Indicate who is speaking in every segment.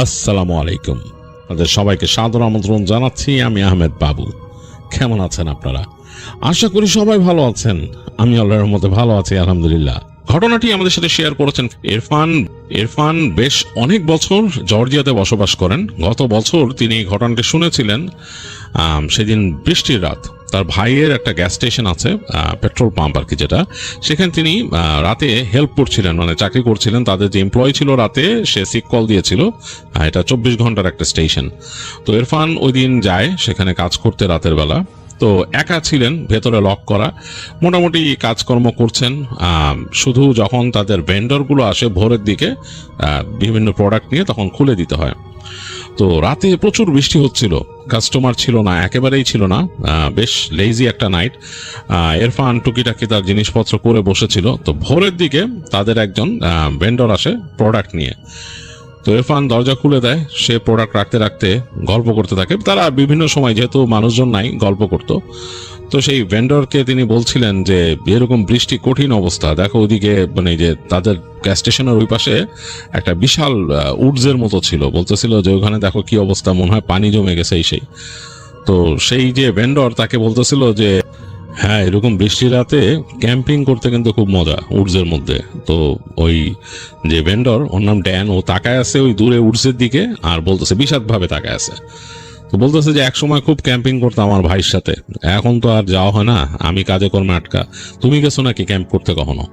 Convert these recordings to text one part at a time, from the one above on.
Speaker 1: আসসালামু আলাইকুম। আপনাদের সবাইকে সাদর আমন্ত্রণ জানাচ্ছি। আমি আহমেদ বাবু। কেমন আছেন আপনারা? আশা করি সবাই ভালো আছেন। আমি আল্লাহর রহমতে ভালো আছি, আলহামদুলিল্লাহ। ঘটনাটি আমাদের সাথে শেয়ার করেছেন ইরফান বেশ অনেক বছর জর্জিয়াতে বসবাস করেন। গত বছর তিনি এই ঘটনাটি শুনেছিলেন। সেদিন বৃষ্টির রাত। তার ভাইয়ের একটা গ্যাস স্টেশন আছে, পেট্রোল পাম্প আর কি, যেটা সেখানে তিনি রাতে হেল্প করছিলেন, মানে চাকরি করছিলেন। তাদের যে এমপ্লয়ি ছিল রাতে সে সিক কল দিয়েছিল। এটা 24 ঘন্টার একটা স্টেশন। তো ইরফান ওই দিন যায় সেখানে কাজ করতে রাতের বেলা। তো একা ছিলেন, ভেতরে লক করা, মোটামুটি কাজকর্ম করছেন। শুধু যখন তাদের ভেন্ডরগুলো আসে ভোরের দিকে বিভিন্ন প্রোডাক্ট নিয়ে, তখন খুলে দিতে হয়। তো রাতে প্রচুর বৃষ্টি হচ্ছিল, কাস্টমার ছিল না, একেবারেই ছিল না। বেশ লেজি একটা নাইট। ইরফান টুকিটাকি তার জিনিসপত্র করে বসেছিল। তো ভোরের দিকে তাদের একজন ভেন্ডর আসে প্রোডাক্ট নিয়ে। তো ইরফান দরজা খুলে দেয়। সে প্রোডাক্ট রাখতে রাখতে গল্প করতে থাকে। তারা বিভিন্ন সময়, যেহেতু মানুষজন নাই, গল্প করত। তো সেই ভেন্ডরকে তিনি বলছিলেন যে এরকম বৃষ্টি, কঠিন অবস্থা, দেখো ওইদিকে, মানে যে তাদের গ্যাস স্টেশনের ওই পাশে একটা বিশাল উডসের মতো ছিল। বলতেছিল যে ওখানে দেখো কি অবস্থা, মনে হয় পানি জমে গেছে সেই। তো সেই যে ভেন্ডর তাকে বলতেছিল যে হ্যাঁ, এরকম বৃষ্টির রাতে ক্যাম্পিং করতে কিন্তু খুব মজা উডসের মধ্যে। তো ওই যে ভেন্ডর, ওর নাম ড্যান, ও তাকায় আছে ওই দূরে উডসের দিকে, আর বলতেছে, বিষাদভাবে তাকায় আছে। তো বলতেছে যে একসময় খুব ক্যাম্পিং করতাম আমার ভাইয়ের সাথে, এখন তো আর যাওয়া হয় না, আমি কাজে কর্মে আটকা। তুমি গেছো নাকি ক্যাম্প করতে কখনো?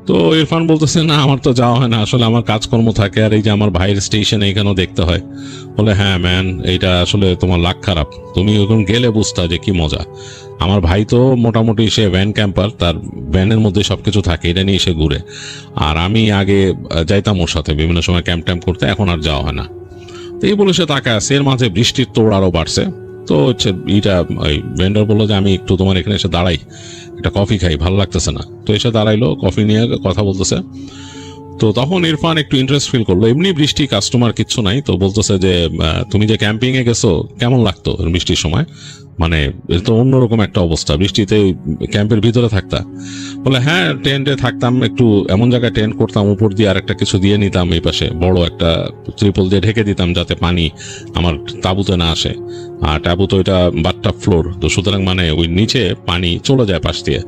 Speaker 1: তো ইরফান বলতেছে, না আমার তো যাওয়া হয় না, আসলে আমার কাজকর্ম থাকে, আর এই যে আমার ভাইয়ের স্টেশন এইখানেও দেখতে হয়। বলে হ্যাঁ ম্যান, এইটা আসলে তোমার লাক খারাপ, তুমি ওখান গেলে বুঝতা যে কি মজা। আমার ভাই তো মোটামুটি সে ভ্যান ক্যাম্পার, তার ভ্যানের মধ্যে সবকিছু থাকে, এটা নিয়ে সে ঘুরে। আর আমি আগে যাইতাম ওর সাথে বিভিন্ন সময় ক্যাম্প ট্যাম্প করতে, এখন আর যাওয়া হয় না। তো এই বলে সে তাকায় আছে। এর মাঝে বৃষ্টির তোড় আরো বাড়ছে। তো হচ্ছে এইটা, ওই ভেন্ডর বললো যে আমি একটু তোমার এখানে এসে দাঁড়াই, একটা কফি খাই, ভালো লাগতেছে না। তো এসে দাঁড়াইলো, কফি নিয়ে কথা বলতেছে। তো তখন ইরফান একটু ইন্টারেস্ট ফিল করলো। এমনি বৃষ্টি, কাস্টমার কিচ্ছু নাই। তো বলতেছে যে তুমি যে ক্যাম্পিং এ গেছো, কেমন লাগতো বৃষ্টির সময়? মানে এটা তো অন্যরকম একটা অবস্থা, বৃষ্টিতে ক্যাম্পের ভিতরে থাকতা? বলে হ্যাঁ, টেন্টে থাকতাম, একটু এমন জায়গায় টেন্ট করতাম, উপর দিয়ে আর একটা কিছু দিয়ে নিতাম, এই পাশে বড় একটা ত্রিপল দিয়ে ঢেকে দিতাম যাতে পানি আমার তাঁবুতে না আসে। আর তাঁবু তো এটা বাথটাব ফ্লোর, তো সুতরাং মানে ওই নিচে পানি চলে যায় পাশ দিয়ে,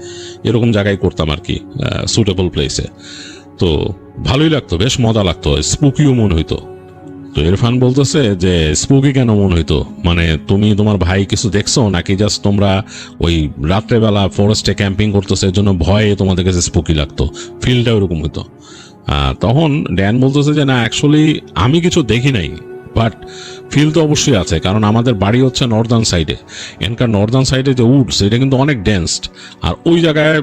Speaker 1: এরকম জায়গায় করতাম আর কি, সুটেবল প্লেসে। তো ভালোই লাগতো, বেশ মজা লাগতো, স্পুকিও মনে হইতো। তো ইরফান বলতেছে যে স্পুকি কেন মনে হইতো? মানে তুমি তোমার ভাই কিছু দেখছো নাকি জাস্ট তোমরা ওই রাত্রেবেলা ফরেস্টে ক্যাম্পিং করতেছে এর জন্য ভয়ে তোমাদের কাছে স্পুকি লাগতো? ফিলটা ওরকম হইতো। তখন ড্যান বলতেছে যে না, অ্যাকচুয়ালি আমি কিছু দেখি নাই, বাট ফিল তো অবশ্যই আছে, কারণ আমাদের বাড়ি হচ্ছে নর্দার্ন সাইডে। এখানকার নর্দার্ন সাইডে যে উডস, এটা কিন্তু অনেক ডেন্সড। আর ওই জায়গায়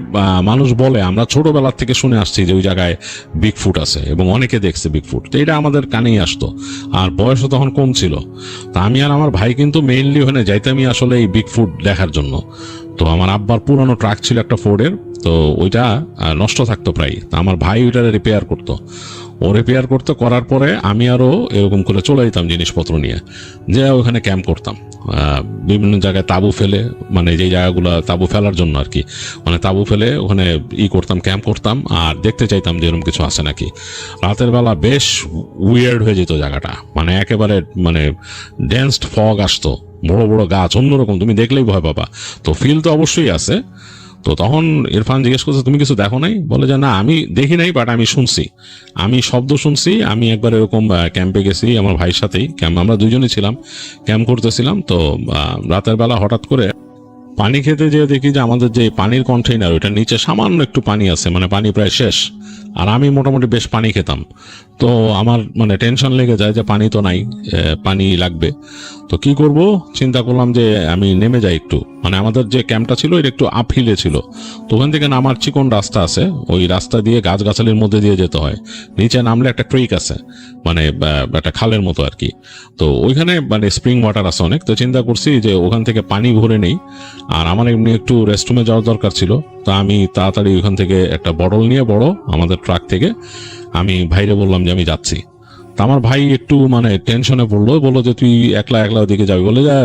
Speaker 1: মানুষ বলে, আমরা ছোটবেলার থেকে শুনে আসছি যে ওই জায়গায় বিগফুট আছে, এবং অনেকে দেখছে বিগফুট। তো এটা আমাদের কানেই আসতো, আর বয়সও তখন কম ছিল। তা আমি আর আমার ভাই কিন্তু মেইনলি ওখানে যাইতামই আসলে এই বিগফুট দেখার জন্য। তো আমার আব্বার পুরানো ট্রাক ছিল একটা ফোর্ডের, তো ওইটা নষ্ট থাকতো প্রায়। তা আমার ভাই ওইটা রিপেয়ার করতো। ও রিপেয়ার করতে করার পরে আমি আরও এরকম করে চলে যেতাম জিনিসপত্র নিয়ে, যে ওখানে ক্যাম্প করতাম। বিভিন্ন জায়গায় তাঁবু ফেলে, মানে যে জায়গাগুলো তাঁবু ফেলার জন্য আর কি, মানে তাঁবু ফেলে ওখানে করতাম, ক্যাম্প করতাম, আর দেখতে চাইতাম যে এরকম কিছু আছে নাকি। রাতের বেলা বেশ উইয়ার্ড হয়ে যেত জায়গাটা, মানে একেবারে মানে ডেন্সড ফগ আসতো, বড় বড় গাছ, অন্যরকম, তুমি দেখলেই ভয় পাবা। তো ফিল তো অবশ্যই আছে। তো তখন ইরফান জিজ্ঞেস করছে, তুমি কিছু দেখো নাই? বলে যে না, আমি দেখি নাই, বাট আমি শুনছি, আমি শব্দ শুনছি। আমি একবার এরকম ক্যাম্পে গেছি আমার ভাইয়ের সাথেই, ক্যাম্প আমরা দুজনেই ছিলাম, ক্যাম্প করতেছিলাম। তো রাতের বেলা হঠাৎ করে পানি খেতে যেয়ে দেখি যে আমাদের যে পানির কন্টেইনার, ওইটার নিচে সামান্য একটু পানি আছে, মানে পানি প্রায় শেষ। আর আমি মোটামুটি বেশ পানি খেতাম। তো আমার মানে টেনশন লেগে যায় যে পানি তো নাই, পানি লাগবে। তো কি করব, চিন্তা করলাম যে আমি নেমে যাই একটু, মানে আমাদের যে ক্যাম্পটা ছিল এটা একটু আপ হিলে ছিল। তো ওখান থেকে নামার চিকন রাস্তা আছে, ওই রাস্তা দিয়ে গাছগাছালির মধ্যে দিয়ে যেতে হয়। নিচে নামলে একটা ট্রিক আছে, মানে একটা খালের মতো আর কি। তো ওইখানে মানে স্প্রিং ওয়াটার আছে অনেক। তো চিন্তা করছি যে ওখান থেকে পানি ভরে নেই, আর আমার এমনি একটু রেস্টরুমে যাওয়ার দরকার ছিল। তো আমি তাড়াতাড়ি ওখান থেকে একটা বটল নিয়ে, বড় আমাদের ট্রাক থেকে, আমি ভাইরে বললাম যে আমি যাচ্ছি। তা আমার ভাই একটু মানে টেনশনে পড়লো, বললো যে তুই একলা একলা ওদিকে যাবি? বলে যা।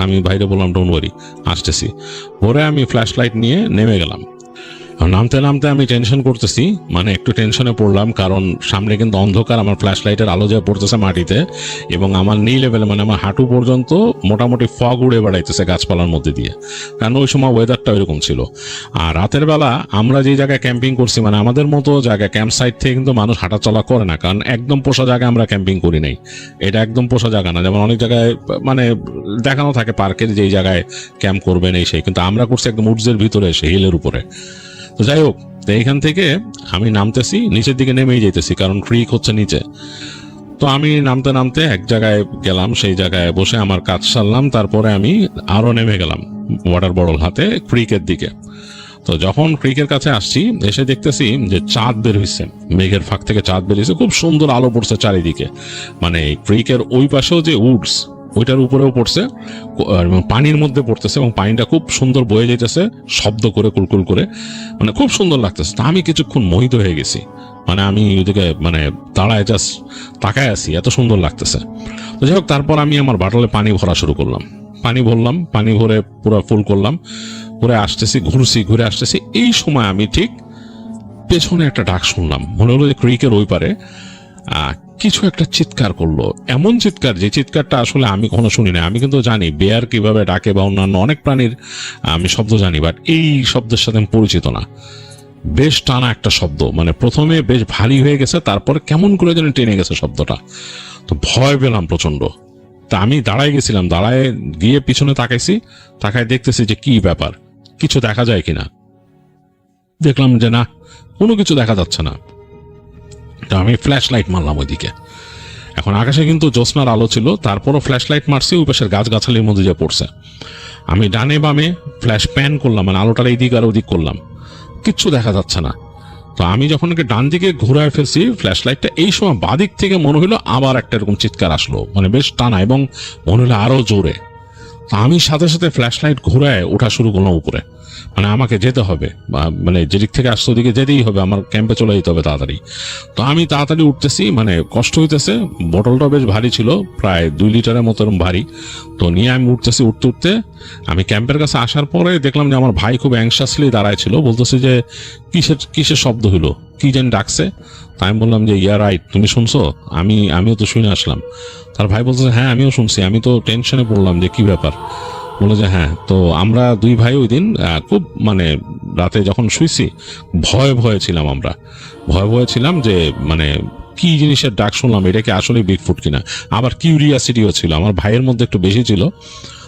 Speaker 1: আমি ভাইরে বললাম ডোন্ট ওয়ারি, আসতেছি। পরে আমি ফ্ল্যাশ লাইট নিয়ে নেমে গেলাম। নামতে নামতে আমি টেনশন করতেছি, মানে একটু টেনশনে পড়লাম, কারণ সামনে কিন্তু অন্ধকার, আমার ফ্ল্যাশ লাইটের আলো যা পড়তেছে মাটিতে, এবং আমার নি লেভেলে মানে আমার হাঁটু পর্যন্ত মোটামুটি ফগ উড়ে বেড়াইতেছে গাছপালার মধ্যে দিয়ে, কারণ ওই সময় ওয়েদারটা এরকম ছিল। আর রাতের বেলা আমরা যে জায়গায় ক্যাম্পিং করছি, মানে আমাদের মতো জায়গায় ক্যাম্প সাইট থেকে কিন্তু মানুষ হাঁটাচলা করে না, কারণ একদম পোষা জায়গায় আমরা ক্যাম্পিং করি নাই। এটা একদম পোষা জায়গা না, যেমন অনেক জায়গায় মানে দেখানো থাকে পার্কের যেই জায়গায় ক্যাম্প করবেন এই সেই, কিন্তু আমরা করছি একদম উডসের ভিতরে এসে, হিলের উপরে। তো যাই হোক, তো এইখান থেকে আমি নামতেছি, নিচের দিকে নেমেই যাইতেছি, কারণ ক্রিক হচ্ছে নিচে। তো আমি নামতে নামতে এক জায়গায় গেলাম, সেই জায়গায় বসে আমার কাজ সারলাম, তারপরে আমি আরো নেমে গেলাম ওয়াটার বটল হাতে ক্রিকের দিকে। তো যখন ক্রিকের কাছে আসছি, এসে দেখতেছি যে চাঁদ বের হয়েছে, মেঘের ফাঁক থেকে চাঁদ বের হয়েছে, খুব সুন্দর আলো পড়ছে চারিদিকে। মানে ক্রিকের ওই পাশেও যে উডস, ওইটার উপরেও পড়ছে, পানির মধ্যে পড়তেছে, এবং পানিটা খুব সুন্দর বয়ে যেতেছে শব্দ করে, কুলকুল করে, মানে খুব সুন্দর লাগতেছে। তা আমি কিছুক্ষণ মোহিত হয়ে গেছি, মানে আমি ওইদিকে মানে দাঁড়ায় জাস্ট তাকায় আছি, এত সুন্দর লাগতেছে। তো যাই হোক, তারপর আমি আমার বাটলে পানি ভরা শুরু করলাম, পানি ভরলাম, পানি ভরে পুরো ফুল করলাম, ঘুরে আসতেছি, ঘুরে আসতেছি। এই সময় আমি ঠিক পেছনে একটা ডাক শুনলাম, মনে হলো যে ক্রিকের ওই পারে কিছু একটা চিৎকার করলো, এমন চিৎকার যে চিৎকারটা আসলে আমি কখনো শুনি না। আমি কিন্তু জানি বেয়ার কিভাবে ডাকে বা অন্যান্য অনেক প্রাণীর আমি শব্দ জানি, বাট এই শব্দের সাথে আমি পরিচিত না। বেশ টানা একটা শব্দ, মানে প্রথমে বেশ ভারী হয়ে গেছে, তারপরে কেমন করে যেন টেনে গেছে শব্দটা। তো ভয় পেলাম প্রচন্ড। তা আমি দাঁড়ায় গেছিলাম, দাঁড়ায় গিয়ে পিছনে তাকাইছি, তাকায় দেখতেছি যে কি ব্যাপার, কিছু দেখা যায় কিনা। দেখলাম যে না, কোনো কিছু দেখা যাচ্ছে না। তো আমি ফ্ল্যাশ লাইট মারলাম ওইদিকে। এখন আকাশে কিন্তু জ্যোৎস্নার আলো ছিল, তারপরও ফ্ল্যাশ লাইট মারছি, ওই পাশের গাছগাছালির মধ্যে যে পড়ছে। আমি ডানে বামে ফ্ল্যাশ প্যান করলাম, মানে আলোটার এই দিক আর ওদিক করলাম, কিচ্ছু দেখা যাচ্ছে না। তো আমি যখন ডান দিকে ঘুরায় ফেলছি ফ্ল্যাশ লাইটটা, এই সময় বাদিক থেকে মনে হলো আবার একটা এরকম চিৎকার আসলো, মানে বেশ টানা, এবং মনে হলো আরো জোরে। তো আমি সাথে সাথে ফ্ল্যাশ লাইট ঘুরায় ওঠা শুরু করলাম উপরে, মানে আমাকে যেতে হবে, মানে যেদিক থেকে আসছে ওদিকে যেতেই হবে, আমার ক্যাম্পে চলে যেতে হবে তাড়াতাড়ি। তো আমি তাড়াতাড়ি উঠতেছি, মানে কষ্ট হইতেছে, বোতলটা বেশ ভারী ছিল, প্রায় 2 লিটারের মতো ভারী। তো নিয়ে আমি উঠতেছি, উঠতে উঠতে আমি ক্যাম্পের কাছে আসার পরে দেখলাম যে আমার ভাই খুব অ্যাংশাসলি দাঁড়ায় ছিল, বলতেছে যে কিসের শব্দ হলো, কি যেন ডাকছে। তাই আমি বললাম যে ইয়া রাইট, তুমি শুনছো? আমিও তো শুনে আসলাম। তার ভাই বলতেছে হ্যাঁ আমিও শুনছি, আমি তো টেনশনে পড়লাম যে কি ব্যাপার। বলে যে হ্যাঁ, তো আমরা 2 ভাই ওই দিন খুব মানে রাতে যখন শুইছি ভয়ে ছিলাম, আমরা ভয়ে ছিলাম যে মানে কি জিনিসের ডাক শুনলাম, এটা কি আসলে বিগফুট কিনা। আবার কিউরিয়াসিটিও ছিল আমার ভাইয়ের মধ্যে, একটু বেশি ছিল।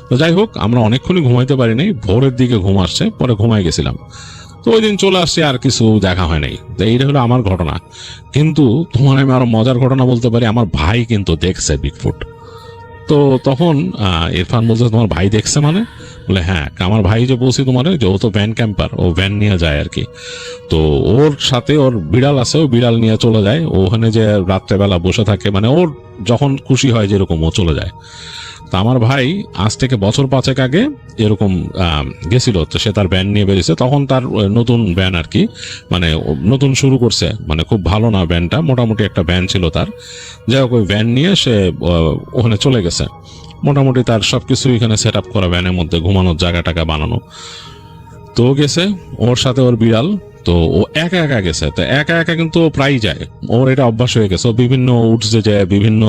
Speaker 1: তো যাই হোক, আমরা অনেকক্ষণই ঘুমাইতে পারি নাই, ভোরের দিকে ঘুম আসছে, পরে ঘুমাই গেছিলাম। তো ওই দিন চলে আসছে, আর কিছু দেখা হয় নাই। তো এইটা হলো আমার ঘটনা। কিন্তু তোমার আমি আরো মজার ঘটনা বলতে পারি, আমার ভাই কিন্তু দেখছে বিগফুট। তো তখন ইরফান বলছে তোমার ভাই দেখছে মানে? বলে হ্যাঁ, আমার ভাই যে বলছি তোমার, যে ও তো ভ্যান ক্যাম্পার, ও ভ্যান নিয়ে যায় আর কি। তো ওর সাথে ওর বিড়াল আছে, ও বিড়াল নিয়ে চলে যায়, ওখানে যে রাত্রেবেলা বসে থাকে, মানে ওর যখন খুশি হয় যেরকম ও চলে যায়। তা আমার ভাই আজ থেকে বছর 5 আগে এরকম গেছিল, তো সে তার ভ্যান নিয়ে বেরিয়েছে, তখন তার নতুন ভ্যান আর কি, মানে নতুন শুরু করছে, মানে খুব ভালো না ভ্যানটা, মোটামুটি একটা ভ্যান ছিল তার। যাই হোক, ওই ভ্যান নিয়ে সে ওখানে চলে গেছে, মোটামুটি তার সবকিছু এখানে সেট আপ করা, ভ্যানের মধ্যে ঘুমানোর জায়গা টাকা বানানো। তো গেছে ওর সাথে ওর বিড়াল। তো ও একা একা গেছে, তো একা একা কিন্তু প্রায় যায়, ওর এটা অভ্যাস হয়ে গেছে, ও বিভিন্ন উডসে যায়, বিভিন্ন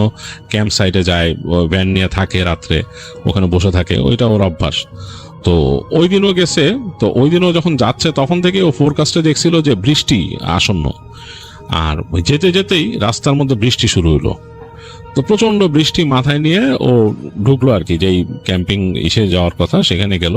Speaker 1: ক্যাম্প সাইটে যায়, ভ্যান নিয়ে থাকে, রাত্রে ওখানে বসে থাকে, ওইটা ওর অভ্যাস। তো ওই দিনও গেছে। তো ওই দিনও যখন যাচ্ছে তখন থেকে ও ফোরকাস্টে দেখছিল যে বৃষ্টি আসন্ন, আর যেতে যেতেই রাস্তার মধ্যে বৃষ্টি শুরু হলো। তো প্রচন্ড বৃষ্টি মাথায় নিয়ে ও ঢুকলো আর কি, যেই ক্যাম্পিং এসে যাওয়ার কথা সেখানে গেল।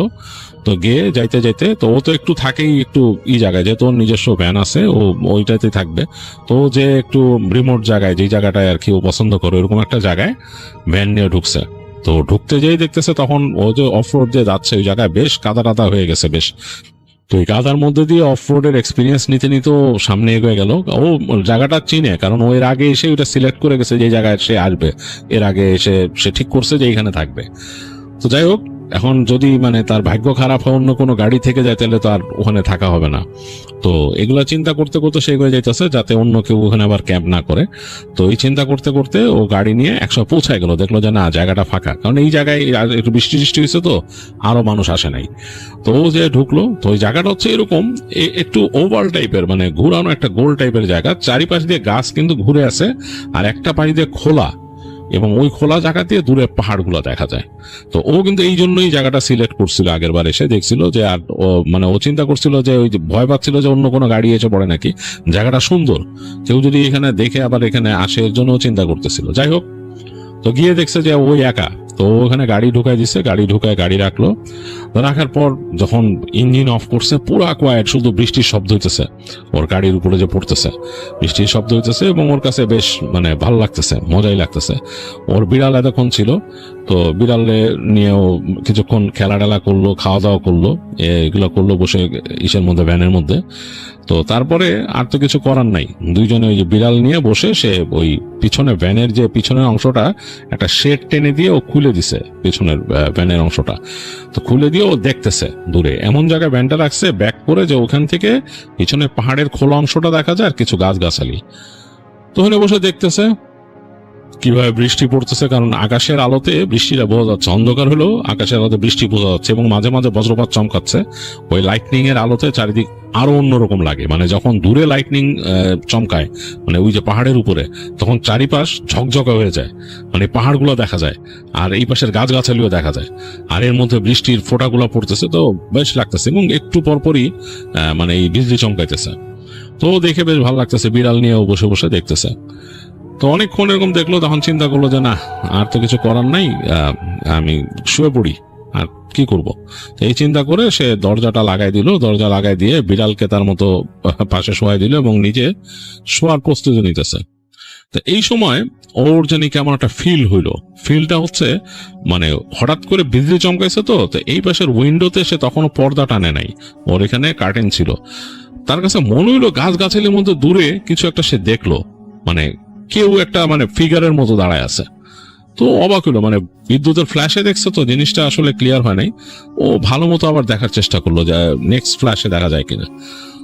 Speaker 1: তো গিয়ে যাইতে যাইতে, তো ও তো একটু থাকেই একটু জায়গায়, যেহেতু ওর নিজস্ব ভ্যান আছে, ও ওইটাতে থাকবে। তো যে একটু রিমোট জায়গায়, যেই জায়গাটায় আর কি ও পছন্দ করে, এরকম একটা জায়গায় ভ্যান নিয়ে ঢুকছে। তো ঢুকতে যেই দেখতেছে তখন ও যে অফ রোড দিয়ে যাচ্ছে, ওই জায়গায় বেশ কাদা টাদা হয়ে গেছে বেশ। তো এই কাদার মধ্যে দিয়ে অফ রোডের এক্সপিরিয়েন্স নিতে নিতে সামনে এগিয়ে গেল। ও জায়গাটা চিনে, কারণ ও এর আগে এসে ওটা সিলেক্ট করে গেছে যে জায়গায় সে আসবে, এর আগে এসে সে ঠিক করছে যে এখানে থাকবে। তো যাই হোক, এখন যদি মানে তার ভাগ্য খারাপ হয় অন্য কোনো গাড়ি থেকে যায় তাহলে তো আর ওখানে থাকা হবে না। তো এগুলা চিন্তা করতে করতে সে এগিয়ে যাইতেছে যাতে অন্য কেউ ওখানে আবার ক্যাম্প না করে। তো এই চিন্তা করতে করতে ও গাড়ি নিয়ে 100 পৌঁছায় গেল, দেখলো যে না জায়গাটা ফাঁকা, কারণ এই জায়গায় একটু বৃষ্টি টিষ্টি হয়েছে তো আরো মানুষ আসে নাই। তো ও যে ঢুকলো, তো ওই জায়গাটা হচ্ছে এরকম একটু ওভাল টাইপের, মানে ঘুরানো একটা গোল টাইপের জায়গা, চারিপাশ দিয়ে গাছ কিন্তু ঘুরে আছে, আর একটা পাশ দিয়ে খোলা, এবং ওই খোলা জায়গা দিয়ে দূরে পাহাড়গুলো দেখা যায়। তো ও কিন্তু এই জন্যই জায়গাটা সিলেক্ট করছিল, আগের বার এসে দেখছিল যে, আর ও মানে ও চিন্তা করছিল যে ওই যে ভয় পাচ্ছিল যে অন্য কোনো গাড়ি এসে পড়ে নাকি, জায়গাটা সুন্দর, কেউ যদি এখানে দেখে আবার এখানে আসে, এর জন্য চিন্তা করতেছিল। যাই হোক, তো গিয়ে দেখছে যে ওই একা, তো ওখানে গাড়ি ঢুকাই দিচ্ছে, গাড়ি ঢুকায় গাড়ি রাখলো। রাখার পর যখন ইঞ্জিন অফ করছে, পুরা কোয়াইট, শুধু বৃষ্টির শব্দ হইতেছে, ওর গাড়ির উপরে যে পড়তেছে বৃষ্টির শব্দ হইতেছে, এবং ওর কাছে বেশ মানে ভালো লাগতেছে, মজাই লাগতেছে। ওর বিড়াল এতক্ষণ ছিল, তো বিড়ালে নিয়েও কিছুক্ষণ খেলা টেলা করলো, খাওয়া দাওয়া করলো, এগুলো করলো বসে ইসের মধ্যে, ভ্যানের মধ্যে। তো তারপরে আর তো কিছু করার নাই, দুইজনে ওই যে বিড়াল নিয়ে বসে সে ওই পিছনে ভ্যানের যে পিছনের অংশটা একটা শেড টেনে দিয়ে ও খুলে দিছে, পিছনের ভ্যানের অংশটা তো খুলে দিয়ে ও দেখতেছে দূরে এমন জায়গায় ভ্যানটা রাখছে ব্যাক করে যে ওখান থেকে পিছনে পাহাড়ের খোলা অংশটা দেখা যায় আর কিছু গাছগাছালি। তো ওখানে বসে দেখতেছে কিভাবে বৃষ্টি পড়তেছে, কারণ আকাশের আলোতে বৃষ্টিটা বোঝা যাচ্ছে, অন্ধকার হলেও আকাশের আলোতে বৃষ্টি বোঝা যাচ্ছে, এবং মাঝে মাঝে বজ্রপাত চমকাচ্ছে। ওই লাইটনিং এর আলোতে চারিদিক আরো অন্যরকম লাগে, মানে যখন দূরে লাইটনিং চমকায়, মানে ওই যে পাহাড়ের উপরে, তখন চারিপাশ ঝকঝকা হয়ে যায়, মানে পাহাড়গুলো দেখা যায়, আর এই পাশের গাছগাছালিও দেখা যায়, আর এর মধ্যে বৃষ্টির ফোঁটাগুলো পড়তেছে, তো বেশ লাগতেছে, এবং একটু পরপরই মানে এই বিজলি চমকাইতেছে। তো দেখে বেশ ভালো লাগতেছে, বিড়াল নিয়েও বসে বসে দেখতেছে। তো অনেকক্ষণ এরকম দেখলো, তখন চিন্তা করলো যে না, আর তো কিছু করার নাই, আমি শুয়ে পড়ি, আর কি করব। এই চিন্তা করে সে দরজাটা লাগাই দিল, দরজা লাগাই দিয়ে বিড়ালকে তার মতো পাশে শোয়াই দিল, এবং নিজে শোয়ার প্রস্তুতি নিতেছে। তো এই সময় ওর জানি কেমন একটা ফিল হইলো, ফিলটা হচ্ছে মানে হঠাৎ করে বিজলি চমকাইছে, তো এই পাশের উইন্ডোতে সে তখনও পর্দা টানে নাই, ওর এখানে কার্টেন ছিল। তার কাছে মনে হইলো গাছগাছালির মধ্যে দূরে কিছু একটা সে দেখলো, মানে কেউ একটা মানে ফিগারের মতো দাঁড়ায় আছে। তো অবাক হলো, মানে বিদ্যুতের ফ্ল্যাশে দেখছে তো জিনিসটা আসলে ক্লিয়ার হয় নাই, ও ভালো মতো আবার দেখার চেষ্টা করলো যে নেক্সট ফ্ল্যাশে দেখা যায় কিনা।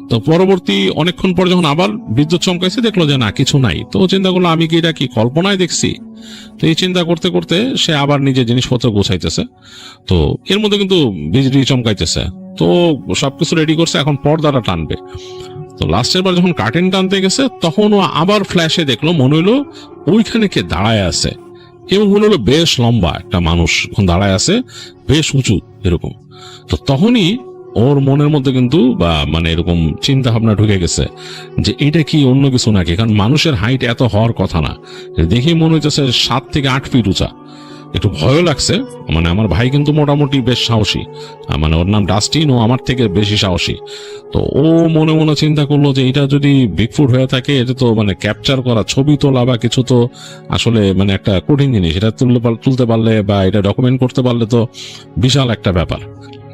Speaker 1: তো পরবর্তী অনেকক্ষণ পর যখন আবার বিদ্যুৎ চমকাইছে, দেখলো যে না, কিছু নাই। তো চিন্তা করলো আমি কি এটা কি কল্পনায় দেখছি। তো এই চিন্তা করতে করতে সে আবার নিজের জিনিসপত্র গোছাইতেছে, তো এর মধ্যে কিন্তু বিজলি চমকাইতেছে। তো সবকিছু রেডি করছে, এখন পর্দাটা টানবে। তো লাস্টের বার যখন কার্টেন টানতে গেছে, তখন ও আবার ফ্ল্যাশে দেখলো, মনে হইলো ওইখানে কে দাঁড়ায় আছে, এবং মনে হলো বেশ লম্বা একটা মানুষ দাঁড়ায় আছে, বেশ উঁচু এরকম। তো তখনই ওর মনের মধ্যে কিন্তু বা মানে এরকম চিন্তা ভাবনা ঢুকে গেছে যে এটা কি অন্য কিছু নাকি, কারণ মানুষের হাইট এত হওয়ার কথা না, দেখেই মনে হচ্ছে 7 থেকে 8 ফিট উঁচা। একটু ভয়ও লাগছে, মানে আমার ভাই কিন্তু মোটামুটি বেশ সাহসী, মানে ওর নাম ডাস্টিন, ও আমার থেকে বেশি সাহসী। তো ও মনে মনে চিন্তা করলো যে এটা যদি বিগফুট হয়ে থাকে, এটা তো মানে ক্যাপচার করা, ছবি তোলা বা কিছু তো আসলে মানে একটা কঠিন জিনিস, এটা তুলতে পারলে বা এটা ডকুমেন্ট করতে পারলে তো বিশাল একটা ব্যাপার।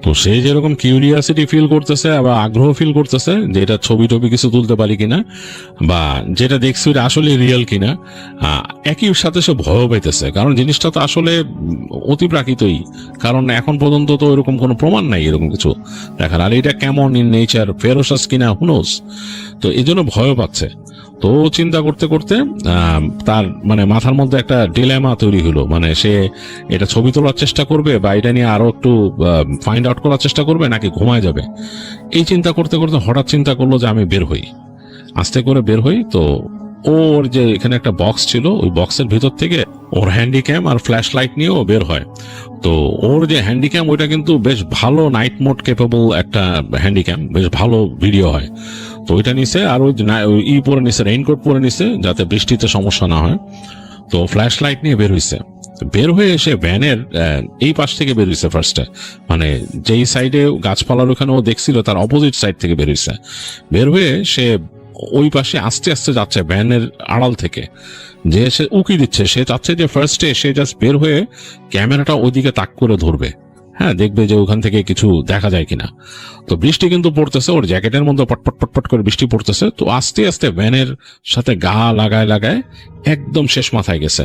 Speaker 1: তো সে যেরকম কিউরিয়াসিটি ফিল করতেছে বা আগ্রহ ফিল করতেছে যে এটা ছবি টবি কিছু তুলতে পারি কিনা, বা যেটা দেখছি এটা আসলে রিয়েল কিনা, একই সাথে সে ভয়ও পাইতেছে, কারণ জিনিসটা তো আসলে অতিপ্রাকৃতই, কারণ এখন পর্যন্ত তো এরকম কোনো প্রমাণ নাই এরকম কিছু দেখার, আর এটা কেমন ইন নেচার, ফেরোসাস কিনা হুনোস। তো এই জন্য ভয়ও পাচ্ছে। তো চিন্তা করতে করতে তার মানে মাথার মধ্যে একটা ডিলেমা তৈরি হলো, মানে সে এটা ছবি তোলার চেষ্টা করবে বা এটা নিয়ে আরো একটু ফাইন্ড আউট করার চেষ্টা করবে নাকি ঘুমায় যাবে। এই চিন্তা করতে করতে হঠাৎ চিন্তা করলো যে আমি বের হই, আস্তে করে বের হই। তো ওর যে এখানে একটা বক্স ছিল, ওই বক্সের ভিতর থেকে ওর হ্যান্ডিক্যাম আর ফ্ল্যাশ লাইট নিয়েও বের হয়। তো ওর যে হ্যান্ডিক্যাম ওইটা কিন্তু বেশ ভালো নাইট মোড কেপেবল একটা হ্যান্ডিক্যাম, বেশ ভালো ভিডিও হয়। তো ওইটা নিছে, আর ওই পরে নিছে, রেইনকোট পরে নিছে যাতে বৃষ্টিতে সমস্যা না হয়। তো ফ্ল্যাশ লাইট নিয়ে বের হইছে, বের হয়ে এসে ভ্যানের এই পাশ থেকে বের হইছে ফার্স্টে, মানে যেই সাইডে গাছপালার ওখানে ও দেখছিল তার অপোজিট সাইড থেকে বের হইছে। বের হয়ে সে ওই পাশে আস্তে আস্তে যাচ্ছে ভ্যানের আড়াল থেকে, যে সে উকি দিচ্ছে, সে চাচ্ছে যে ফার্স্টে সে জাস্ট বের হয়ে ক্যামেরাটা ওইদিকে তাক করে ধরবে, হ্যাঁ, দেখবে যে ওখান থেকে কিছু দেখা যায় কিনা। তো বৃষ্টি কিন্তু পড়তেছে, ওর জ্যাকেটের মধ্যে পটপট পটপট করে বৃষ্টি পড়তেছে। তো আস্তে আস্তে ভ্যানের সাথে গা লাগায় লাগায় একদম শেষ মাথায় গেছে,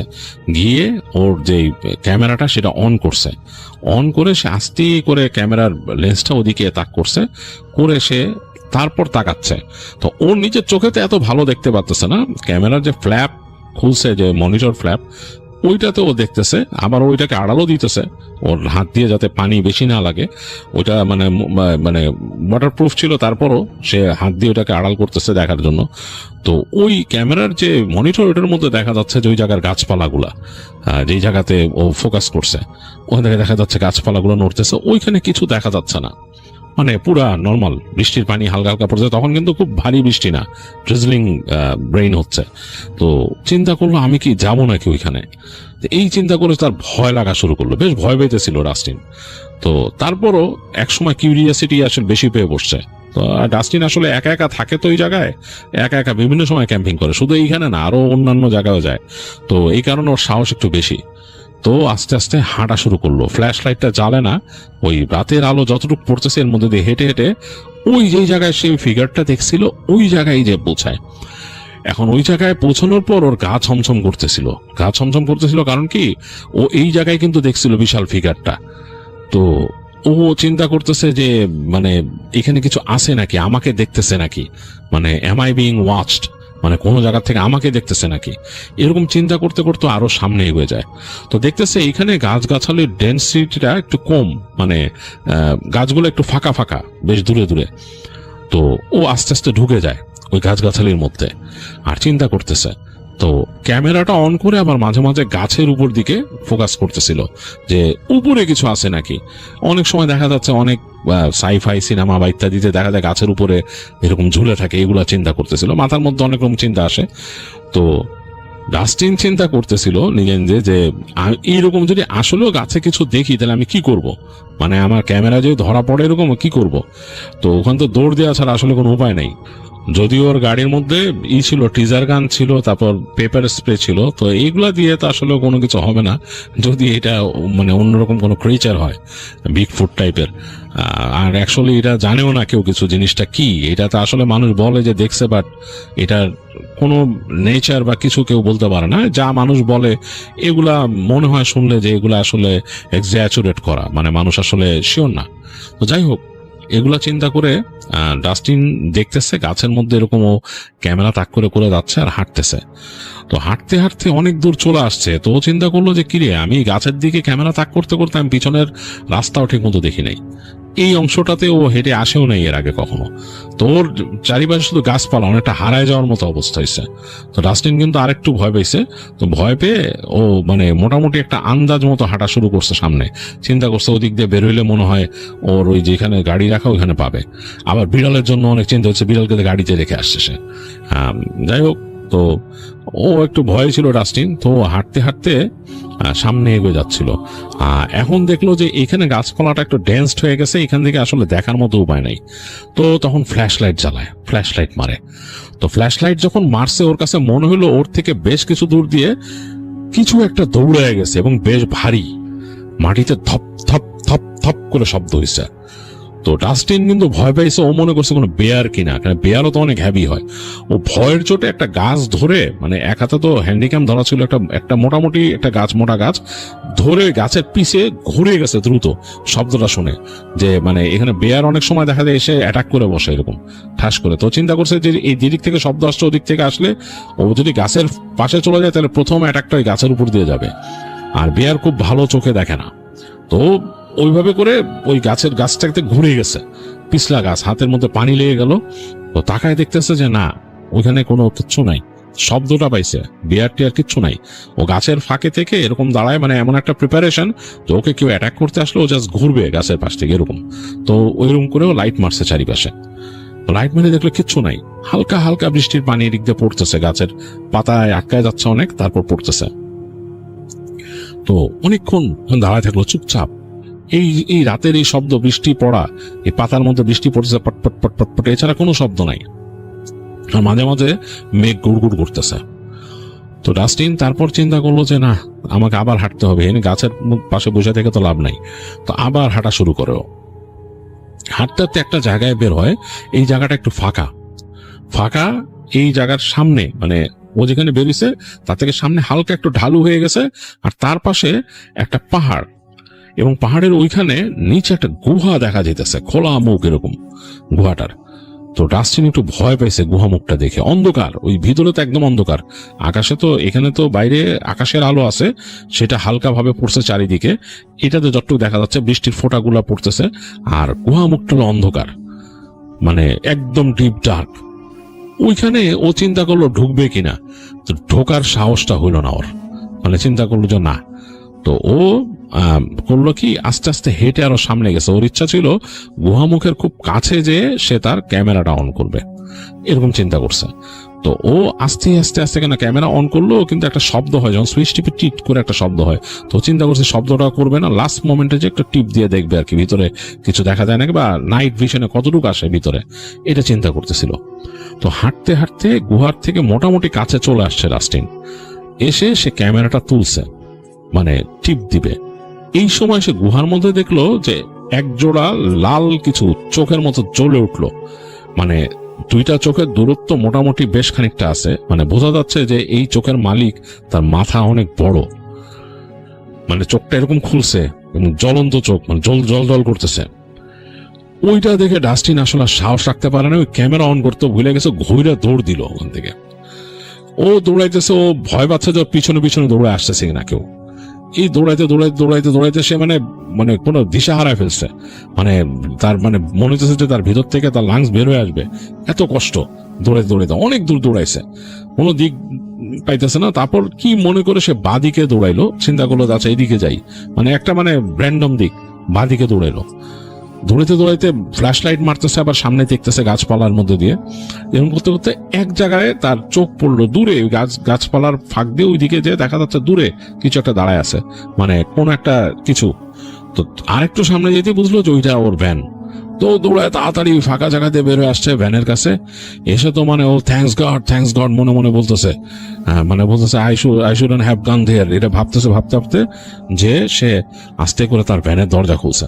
Speaker 1: গিয়ে ওর যে ক্যামেরাটা সেটা অন করছে। অন করে সে আস্তে করে ক্যামেরার লেন্সটা ওদিকে তাক করছে, করে সে তারপর তাকাচ্ছে। তো ওর নিজের চোখে তো এত ভালো দেখতে পারতেছে না, ক্যামেরার যে ফ্ল্যাপ খুলছে, যে মনিটর ফ্ল্যাপ, ওইটাতে ও দেখতেছে, আবার ওইটাকে আড়ালও দিতেছে ওর হাত দিয়ে, যাতে পানি বেশি না লাগে। ওইটা মানে মানে ওয়াটারপ্রুফ ছিল, তারপরও সে হাত দিয়ে ওটাকে আড়াল করতেছে দেখার জন্য। তো ওই ক্যামেরার যে মনিটর, ওটার মধ্যে দেখা যাচ্ছে যে ওই জায়গার গাছপালাগুলা, যেই জায়গাতে ও ফোকাস করছে ওখান থেকে দেখা যাচ্ছে গাছপালাগুলো নড়তেছে, ওইখানে কিছু দেখা যাচ্ছে না। মানে পুরা নর্মাল বৃষ্টির পানি হালকা হালকা পড়ছে, তখন কিন্তু খুব ভারী বৃষ্টি না, ড্রিজলিং ব্রেইন হচ্ছে। তো চিন্তা করলো আমি কি যাবো নাকি ওইখানে। এই চিন্তা করে তার ভয় লাগা শুরু করলো, বেশ ভয় পেতেছিল ডাস্টিন। তো তারপরও একসময় কিউরিয়াসিটি আসলে বেশি পেয়ে বসছে। তো ডাস্টিন আসলে একা একা থাকে, তো ওই জায়গায় একা একা বিভিন্ন সময় ক্যাম্পিং করে, শুধু এইখানে না, আরো অন্যান্য জায়গায়ও যায়। তো এই কারণে ওর সাহস একটু বেশি। তো আস্তে আস্তে হাঁটা শুরু করলো, ফ্ল্যাশ লাইটটা জ্বালে না, ওই রাতের আলো যতটুকু পড়তেছে এর মধ্যে দিয়ে হেঁটে হেঁটে ওই যেই জায়গায় সেই ফিগারটা দেখছিল ওই জায়গায় যে পৌঁছায়। এখন ওই জায়গায় পৌঁছানোর পর ওর গা ছমছম করতেছিল, কারণ কি, ও এই জায়গায় কিন্তু দেখছিল বিশাল ফিগারটা। তো ও চিন্তা করতেছে যে মানে এখানে কিছু আছে নাকি, আমাকে দেখতেছে নাকি, মানে এম আই বিং ওয়াচড, মানে কোনো জায়গা থেকে আমাকে দেখতেছে নাকি, এরকম চিন্তা করতে করতে আরো সামনে এগিয়ে যায়। তো দেখতেছে এইখানে গাছগাছালির ডেন্সিটিটা একটু কম, মানে গাছগুলো একটু ফাঁকা ফাঁকা, বেশ দূরে দূরে। তো ও আস্তে আস্তে ঢুকে যায় ওই গাছগাছালির মধ্যে, আর চিন্তা করতেছে। তো ক্যামেরাটা অন করে আবার মাঝে মাঝে গাছের উপর দিকে ফোকাস করতেছিল, যে উপরে কিছু আছে নাকি। অনেক সময় দেখা যাচ্ছে অনেক সাইফাই সিনেমা বা ইত্যাদিতে দেখা যায় গাছের উপরে এরকম ঝুলে থাকে, এগুলা চিন্তা করতেছিল, মাথার মধ্যে অনেক রকম চিন্তা আসে। তো ডাস্টিন চিন্তা করতেছিল নিজে নিজে যে এইরকম যদি আসলেও গাছে কিছু দেখি তাহলে আমি কি করব, মানে আমার ক্যামেরা যদি ধরা পড়ে এরকম কি করব। তো ওখান তো দৌড় দেওয়া ছাড়া আসলে কোনো উপায় নেই। যদিও ওর গাড়ির মধ্যে ছিল, টিজার গান ছিল, তারপর পেপার স্প্রে ছিল, তো এইগুলা দিয়ে তো আসলে কোনো কিছু হবে না, যদি এটা মানে অন্যরকম কোনো ক্রিয়েচার হয়, বিগ ফুট টাইপের। আর অ্যাকচুয়ালি এটা জানেও না কেউ কিছু, জিনিসটা কি এটা তো আসলে মানুষ বলে যে দেখছে, বাট এটার কোনো নেচার বা কিছু কেউ বলতে পারে না। যা মানুষ বলে এগুলা মনে হয় শুনলে যে এগুলা আসলে এক্সাচুরেট করা, মানে মানুষ আসলে শিওর না। তো যাই হোক, এগুলা চিন্তা করে ডাস্টিন দেখতেছে গাছের মধ্যে এরকম ও ক্যামেরা তাক করে করে যাচ্ছে আর হাঁটতেছে। তো হাঁটতে হাঁটতে অনেক দূর চলে আসছে। তো ও চিন্তা করলো যে কিরে, আমি গাছের দিকে ক্যামেরা তাক করতে করতে আমি পিছনের রাস্তাও ঠিক মতো দেখি নাই, এই অংশটাতে ও হেঁটে আসেও নাই এর আগে কখনো। তো ওর চারিপাশে শুধু গাছপালা, অনেকটা হারায় যাওয়ার মতো অবস্থা হয়েছে। তো ডাস্টিন কিন্তু আরেকটু ভয় পেয়েছে। তো ভয় পেয়ে ও মানে মোটামুটি একটা আন্দাজ মতো হাঁটা শুরু করছে সামনে, চিন্তা করছে ওদিক দিয়ে বেরোইলে মনে হয় ওর ওই যেখানে গাড়ি রাখা ওইখানে পাবে। আবার বিড়ালের জন্য অনেক চিন্তা হচ্ছে, বিড়ালকে গাড়িতে রেখে আসছে সে। যাই হোক, তো ও একটু ভয় ছিল ডাস্টিন। তো হাঁটতে হাঁটতে সামনে এগিয়ে যাচ্ছিল। এখন দেখলো যে এখানে গাছপালাটা একটু ডেন্সড হয়ে গেছে, এখান থেকে আসলে দেখার মতো উপায় নাই। তো তখন ফ্ল্যাশ লাইট জ্বালায়, ফ্ল্যাশ লাইট মারে। তো ফ্ল্যাশ লাইট যখন মারছে, ওর কাছে মনে হলো ওর থেকে বেশ কিছু দূর দিয়ে কিছু একটা দৌড়ে গেছে এবং বেশ ভারী, মাটিতে ধপ ধপ ধপ ধপ করে শব্দ হয়েছে। তো ডাস্টিন কিন্তু ভয় পাইছে, ও মনে করছে কোনো বেয়ার কিনা, কারণ বেয়ারও তো অনেক হ্যাভি হয়। ও ভয়ের চোটে একটা গাছ ধরে, মানে এক হাতে তো হ্যান্ডিক্যাম ধরা ছিল, একটা মোটামুটি একটা গাছ, মোটা গাছ ধরে গাছের পিছে ঘুরে গেছে দ্রুত, শব্দটা শুনে যে মানে এখানে বেয়ার অনেক সময় দেখা যায় এসে অ্যাটাক করে বসে এরকম ঠাস করে। তো চিন্তা করছে যে এই দিক থেকে শব্দ আসছে, ওদিক থেকে আসলে ও যদি গাছের পাশে চলে যায় তাহলে প্রথম অ্যাটাকটা ওই গাছের উপর দিয়ে যাবে। আর বেয়ার খুব ভালো চোখে দেখে না, তো ওইভাবে করে ওই গাছটাকে ঘুরে গেছে, পিছলা গাছ, হাতের মধ্যে পানি লেগে গেল। তো তাকায় দেখতেছে যে না, ওইখানে কোনো কিচ্ছু নাই, শব্দটা পাইছে, বিয়ার টিয়ার কিচ্ছু নাই। ও গাছের ফাঁকে থেকে এরকম দাঁড়ায়, মানে এমন একটা প্রিপারেশন যে ওকে কেউ অ্যাটাক করতে আসলে ও জাস্ট ঘুরবে গাছের পাশ থেকে এরকম। তো ওইরকম করেও লাইট মারছে চারিপাশে। তো লাইট মেরে দেখলো কিচ্ছু নাই, হালকা হালকা বৃষ্টির পানি এদিক দিয়ে পড়তেছে, গাছের পাতায় আটকায় যাচ্ছে অনেক, তারপর পড়তেছে। তো অনেকক্ষণ দাঁড়ায় থাকলো চুপচাপ। এই রাতের এই শব্দ, বৃষ্টি পড়া, এই পাতার মধ্যে বৃষ্টি পড়তেছে পটপট পটপট পটে, এছাড়া কোনো শব্দ নাই। আর মাঝে মাঝে মেঘ গুড়গুড় করতেছে। তো ডাস্টিন তারপর চিন্তা করলো যে না, আমাকে আবার হাঁটতে হবে, এনে গাছের পাশে বসে থেকে তো লাভ নাই। তো আবার হাঁটা শুরু করে। হাঁটতে হাঁটতে একটা জায়গায় বের হয়, এই জায়গাটা একটু ফাঁকা ফাঁকা। এই জায়গার সামনে মানে ও যেখানে বেরিয়েছে তার থেকে সামনে হালকা একটু ঢালু হয়ে গেছে, আর তার পাশে একটা পাহাড়, এবং পাহাড়ের ওইখানে নিচে একটা গুহা দেখা যেতেছে, খোলা মুখ এরকম গুহাটার। তো ডাস্টিন একটু ভয় পাইছে গুহা মুখটা দেখে। অন্ধকার, ওই ভিতরে তো একদম অন্ধকার। আকাশে তো, এখানে তো বাইরে আকাশের আলো আছে, সেটা হালকা ভাবে পড়ছে চারিদিকে, এটাতে যতটুকু দেখা যাচ্ছে বৃষ্টির ফোঁটাগুলা পড়তেছে, আর গুহা মুখটা হলো অন্ধকার, মানে একদম ডিপ ডার্ক। ওইখানে ও চিন্তা করলো ঢুকবে কিনা, তো ঢোকার সাহসটা হইল না ওর, মানে চিন্তা করলো যে না। তো ও করলো কি, আস্তে আস্তে হেঁটে আরো সামনে গেছে। ওর ইচ্ছা ছিল গুহামুখের খুব কাছে যে সে তার ক্যামেরাটা অন করবে, এরকম চিন্তা করছে। তো ও আস্তে আস্তে আস্তে কেন ক্যামেরা অন করলো, কিন্তু একটা শব্দ হয় যখন সুইচ টিপে টিট করে একটা শব্দ হয়। তো চিন্তা করছে শব্দটা করবে না, লাস্ট মোমেন্টে যে একটা টিপ দিয়ে দেখবে আর কি ভিতরে কিছু দেখা যায় নাকি, বা নাইট ভিশনে কতটুকু আসে ভিতরে, এটা চিন্তা করতেছিল। তো হাঁটতে হাঁটতে গুহার থেকে মোটামুটি কাছে চলে আসছে ডাস্টিন। এসে সে ক্যামেরাটা তুলছে, মানে টিপ দিবে। এই সময় সে গুহার মধ্যে দেখলো যে একজোড়া লাল কিছু চোখের মতো জ্বলে উঠলো, মানে দুইটা চোখের দূরত্ব মোটামুটি বেশ খানিকটা আছে, মানে বোঝা যাচ্ছে যে এই চোখের মালিক, তার মাথা অনেক বড়, মানে চোখটা এরকম খুলছে এবং জ্বলন্ত চোখ, মানে জল জল জল করতেছে। ওইটা দেখে ডাস্টিন আসলে সাহস রাখতে পারে না, ওই ক্যামেরা অন করতে ভুলে গেছে, ঘুরে দৌড় দিল ওখান থেকে। ও দৌড়াইতেছে, ও ভয় পাচ্ছে যে পিছনে পিছনে দৌড়ে আসতেছে কিনা কেউ। এই দৌড়াইতে দৌড়াইতে দৌড়াইতে দৌড়াইতে সে মানে মানে কোনো দিশা হারায় ফেলছে, মানে তার মানে মনে হচ্ছে যে তার ভিতর থেকে তার লাংস বের হয়ে আসবে, এত কষ্ট। দৌড়াইতে দৌড়াইতে অনেক দূর দৌড়াইছে, কোনো দিক পাইতেছে না। তারপর কি মনে করে সে বাদিকে দৌড়াইলো, চিন্তা করলো আচ্ছা এইদিকে যাই, মানে একটা মানে র্যান্ডম দিক, বাদিকে দৌড়াইলো। দৌড়াইতে দৌড়াইতে ফ্ল্যাশ লাইট মারতেছে, আবার সামনে দেখতেছে গাছপালার মধ্যে দিয়ে। এরকম করতে করতে এক জায়গায় তার চোখ পড়লো দূরে, গাছপালার ফাঁক দিয়ে ওইদিকে যে দেখা যাচ্ছে দূরে কিছু একটা দাঁড়ায় আছে, মানে কোন একটা কিছু। তো আরেকটু সামনে যেতে বুঝলো যে ওইটা ওর ভ্যান। তো দৌড়ায় তাড়াতাড়ি ফাঁকা জায়গাতে বের হয়ে আসছে ভ্যানের কাছে। এসে তো মানে ও থ্যাঙ্কস গড মনে মনে বলতেছে, মানে বলতেছে আই শুডন্ট হ্যাভ গান দেয়ার, এটা ভাবতেছে ভাবতে ভাবতে যে সে আস্তে করে তার ভ্যানের দরজা খুলছে।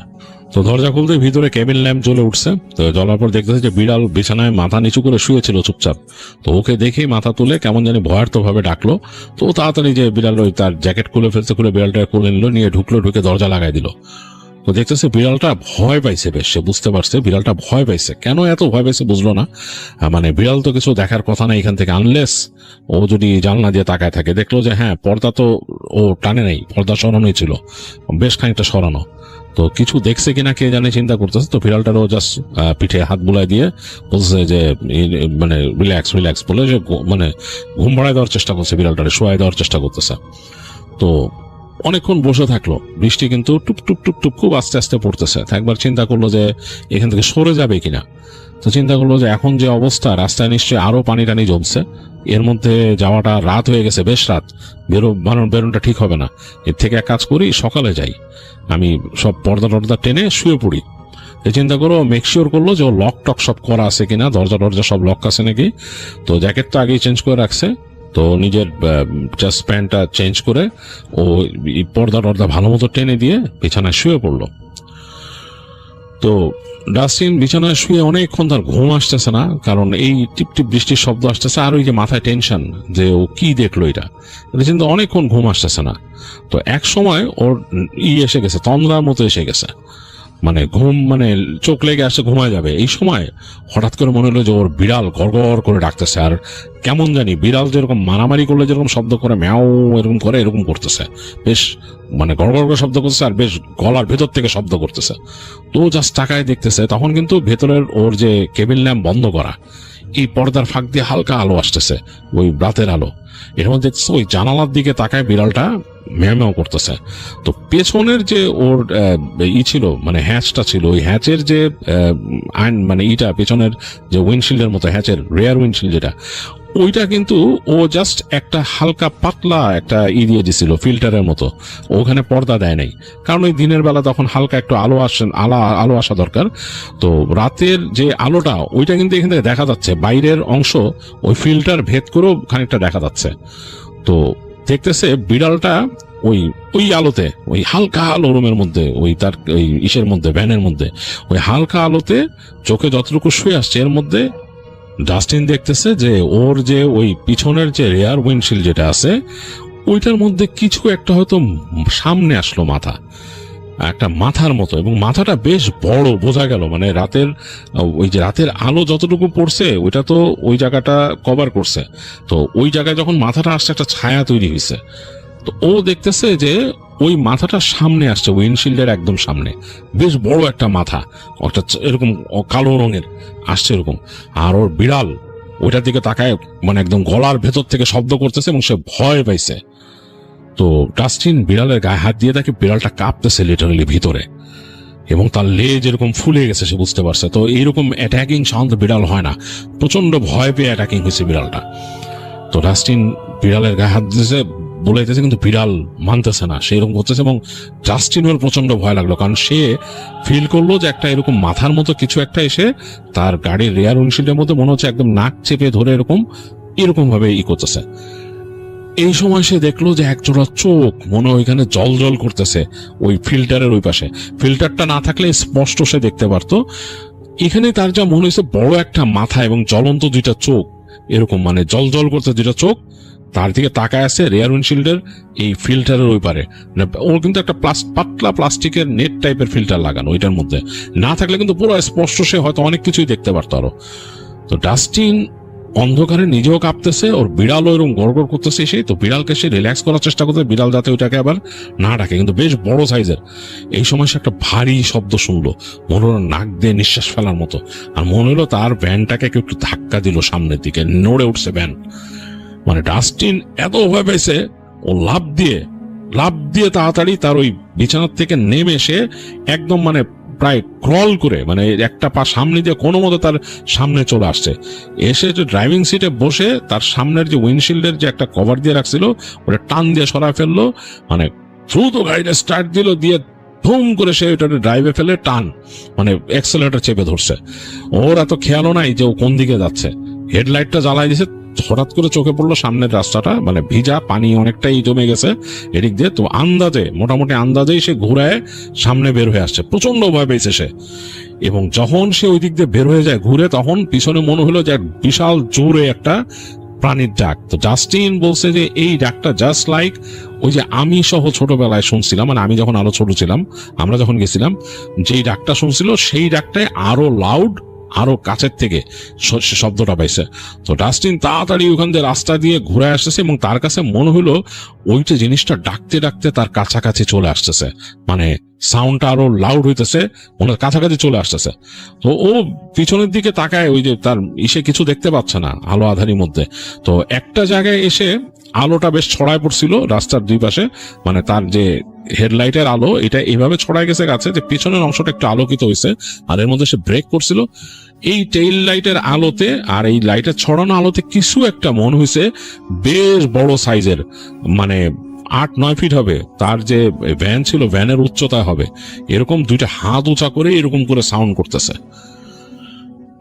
Speaker 1: তো দরজা খুলতে ভিতরে কেবিন ল্যাম্প জ্বলে উঠছে। তো জ্বলার পর দেখতেছে যে বিড়াল বিছানায় মাথা নিচু করে শুয়েছিল চুপচাপ। তো ওকে দেখেই মাথা তুলে কেমন জানি ভয়ার্থ ভাবে ডাকলো। তো তাড়াতাড়ি যে বিড়াল ওই তার জ্যাকেট খুলে ফেলছে, খুলে বিড়ালটা কোলে নিল, নিয়ে ঢুকলো, ঢুকে দরজা লাগাই দিল। তো দেখতেছে বিড়ালটা ভয় পাইছে বেশ, সে বুঝতে পারছে বিড়ালটা ভয় পাইছে। কেন এত ভয় পাইছে বুঝলো না, মানে বিড়াল তো কিছু দেখার কথা না এখান থেকে, আনলেস ও যদি জানলা দিয়ে তাকায় থাকে। দেখলো যে হ্যাঁ পর্দা তো ও টানে নাই, পর্দা সরানোই ছিল, বেশ খানিকটা সরানো। তো কিছু দেখছে কিনা কে জানে, চিন্তা করতেছে। তো বিড়ালটারও জাস্ট পিঠে হাত বুলাই দিয়ে বলছে যে মানে রিল্যাক্স বলে যে মানে ঘুম পাড়ায় দেওয়ার চেষ্টা করছে, বিড়ালটারে শোয়াই দেওয়ার চেষ্টা করতেছে। তো অনেকক্ষণ বসে থাকলো, বৃষ্টি কিন্তু টুপ টুপ টুপ টুপ খুব আস্তে আস্তে পড়তেছে। একবার চিন্তা করলো যে এখান থেকে সরে যাবে কিনা। তো চিন্তা করলো যে এখন যে অবস্থা, রাস্তায় নিশ্চয়ই আরো পানি টানি জমছে, এর মধ্যে যাওয়াটা রাত হয়ে গেছে, বেশ রাত, বেরোনটা ঠিক হবে না। এর থেকে এক কাজ করি, সকালে যাই, আমি সব পর্দা টর্দা টেনে শুয়ে পড়ি। এই চিন্তা করো, মেকশিওর করলো যে ও লক টক সব করা আছে কিনা, দরজা টরজা সব লক আছে নাকি। তো জ্যাকেট তো আগেই চেঞ্জ করে রাখছে। তো নিজের জাস্ট প্যান্টটা চেঞ্জ করে ও পর্দা টর্দা ভালো মতো টেনে দিয়ে বিছানায় শুয়ে পড়লো। তো ডাস্টিন বিছানায় শুয়ে অনেকক্ষণ তার ঘুম আসতেছে না, কারণ এই টিপ টিপ বৃষ্টির শব্দ আসতেছে, আর ওই যে মাথায় টেনশন যে ও কি দেখলো এটা চিন্তা, অনেকক্ষণ ঘুম আসতেছে না। তো এক সময় ওর এসে গেছে, তন্দ্রার মতো এসে গেছে, মানে ঘুম, মানে চোখ লেগে আসছে, ঘুমায় যাবে। এই সময় হঠাৎ করে মনে হলো যে ওর বিড়াল গড়গড় করে ডাকতেছে, আর কেমন জানি বিড়াল যেরকম মারামারি করলে যেরকম শব্দ করে, ম্যাও এরকম করে, এরকম করতেছে, বেশ মানে গড়গড় করে শব্দ করতেছে, আর বেশ গলার ভেতর থেকে শব্দ করতেছে। তো জাস্ট তাকায় দেখতেছে, তখন কিন্তু ভেতরের ওর যে কেবিন ল্যাম্প বন্ধ করা, এই পর্দার ফাঁক দিয়ে হালকা আলো আসতেছে, ওই রাতের আলো। এর মধ্যে দেখতেছে ওই জানালার দিকে তাকায় বিড়ালটা ম্যাও করতেছে। তো পেছনের যে ওর ছিল, মানে হ্যাচটা ছিল, ওই হ্যাচের যে মানে ইটা পেছনের যে উইন্ডশিল্ডের মতো, হ্যাচের রেয়ার উইন্ডশিল্ড যেটা, ওইটা কিন্তু ও জাস্ট একটা হালকা পাতলা একটা দিয়ে দিছিল ফিল্টারের মতো, ওখানে পর্দা দেয় নাই, কারণ ওই দিনের বেলা তখন হালকা একটু আলো আসা দরকার। তো রাতের যে আলোটা ওইটা কিন্তু এখান থেকে দেখা যাচ্ছে, বাইরের অংশ ওই ফিল্টার ভেদ করেও খানিকটা দেখা যাচ্ছে। তো দেখতেছে বিড়ালটা ওই ওই আলোতে, ওই হালকা আলো রুমের মধ্যে, ওই তার ওই ইসের মধ্যে, ভ্যানের মধ্যে ওই হালকা আলোতে চোখে যতটুকু শুয়ে আসছে এর মধ্যে ডাস্টিন দেখতেছে যে ওর যে ওই পিছনের যে রেয়ার উইন্ডশিল্ড যেটা আছে ওইটার মধ্যে কিছু একটা হয়তো সামনে আসলো, মাথা, একটা মাথার মতো, এবং মাথাটা বেশ বড় বোঝা গেল। মানে রাতের ওই যে রাতের আলো যতটুকু পড়ছে ওইটা তো ওই জায়গাটা কভার করছে, তো ওই জায়গায় যখন মাথাটা আসছে একটা ছায়া তৈরি হয়েছে। তো ও দেখতেছে যে ওই মাথাটা সামনে আসছে, উইন্ডশিল্ডের একদম সামনে, বেশ বড় একটা মাথা, একটা এরকম কালো রঙের আসছে এরকম। আর ওর বিড়াল ওইটার দিকে তাকায়, মানে একদম গলার ভেতর থেকে শব্দ করতেছে এবং সে ভয় পাইছে। তো ডাস্টিন বিড়ালের গায়ে হাত দিয়ে দেখে বিড়ালটা কাঁপতেছে লিটারালি ভিতরে, এবং তার লেজ এরকম ফুলে গেছে, সে বুঝতে পারছে। তো এইরকম অ্যাটাকিং শান্ত বিড়াল হয় না, প্রচন্ড ভয় পেয়ে অ্যাটাকিং হয়েছে বিড়ালটা। তো ডাস্টিন বিড়ালের গায়ে হাত দিয়েছে, বলাইতেছে, কিন্তু বিড়াল মানতেছে না, সেই রকম করতেছে। এবং ডাস্টিনের প্রচন্ড ভয় লাগলো, কারণ সে ফিল করলো যে একটা এরকম মাথার মতো কিছু একটা এসে তার গাড়ির রেয়ার উইন্ডশিল্ডের মধ্যে মনে হচ্ছে একদম নাক চেপে ধরে এরকম ভাবে করতেছে। এই সময় সে দেখলো যে একজোড়া চোখ মনে ওইখানে জল জল করতেছে ওই ফিল্টারের ওই পাশে। ফিল্টারটা না থাকলে স্পষ্ট সে দেখতে পারতো। এখানে তার যা মনে হয়েছে বড় একটা মাথা এবং জ্বলন্ত দুইটা চোখ, এরকম মানে জল জল করতে দুইটা চোখ তার দিকে তাকায় আছে রেয়ার উইন্ডশিল্ডের এই ফিল্টারের ওই পারে। ওর কিন্তু একটা পাতলা প্লাস্টিকের নেট টাইপের ফিল্টার লাগানো, ওইটার মধ্যে না থাকলে কিন্তু পুরো স্পষ্ট সে হয়তো অনেক কিছুই দেখতে পারতো আরো। তো ডাস্টিন অন্ধকারে নিজেও কাঁপতেছে, ওর বিড়ালও এরকম গড়গড় করতেছে। সেই তো বিড়ালকে সে রিল্যাক্স করার চেষ্টা করতে, বিড়াল যাতে ওইটাকে আবার না ডাকে, কিন্তু বেশ বড় সাইজের। এই সময় সে একটা ভারী শব্দ শুনলো, মনে হলো নাক দিয়ে নিঃশ্বাস ফেলার মতো, আর মনে হলো তার ভ্যানটাকে একটু ধাক্কা দিল সামনের দিকে, নড়ে উঠছে ভ্যান। মানে ডাস্টিন এত ভয় পেয়েছে, ও লাফ দিয়ে তাড়াতাড়ি তার ওই বিছানার থেকে নেমে এসে একদম মানে প্রায় ক্রল করে, মানে একটা পা সামনে দিয়ে কোনো মতো তার সামনে চলে আসছে। এসে যে ড্রাইভিং সিটে বসে তার সামনের যে উইন্ডশিল্ডের যে একটা কভার দিয়ে রাখছিল ওটা টান দিয়ে সরায় ফেললো, মানে দ্রুত গাড়িটা স্টার্ট দিল, দিয়ে ধুম করে সে ওটা ড্রাইভে ফেলে টান, মানে অ্যাক্সেলারেটর চেপে ধরছে। ওর এত খেয়ালও নাই যে ও কোন দিকে যাচ্ছে। হেডলাইটটা জ্বালাই দিয়েছে, হঠাৎ করে চোখে পড়লো সামনের রাস্তাটা মানে ভিজা, পানি অনেকটাই জমে গেছে এদিক দিয়ে। তো মোটামুটি আন্দাজেই সে ঘুরায় সামনে বের হয়ে আসছে, প্রচন্ড ভয় পেয়েছে সে। এবং যখন সে ওই দিক দিয়ে বের হয়ে যায় ঘুরে, তখন পিছনে মনে হলো যে বিশাল জোরে একটা প্রাণীর ডাক। তো জাস্টিন বলছে যে এই ডাকটা জাস্ট লাইক ওই যে আমি সহ ছোটবেলায় শুনছিলাম, মানে আমি যখন আরো ছোট ছিলাম, আমরা যখন গেছিলাম, যেই ডাকটা শুনছিল সেই ডাকটাই আরো লাউড, আরো কাছের থেকে শব্দটা পাইছে। তো ডাস্টিন তাড়াতাড়ি ওখান দিয়ে রাস্তা দিয়ে ঘুরে আসতেছে, এবং তার কাছে মনে হলো ওইটা জিনিসটা ডাকতে ডাকতে তার কাছাকাছি চলে আসতেছে, মানে সাউন্ডটা আরো লাউড হইতেছে, মনে কাছাকাছি চলে আসতেছে। তো ও পিছনের দিকে তাকায়, ওই যে তার কিছু দেখতে পাচ্ছে না আলো আধারির মধ্যে। তো একটা জায়গায় এসে আলোটা বেশ ছড়ায় পড়ছিল রাস্তার দুই পাশে, মানে তার যে হেডলাইটের আলো এটা এইভাবে ছড়ায় গেছে গাছে যে পিছনের অংশটা একটু আলোকিত হয়েছে, আর এর মধ্যে সে ব্রেক করছিল। এই টেইল লাইটের আলোতে আর এই লাইটের ছড়ানো আলোতে কিছু একটা মনে হয়েছে বেশ বড় সাইজের, মানে 8-9 ফিট হবে। তার যে ভ্যান ছিল ভ্যানের উচ্চতা হবে এরকম, দুইটা হাত উঁচা করে এরকম করে সাউন্ড করতেছে,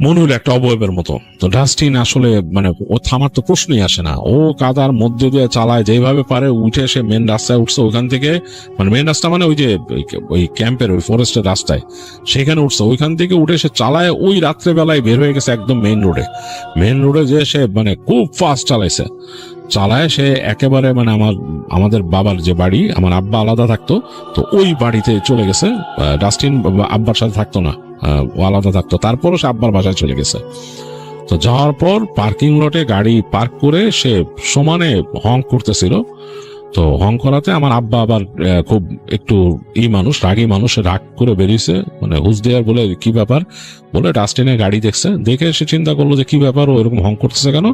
Speaker 1: মনে হলো একটা অবয়বের মতো। তো ডাস্টিন আসলে মানে ও থামার তো প্রশ্নই আসে না, ও কাদার মধ্যে দিয়ে চালায় যেভাবে পারে, উঠে এসে মেন রাস্তায় উঠছে। ওইখান থেকে মানে মেন রাস্তা মানে ওই যে ওই ক্যাম্পের ওই ফরেস্টের রাস্তায় সেখানে উঠছে, ওইখান থেকে উঠে এসে চালায় ওই রাত্রেবেলায় বের হয়ে গেছে একদম মেইন রোডে যে সে মানে খুব ফাস্ট চালায় সে একেবারে মানে আমাদের বাবার যে বাড়ি, আমার আব্বা আলাদা থাকতো, তো ওই বাড়িতে চলে গেছে। ডাস্টিন আব্বার সাথে থাকতো না, ও আলাদা থাকতো, তারপরও সে আব্বার বাসায় চলে গেছে। তো যাওয়ার পর পার্কিং লটে গাড়ি পার্ক করে সে সমানে হং করতেছিল। তো হং করাতে আমার আব্বা আবার খুব একটু রাগী মানুষ, রাগ করে বেরিয়েছে, মানে হুস দেয়ার বলে কি ব্যাপার বলে ডাস্টিনের গাড়ি দেখে সে চিন্তা করলো যে কি ব্যাপার, ও এরকম হং করতেছে কেন।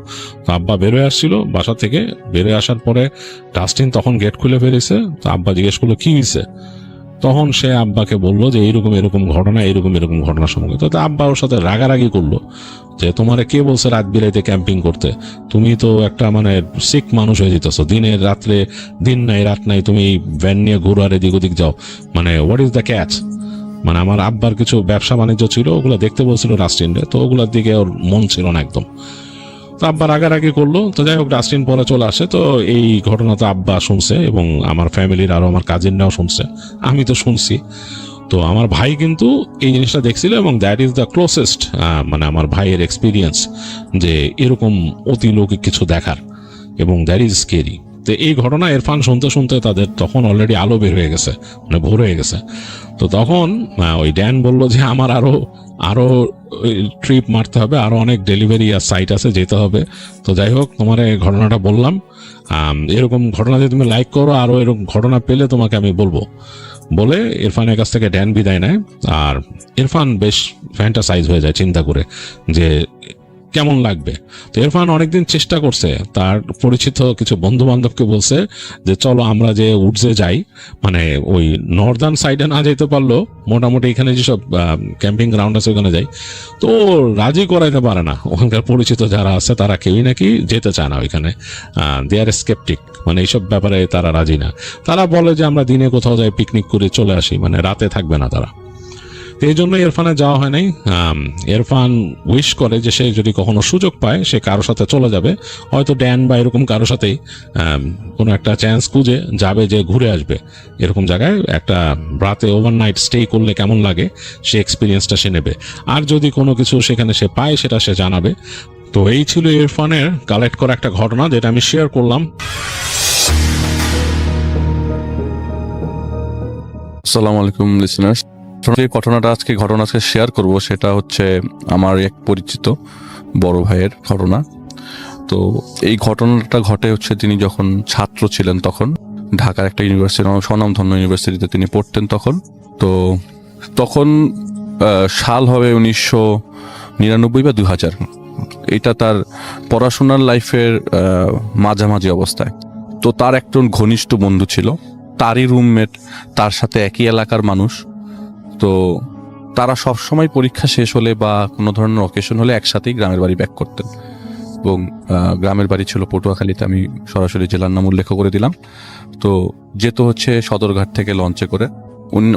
Speaker 1: তো আব্বা বেরোয় আসছিল বাসা থেকে, বেরোয় আসার পরে ডাস্টিন তখন গেট খুলে ফেলেছে। তো আব্বা জিজ্ঞেস করলো কি হয়েছে, তখন সে আব্বাকে বললো যে এরকম ঘটনা সম্পর্কে। তো আব্বা ওর সাথে রাগারাগি করলো যে তোমারে কে বলছে রাত বিরাইতে ক্যাম্পিং করতে, তুমি তো একটা মানে সিক মানুষ হয়ে যেতেছো, দিনের রাত্রে দিন নাই রাত নাই তুমি ভ্যান নিয়ে ঘুরো আর এদিক ওদিক যাও, মানে হোয়াট ইজ দ্য ক্যাচ। মানে আমার আব্বার কিছু ব্যবসা বাণিজ্য ছিল, ওগুলো দেখতে বলছিল ডাস্টিনরে, তো ওগুলোর দিকে ওর মন ছিল না একদম। তো আব্বা রাগারাগি করলো। তো যাই হোক, ডাস্টিন পরে চলে আসে। তো এই ঘটনা তো আব্বা শুনছে এবং আমার ফ্যামিলির আরো আমার কাজিনরাও শুনছে, আমি তো শুনছি। তো আমার ভাই কিন্তু এই জিনিসটা দেখছিল এবং দ্যাট ইজ দ্য ক্লোজেস্ট, মানে আমার ভাইয়ের এক্সপিরিয়েন্স যে এরকম অতিলৌকিক কিছু দেখার, এবং দ্যাট ইজ স্কেরি। তো এই ঘটনা ইরফান শুনতে শুনতে তাদের তখন অলরেডি আলো বের হয়ে গেছে, মানে ভোর হয়ে গেছে। তো তখন ওই ড্যান বলল যে আমার আরো ট্রিপ মারতে হবে, আরো অনেক ডেলিভারি আর সাইট আছে, যেতে হবে। তো যাই হোক, তোমার এই ঘটনাটা বললাম, এরকম ঘটনা যদি তুমি লাইক করো, আরো এরকম ঘটনা পেলে তোমাকে আমি বলবো। বলে ইরফানের কাছ থেকে ড্যান বিদায় নেয়। আর ইরফান বেশ ফ্যান্টাসাইজ হয়ে যায় চিন্তা করে যে কেমন লাগবে। তো ইরফান অনেকদিন চেষ্টা করছে, তার পরিচিত কিছু বন্ধু বান্ধবকে বলছে যে চলো আমরা যে উডসে যাই, মানে ওই নর্দার্ন সাইডে না যেতে পারলো মোটামুটি এখানে যেসব ক্যাম্পিং গ্রাউন্ড আছে ওখানে যাই। তো রাজি করাইতে পারে না, ওখানকার পরিচিত যারা আছে তারা কেউই নাকি যেতে চায় না ওইখানে, দে আর স্কেপটিক, মানে এইসব ব্যাপারে তারা রাজি না। তারা বলে যে আমরা দিনে কোথাও যাই, পিকনিক করে চলে আসি, মানে রাতে থাকবে না তারা। এই জন্য ইরফানে যাওয়া হয় নাই। ইরফান উইশ করে যে সে যদি কখনো সুযোগ পায় সে কারোর সাথে চলে যাবে, হয়তো ড্যান বা এরকম কারোর সাথেই কোনো একটা চান্স খুঁজে যাবে, যে ঘুরে আসবে এরকম জায়গায় একটা রাতে ওভারনাইট স্টে করলে কেমন লাগে সে এক্সপিরিয়েন্সটা সে নেবে। আর যদি কোনো কিছু সেখানে সে পায় সেটা সে জানাবে। তো এই ছিল ইরফানের কালেক্ট করা একটা ঘটনা যেটা আমি শেয়ার করলাম।
Speaker 2: আসসালামু আলাইকুম লিসেনার্স। যে ঘটনাটা আজকে শেয়ার করব সেটা হচ্ছে আমার এক পরিচিত বড় ভাইয়ের ঘটনা। তো এই ঘটনাটা ঘটে হচ্ছে তিনি যখন ছাত্র ছিলেন, তখন ঢাকার একটা ইউনিভার্সিটি, স্বনামধন্য ইউনিভার্সিটিতে তিনি পড়তেন তখন সাল হবে 1999 বা 2000। এটা তার পড়াশোনার লাইফের মাঝামাঝি অবস্থায়। তো তার একজন ঘনিষ্ঠ বন্ধু ছিল, তারই রুমমেট, তার সাথে একই এলাকার মানুষ। তো তারা সবসময় পরীক্ষা শেষ হলে বা কোনো ধরনের অকেশন হলে একসাথেই গ্রামের বাড়ি ব্যাক করতেন। এবং গ্রামের বাড়ি ছিল পটুয়াখালীতে, আমি সরাসরি জেলার নাম উল্লেখ করে দিলাম। তো যেত হচ্ছে সদরঘাট থেকে লঞ্চে করে।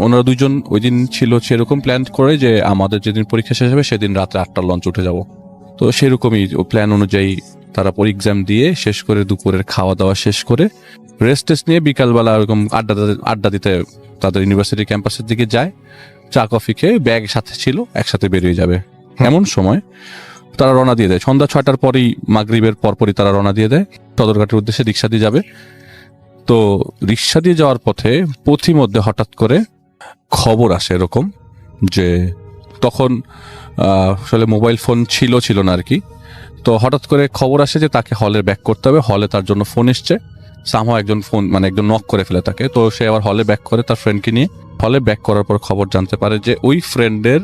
Speaker 2: ওনারা দুইজন ওই দিন ছিল সেরকম প্ল্যান করে যে আমাদের যেদিন পরীক্ষা শেষ হবে সেদিন রাত্রে 8টার লঞ্চ উঠে যাব। তো সেরকমই প্ল্যান অনুযায়ী তারা এক্সাম দিয়ে শেষ করে দুপুরের খাওয়া দাওয়া শেষ করে রেস্ট টেস্ট নিয়ে বিকালবেলা ওরকম আড্ডা দিতে তাদের ইউনিভার্সিটি ক্যাম্পাসের দিকে যায়। চা কফি খেয়ে ব্যাগ সাথে ছিল, একসাথে বেরিয়ে যাবে। এমন সময় তারা রওনা দিয়ে দেয়। সন্ধ্যা 6টার পরই, মাগরিবের পরপরই তারা রওনা দিয়ে দেয় সদরঘাটের উদ্দেশ্যে, রিক্সা দিয়ে যাবে। তো রিক্সা দিয়ে যাওয়ার পথে পথিমধ্যে হঠাৎ করে খবর আসে এরকম যে, তখন আসলে মোবাইল ফোন ছিল না আর কি। তো হঠাৎ করে খবর আসে যে তাকে হলে ব্যাক করতে হবে। হলে তার জন্য ফোন এসছে, সামহাও একজন নক করে ফেলে তাকে। তো সে আবার হলে ব্যাক করে তার ফ্রেন্ডকে নিয়ে। হলে ব্যাক করার পর খবর জানতে পারে যে ওই ফ্রেন্ডের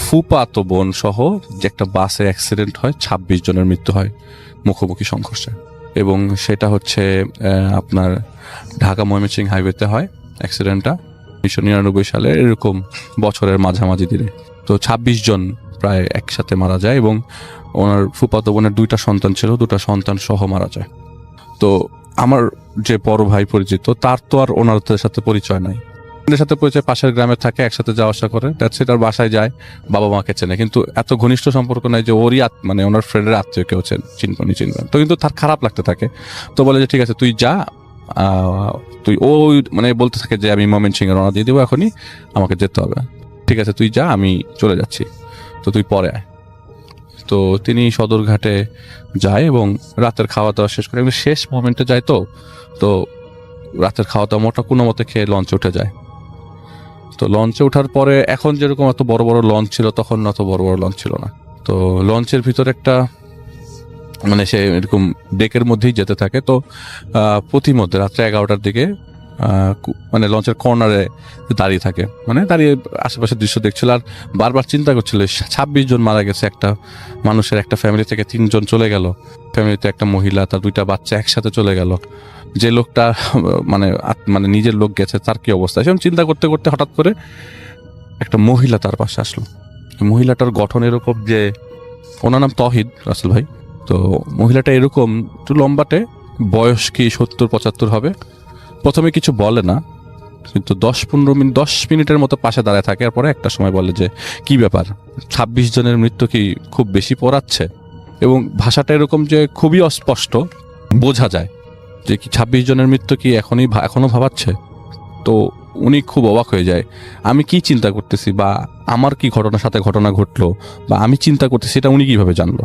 Speaker 2: ফুপাতো বোন সহ যে একটা বাসে অ্যাক্সিডেন্ট হয়, 26 জনের মৃত্যু হয় মুখোমুখি সংঘর্ষে। এবং সেটা হচ্ছে আপনার ঢাকা ময়মনসিংহ হাইওয়েতে হয় অ্যাক্সিডেন্টটা 1999 সালে, এরকম বছরের মাঝামাঝি দিনে। তো 26 জন প্রায় একসাথে মারা যায় এবং ওনার ফুপাতো বোনের 2টা সন্তান ছিল, 2টা সন্তান সহ মারা যায়। তো আমার যে বড় ভাই পরিচিত, তার তো আর ওনাদের সাথে পরিচয় নাই। ফ্রেন্ডের সাথে পরিচয়, পাশের গ্রামে থাকে, একসাথে যাওয়া আসা করে, দ্যাটস ইট। আর বাসায় যায়, বাবা মাকে চেনে, কিন্তু এত ঘনিষ্ঠ সম্পর্ক নাই যে ওরই ওনার ফ্রেন্ডের আত্মীয় কেউ চিনবেন। তো কিন্তু তার খারাপ লাগতে থাকে। তো বলে যে ঠিক আছে তুই যা, ও বলতে থাকে যে আমি ময়মনসিংহে রওনা দিয়ে দেবো, এখনই আমাকে যেতে হবে। ঠিক আছে তুই যা, আমি চলে যাচ্ছি, তো তুই পরে আয়। তো তিনি সদরঘাটে যায় এবং রাতের খাওয়া দাওয়া শেষ করে, শেষ মোমেন্টে যায়। তো রাতের খাওয়া দাওয়া কোনো মতে খেয়ে লঞ্চে উঠে যায়। তো লঞ্চে ওঠার পরে এখন যেরকম এত বড় বড় লঞ্চ ছিল, তখন অত বড় বড় লঞ্চ ছিল না। তো লঞ্চের ভিতরে একটা সে এরকম ডেকের মধ্যেই যেতে থাকে। তো প্রতিমধ্যে রাত্রে 11টার দিকে লঞ্চের কর্নারে দাঁড়িয়ে থাকে, দাঁড়িয়ে আশেপাশের দৃশ্য দেখছিল আর বারবার চিন্তা করছিল 26 জন মারা গেছে একটা মানুষের, একটা ফ্যামিলি থেকে 3 জন চলে গেল, ফ্যামিলিতে একটা মহিলা, তার 2টা বাচ্চা একসাথে চলে গেল। যে লোকটা নিজের লোক গেছে তার কি অবস্থা, সেরকম চিন্তা করতে করতে হঠাৎ করে একটা মহিলা তার পাশে আসলো। মহিলাটার গঠন এরকম যে, ওনার নাম তহিদ রাসেল ভাই। তো মহিলাটা এরকম একটু লম্বাটে, বয়স কি 70-75 হবে। প্রথমে কিছু বলে না, কিন্তু 10 মিনিটের মতো পাশে দাঁড়ায় থাকে। এরপরে একটা সময় বলে যে কি ব্যাপার, 26 জনের মৃত্যু কি খুব বেশি পড়াচ্ছে? এবং ভাষাটা এরকম যে খুবই অস্পষ্ট, বোঝা যায় যে কি 26 জনের মৃত্যু কি এখনো ভাবাচ্ছে। তো উনি খুব অবাক হয়ে যায়, আমি কি চিন্তা করতেছি বা আমার কি ঘটনার সাথে ঘটনা ঘটলো বা আমি চিন্তা করতেছি সেটা উনি কিভাবে জানলো।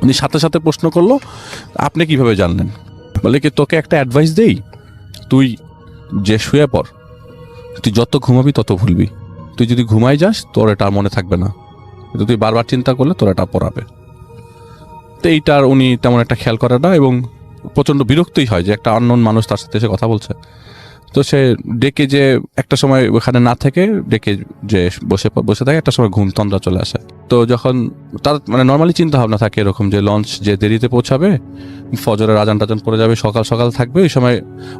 Speaker 2: উনি সাথে সাথে প্রশ্ন করলো, আপনি কিভাবে জানলেন? বলে কি, তোকে একটা অ্যাডভাইস দেই, তুই যে শুয়ে পড়, তুই যত ঘুমাবি তত ভুলবি। তুই যদি ঘুমাই যাস তোর এটা আর মনে থাকবে না, কিন্তু তুই বারবার চিন্তা করলে তোর এটা পড়াবে। তো এইটার উনি তেমন একটা খেয়াল করে না এবং প্রচণ্ড বিরক্তই হয় যে একটা আননোন মানুষ তার সাথে এসে কথা বলছে। তো সে ডেকে যে একটা সময় ওখানে না থেকে ডেকে যে বসে থাকে, একটা সময় ঘুম তন্দ্রা চলে আসে। তো যখন তার মানে নর্মালি চিন্তা ভাবনা থাকে এরকম যে লঞ্চ যে দেরিতে পৌঁছাবে, ফজরের আজান টাজান পড়ে যাবে, সকাল সকাল থাকবে, ওই সময়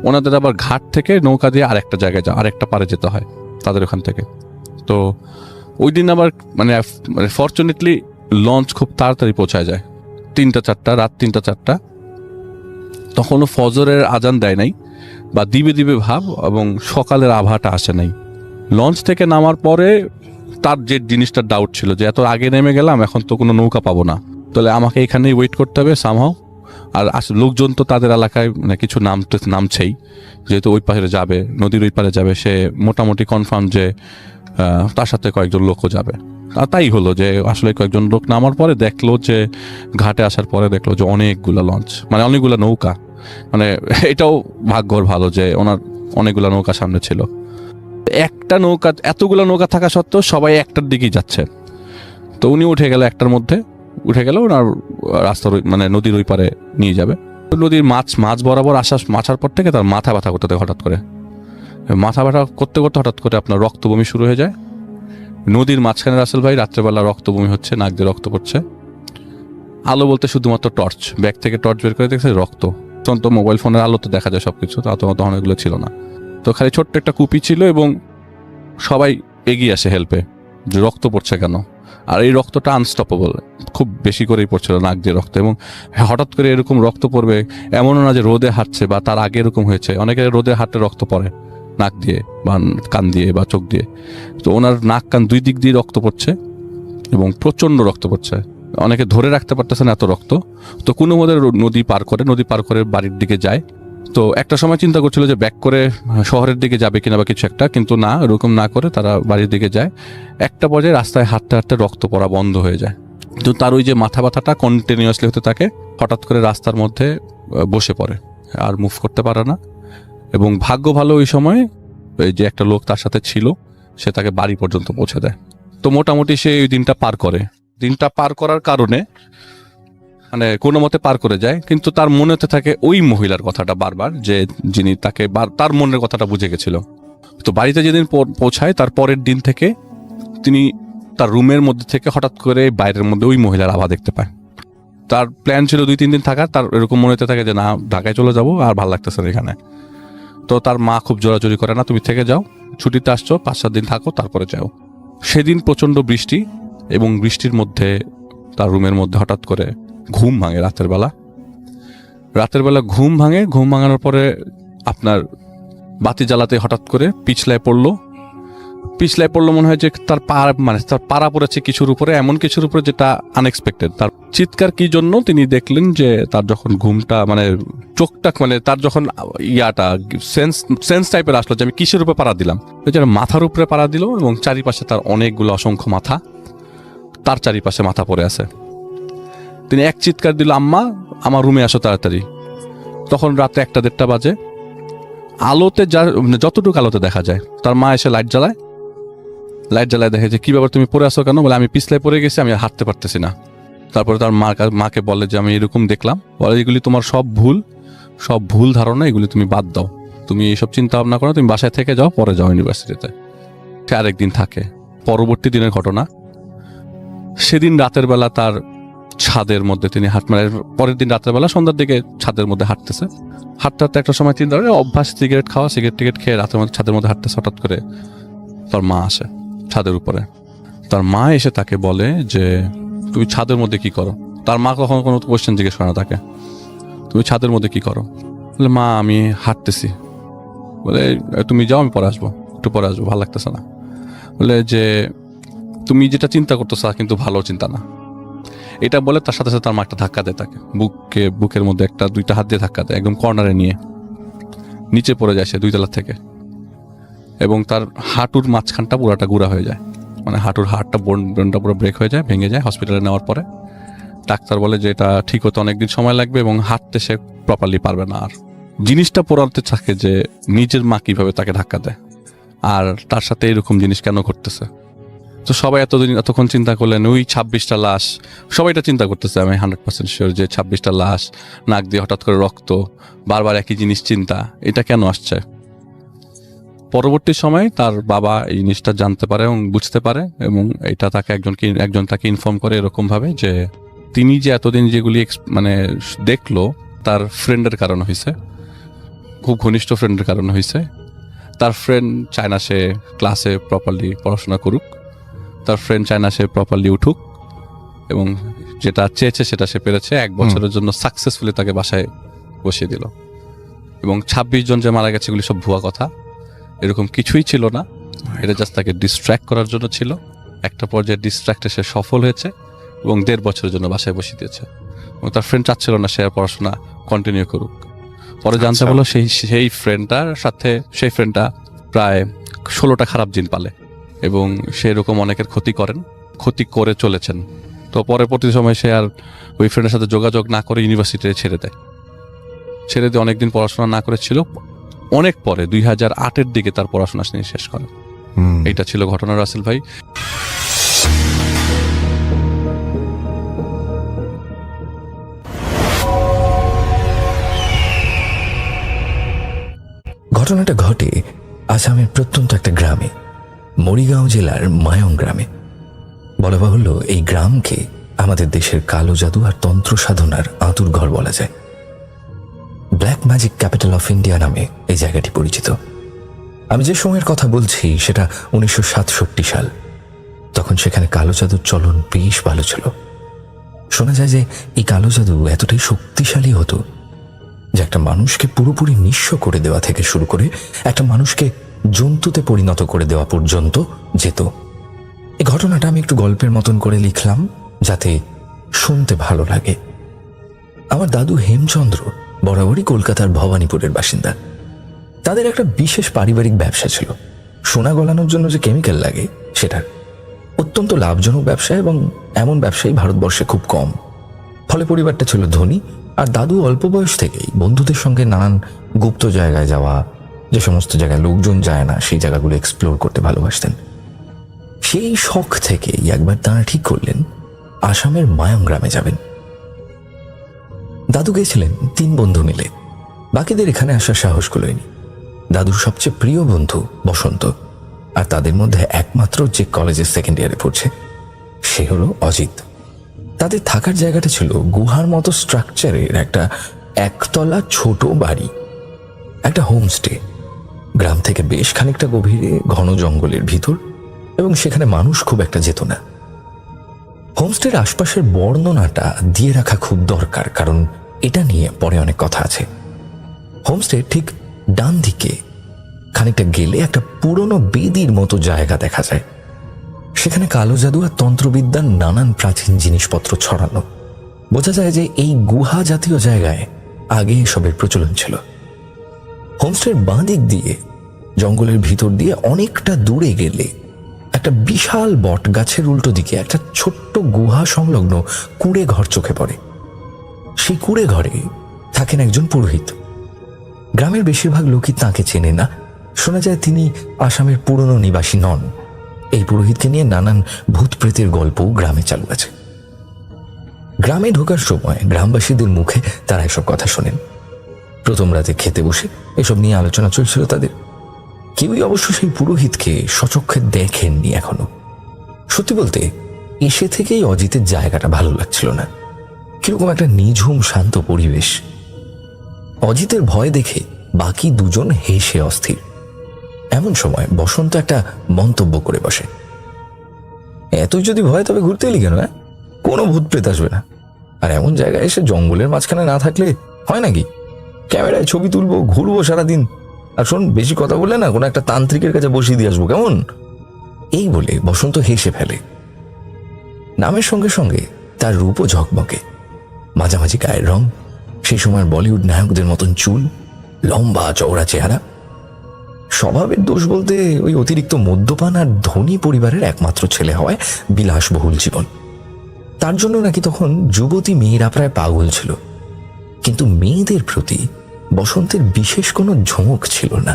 Speaker 2: ওনাদের আবার ঘাট থেকে নৌকা দিয়ে আরেকটা জায়গায় আরেকটা পারে যেতে হয় তাদের ওখান থেকে। তো ওই দিন আবার মানে ফরচুনেটলি লঞ্চ খুব তাড়াতাড়ি পৌঁছায় যায়, 3টা-4টা, রাত 3টা-4টা। তখনও ফজরের আজান দেয় নাই বা দিবে দিবে ভাব, এবং সকালের আভাটা আসে নাই। লঞ্চ থেকে নামার পরে তার যে জিনিসটার ডাউট ছিল যে এত আগে নেমে গেলাম, এখন তো কোনো নৌকা পাবো না, তাহলে আমাকে এখানেই ওয়েট করতে হবে সামহাও। আর লোকজন তো তাদের এলাকায় মানে কিছু নামছেই, যেহেতু ওই পাশে যাবে, নদীর ওই পারে যাবে, সে মোটামুটি কনফার্ম যে তার সাথে কয়েকজন লোকও যাবে। আর তাই হলো যে আসলে কয়েকজন লোক নামার পরে দেখলো যে ঘাটে আসার পরে দেখলো যে অনেকগুলা লঞ্চ, মানে অনেকগুলা নৌকা, মানে এটাও ভাগ্যর ভালো যে ওনার অনেকগুলা নৌকা সামনে ছিল। একটা নৌকা, এতগুলা নৌকা থাকা সত্ত্বেও সবাই একটার দিকেই যাচ্ছে। তো উনি উঠে গেল, একটার মধ্যে উঠে গেল, ওনার রাস্তার মানে নদীর ওই পারে নিয়ে যাবে। নদীর মাছ বরাবর মাছার পর থেকে তার মাথা ব্যথা করতে থাকে, হঠাৎ করে মাথা ব্যথা করতে করতে হঠাৎ করে আপনার রক্ত বমি শুরু হয়ে যায়। নদীর মাঝখানে রাসেল ভাই রাত্রেবেলা রক্ত বমি হচ্ছে, নাক দিয়ে রক্ত পড়ছে। আলো বলতে শুধুমাত্র টর্চ, ব্যাগ থেকে টর্চ বের করে দেখছে রক্ত। তখন তো মোবাইল ফোনের আলো তো দেখা যায় সবকিছু, তখন এগুলো ছিল না। তো খালি ছোট্ট একটা কুপি ছিল এবং সবাই এগিয়ে আসে হেল্পে, যে রক্ত পড়ছে কেন। আর এই রক্তটা আনস্টপেবল, খুব বেশি করেই পড়ছিল নাক দিয়ে রক্ত। এবং হঠাৎ করে এরকম রক্ত পড়বে এমনও না যে রোদে হাঁটছে বা তার আগে এরকম হয়েছে, অনেকের রোদে হাঁটতে রক্ত পড়ে নাক দিয়ে বা কান দিয়ে বা চোখ দিয়ে। তো ওনার নাক কান দুই দিক দিয়ে রক্ত পড়ছে এবং প্রচণ্ড রক্ত পড়ছে, অনেকে ধরে রাখতে পারতেছে না এত রক্ত। তো কোনো মধ্যে নদী পার করে বাড়ির দিকে যায়। তো একটা সময় চিন্তা করছিল যে ব্যাক করে শহরের দিকে যাবে কিনা বা কিছু একটা, কিন্তু না, এরকম না করে তারা বাড়ির দিকে যায়। একটা পর্যায়ে রাস্তায় হাঁটতে হাঁটতে রক্ত পড়া বন্ধ হয়ে যায়। তো তার ওই যে মাথা ব্যথাটা কন্টিনিউয়াসলি হতে থাকে, হঠাৎ করে রাস্তার মধ্যে বসে পড়ে, আর মুভ করতে পারে না। এবং ভাগ্য ভালো ওই সময় ওই যে একটা লোক তার সাথে ছিল, সে তাকে বাড়ি পর্যন্ত পৌঁছে দেয়। তো মোটামুটি সে ওই দিনটা পার করে। দিনটা পার করার কারণে মানে কোনো মতে পার করে যায়, কিন্তু তার মনেতে থাকে ওই মহিলার কথাটা বারবার, যে যিনি তাকে তার মনের কথাটা বুঝে গেছিল। তো বাড়িতে যেদিন পৌঁছায় তার পরের দিন থেকে তিনি তার রুমের মধ্যে থেকে হঠাৎ করে বাইরের মধ্যে ওই মহিলার আভা দেখতে পায়। তার প্ল্যান ছিল 2-3 দিন থাকার, তার এরকম মনেতে থাকে যে না, ঢাকায় চলে যাব, আর ভালো লাগতেছে না এখানে। তো তার মা খুব জোরাজোরি করে, না তুমি থেকে যাও, ছুটিতে আসছো, 5-7 দিন থাকো, তারপরে যাও। সেদিন প্রচণ্ড বৃষ্টি, এবং বৃষ্টির মধ্যে তার রুমের মধ্যে হঠাৎ করে ঘুম ভাঙে রাতের বেলা ঘুম ভাঙানোর পরে আপনার বাতি জ্বালাতে হঠাৎ করে পিছলায় পড়লো মনে হয় যে তার পাড়া পড়েছে কিছুর উপরে, এমন কিছুর উপরে যেটা আনএক্সপেক্টেড। তার চিৎকার কি জন্য তিনি দেখলেন যে তার যখন ঘুমটা মানে চোখটা মানে তার যখন ইয়াটা সেন্স টাইপের আসলো যে আমি কিসের উপরে পাড়া দিলাম, মাথার উপরে পাড়া দিল, এবং চারিপাশে তার অনেকগুলো অসংখ্য মাথা, তার চারিপাশে মাথা পড়ে আছে। তিনি এক চিৎকার দিল, আম্মা আমার রুমে আসো তাড়াতাড়ি। তখন রাতে 1-1:30 বাজে। আলোতে যতটুকু আলোতে দেখা যায়, তার মা এসে লাইট জ্বালায় দেখে যে কি ব্যাপার, তুমি পড়ে আসো কেন? বলে আমি পিছলায় পড়ে গেছি, আমি হাঁটতে পারতেছি না। তারপরে তার মাকে বলে যে আমি এরকম দেখলাম। বলে এগুলি তোমার সব ভুল ধারণা, এগুলি তুমি বাদ দাও, তুমি এইসব চিন্তা ভাবনা করো, তুমি বাসায় থেকে যাও, পরে যাও ইউনিভার্সিটিতে। সে আরেকদিন থাকে। পরবর্তী দিনের ঘটনা, সেদিন রাতের বেলা তার ছাদের মধ্যে তিনি পরের দিন রাতের বেলা সন্ধ্যার দিকে ছাদের মধ্যে হাঁটতে একটা সময় চিন্তা করে অভ্যাস সিগারেট খাওয়া, সিগারেট খেয়ে রাতের মধ্যে ছাদের মধ্যে হাঁটতেছে। হঠাৎ করে তার মা আসে ছাদের উপরে। তার মা এসে তাকে বলে যে তুমি ছাদের মধ্যে কি করো? তার মা কখনো কোনো কোয়েশ্চেন জিজ্ঞেস করে না তাকে, তুমি ছাদের মধ্যে কি করো? বলে মা আমি হাঁটতেছি। বলে তুমি যাও, আমি একটু পরে আসবো, ভালো লাগতেছে না। বলে যে তুমি যেটা চিন্তা করতেছো কিন্তু ভালো চিন্তা না। এটা বলে তার সাথে সাথে তার মা একটা ধাক্কা দেয় তাকে, বুকের মধ্যে দুইটা হাত দিয়ে ধাক্কা দেয়, একদম কর্নারে নিয়ে নিচে পড়ে যায় সে 2 তলা থেকে, এবং তার হাঁটুর মাঝখানটা পুরাটা গুঁড়া হয়ে যায়, মানে হাঁটুর হাড়টা বোনটা পুরো ব্রেক হয়ে যায়, ভেঙে যায়। হসপিটালে নেওয়ার পরে ডাক্তার বলে যে এটা ঠিক হতে অনেকদিন সময় লাগবে এবং হাঁটতে সে প্রপারলি পারবে না। আর জিনিসটা পোড়াতে থাকে যে নিজের মা কিভাবে তাকে ধাক্কা দেয় আর তার সাথে এরকম জিনিস কেন ঘটতেছে। তো সবাই এতক্ষণ চিন্তা করলেন ওই 26টা লাশ, সবাই এটা চিন্তা করতেছে, আমি 100% শিওর যে 26টা লাশ, নাক দিয়ে হঠাৎ করে রক্ত, বারবার একই জিনিস চিন্তা, এটা কেন আসছে। পরবর্তী সময় তার বাবা এই জিনিসটা জানতে পারে এবং বুঝতে পারে, এবং এটা তাকে একজন তাকে ইনফর্ম করে এরকম ভাবে যে তিনি যে এতদিন যেগুলি মানে দেখলো তার ফ্রেন্ডের কারণে হয়েছে, খুব ঘনিষ্ঠ ফ্রেন্ডের কারণে হয়েছে। তার ফ্রেন্ড চায় না সে ক্লাসে প্রপারলি পড়াশোনা করুক, তার ফ্রেন্ড চায় না সে প্রপারলি উঠুক, এবং যেটা চেয়েছে সেটা সে পেরেছে। 1 বছরের জন্য সাকসেসফুলি তাকে বাসায় বসিয়ে দিল, এবং 26 জন যে মারা গেছে এগুলি সব ভুয়া কথা, এরকম কিছুই ছিল না। এটা জাস্ট তাকে ডিস্ট্র্যাক্ট করার জন্য ছিল। একটা পর্যায়ে ডিস্ট্র্যাক্টে সে সফল হয়েছে এবং 1.5 বছরের জন্য বাসায় বসিয়ে দিয়েছে, এবং তার ফ্রেন্ড চাচ্ছিল না সে আর পড়াশোনা কন্টিনিউ করুক। পরে জানতে পারলো সেই ফ্রেন্ডটার সাথে সেই ফ্রেন্ডটা প্রায় 16টা খারাপ জিন পালে, এবং সে এরকম অনেকের ক্ষতি করে চলেছেন। তো পরবর্তী সময় সে আর ওই ফ্রেন্ডের সাথে যোগাযোগ না করে ইউনিভার্সিটি ছেড়ে দিয়ে অনেকদিন পড়াশোনা না করেছিল। অনেক পরে 2008-এর দিকে তার পড়াশোনা নিয়ে শেষ করে। এইটা ছিল ঘটনা রাসেল ভাই।
Speaker 3: ঘটনাটা ঘটে আসামের প্রত্যন্ত একটা গ্রামে, মরিগাঁও জেলার মায়ং গ্রামে। বলা বাহুল্য এই গ্রামকে আমাদের দেশের কালো জাদু আর তন্ত্র সাধনার আঁতুর ঘর বলা যায়। Black magic capital of India নামে এই জায়গাটি পরিচিত। আমি যে সময়ের কথা বলছি সেটা 1967 সাল। তখন সেখানে কালো জাদুর চলন বেশ ভালো ছিল। শোনা যায় যে এই কালো জাদু এতটাই শক্তিশালী হতো যে একটা মানুষকে পুরোপুরি নিঃস্ব করে দেওয়া থেকে শুরু করে একটা মানুষকে জন্তুতে পরিণত করে দেওয়া পর্যন্ত যেত। এই ঘটনাটা আমি একটু গল্পের মতন করে লিখলাম যাতে শুনতে ভালো লাগে। আমার দাদু হেমচন্দ্র বরাবরই কলকাতার ভবানীপুরের বাসিন্দা। তাদের একটা বিশেষ পারিবারিক ব্যবসা ছিল। সোনা গলানোর জন্য যে কেমিক্যাল লাগে সেটার অত্যন্ত লাভজনক ব্যবসা, এবং এমন ব্যবসায়ী ভারতবর্ষে খুব কম। ফলে পরিবারটা ছিল ধনী, আর দাদু অল্প বয়স থেকেই বন্ধুদের সঙ্গে নানান গুপ্ত জায়গায় যাওয়া, যে সমস্ত জায়গায় লোকজন যায় না সেই জায়গাগুলো এক্সপ্লোর করতে ভালোবাসতেন। সেই শখ থেকেই একবার তাঁরা ঠিক করলেন আসামের মায়ং গ্রামে যাবেন। দাদু গেছিলেন 3 বন্ধু মিলে, বাকিদের এখানে আসার সাহস কুলোয়নি। দাদুর সবচেয়ে প্রিয় বন্ধু বসন্ত, আর তাদের মধ্যে একমাত্র যে কলেজের 2nd ইয়ারে পড়ছে সে হলো অজিত। তাদের থাকার জায়গাটা ছিল গুহার মতো স্ট্রাকচারের একটা 1 তলা ছোট বাড়ি, একটা হোমস্টে। গ্রাম থেকে বেশ খানিকটা গভীরে, ঘন জঙ্গলের ভিতর, এবং সেখানে মানুষ খুব একটা যেত না। হোমস্টের আশপাশের বর্ণনাটা দিয়ে রাখা খুব দরকার, কারণ এটা নিয়ে পরে অনেক কথা আছে। হোমস্টে ঠিক ডান দিকে খানিকটা গেলে একটা পুরনো বেদির মতো জায়গা দেখা যায়। সেখানে কালো জাদু আর তন্ত্রবিদ্যার নানান প্রাচীন জিনিসপত্র ছড়ানো। বোঝা যায় যে এই গুহা জাতীয় জায়গায় আগে এসবের প্রচলন ছিল। হোমস্টের বাঁ দিক দিয়ে জঙ্গলের ভিতর দিয়ে অনেকটা দূরে গেলে একটা বিশাল বট গাছের উল্টো দিকে একটা ছোট্ট গুহা সংলগ্ন কুঁড়ে ঘর চোখে পড়ে। সেই কুঁড়ে ঘরে থাকেন একজন পুরোহিত। গ্রামের বেশিরভাগ লোকই তাঁকে চেনে না। শোনা যায় তিনি আসামের পুরনো নিবাসী নন। এই পুরোহিতকে নিয়ে নানান ভূত প্রেতের গল্পও গ্রামে চালু আছে। গ্রামে ঢোকার সময় গ্রামবাসীদের মুখে তারা এসব কথা শোনেন। প্রথম রাতে খেতে বসে এসব নিয়ে আলোচনা চলছিল তাদের। কেউই অবশ্য সেই পুরোহিতকে সচক্ষে দেখেননি এখনো। সত্যি বলতে এসে থেকেই অজিতের জায়গাটা ভালো লাগছিল না। কিরকম একটা নিঝুম শান্ত পরিবেশ। অজিতের ভয় দেখে বাকি 2 জন হেসে অস্থির। এমন সময় বসন্ত একটা মন্তব্য করে বসে, এতই যদি ভয় তবে ঘুরতে এলি কেন? কোনো ভূত প্রেত আসবে না। আর এমন জায়গায় এসে জঙ্গলের মাঝখানে না থাকলে হয় নাকি? ক্যামেরায় ছবি তুলবো, ঘুরবো সারাদিন। আর শোন, বেশি কথা বললে না কোনো একটা তান্ত্রিকের কাছে বসিয়ে দিয়ে আসবো, কেমন? এই বলে বসন্ত হেসে ফেলে। নামের সঙ্গে সঙ্গে তার রূপও ঝকমকে, মাঝামাঝি গায়ের রং, সেই সময়ের বলিউড নায়কদের মতন চুল, লম্বা চওড়া চেহারা। স্বভাবের দোষ বলতে ওই অতিরিক্ত মদ্যপান আর ধনী পরিবারের একমাত্র ছেলে হওয়ায় বিলাসবহুল জীবন। তার জন্য নাকি তখন যুবতী মেয়েরা প্রায় পাগল ছিল, কিন্তু মেয়েদের প্রতি বসন্তের বিশেষ কোনো ঝোঁক ছিল না।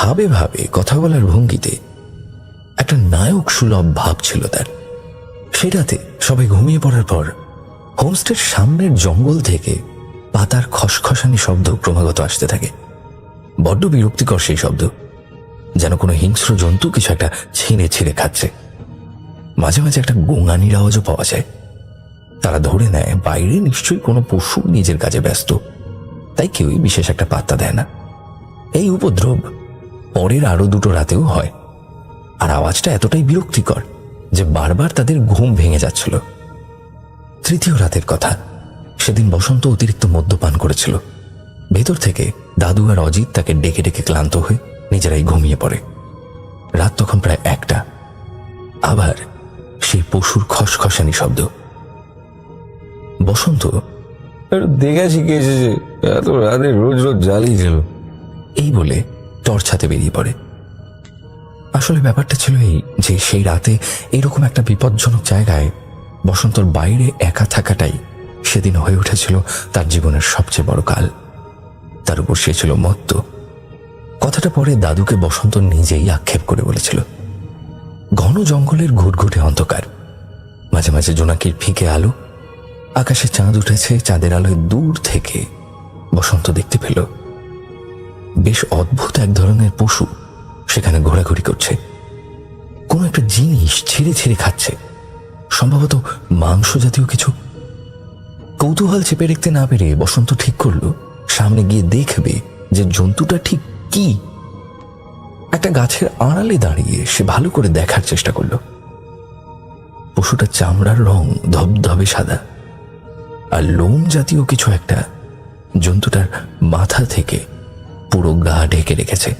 Speaker 3: ভাবে ভাবে কথা বলার ভঙ্গিতে একটা নায়ক সুলভ ভাব ছিল তার। সেই রাতে সবাই ঘুমিয়ে পড়ার পর হোমস্টের সামনের জঙ্গল থেকে পাতার খসখসানি শব্দ ক্রমাগত আসতে থাকে। বড্ড বিরক্তিকর সেই শব্দ, যেন কোনো হিংস্র জন্তু কিছু একটা ছিঁড়ে ছিঁড়ে খাচ্ছে। মাঝে মাঝে একটা গোঙানির আওয়াজও পাওয়া যায়। তারা ধরে নেয় বাইরে নিশ্চয়ই কোনো পশু নিজের কাজে ব্যস্ত, তাই কেউই বিশেষ একটা পাত্তা দেয় না। এই উপদ্রব পরের আরো দুটো রাতেও হয়, আর আওয়াজটা এতটাই বিরক্তিকর যে বারবার তাদের ঘুম ভেঙে যাচ্ছিল। তৃতীয় রাতের কথা, সেদিন বসন্ত অতিরিক্ত মদ্যপান করেছিল। ভেতর থেকে দাদু আর অজিত তাকে ডেকে ডেকে ক্লান্ত হয়ে নিজেরাই ঘুমিয়ে পড়ে। রাত তখন প্রায় 1টা। আবার সেই পশুর খসখসানি শব্দ। বসন্ত
Speaker 4: দেখা শিখেছে যে এত রাতে রোজ রোজ জ্বালিয়ে গেল,
Speaker 3: এই বলে টর্চ হাতে বেরিয়ে পড়ে। আসলে ব্যাপারটা ছিল এই যে সেই রাতে এরকম একটা বিপজ্জনক জায়গায় বসন্তর বাইরে একা থাকাটাই সেদিন হয়ে উঠেছিল তার জীবনের সবচেয়ে বড় কাল। তার উপর সে ছিল মত্ত। কথাটা পরে দাদুকে বসন্ত নিজেই আক্ষেপ করে বলেছিল। ঘন জঙ্গলের ঘুটঘুটে অন্ধকার, মাঝে মাঝে জোনাকির ফিকে আলো, আকাশে চাঁদ উঠেছে। চাঁদের আলোয় দূর থেকে বসন্ত দেখতে পেল বেশ অদ্ভুত এক ধরনের পশু সেখানে ঘোরাঘুরি করছে। কোনো একটা জিনিস ছিঁড়ে ছিঁড়ে খাচ্ছে, সম্ভবত মাংস জাতীয় কিছু। কৌতূহল চেপে রাখতে না পেরে বসন্ত ঠিক করল সামনে গিয়ে দেখবে যে জন্তুটা ঠিক কি। একটা গাছের আড়ালে দাঁড়িয়ে সে ভালো করে দেখার চেষ্টা করল। পশুটা চামড়ার রং ধবধবে সাদা, আর লোম জাতীয় কিছু একটা জন্তুটার মাথা থেকে পুরো গা ঢেকে রেখেছে।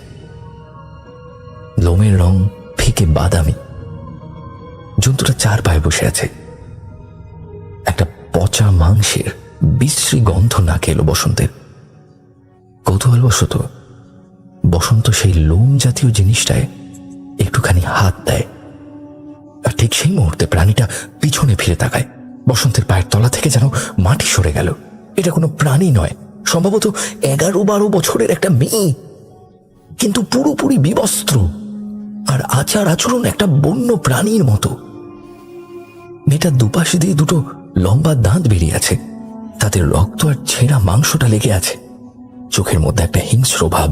Speaker 3: লোমের রং ফিকে বাদামি। জন্তুটা 4 পায়ে বসে আছে। একটা পচা মাংসের বিশ্রী গন্ধ নাকে এলো বসন্তের। কৌতূহলবশত বসন্ত সেই লোম জাতীয় জিনিসটায় একটুখানি হাত দেয়, আর ঠিক সেই মুহূর্তে প্রাণীটা পিছনে ফিরে তাকায়। বসন্তের পায়ের তলা থেকে যেন মাটি সরে গেল। এটা কোনো প্রাণী নয়, সম্ভবত 11-12 বছরের একটা মেয়ে, কিন্তু পুরোপুরি বিবস্ত্র, আর আচার আচরণ একটা বন্য প্রাণীর মতো। মেয়েটার দুপাশে দিয়ে দুটো লম্বা দাঁত বেরিয়ে আছে, তাদের রক্ত আর ছেঁড়া মাংসটা লেগে আছে। চোখের মধ্যে একটা হিংস্র ভাব,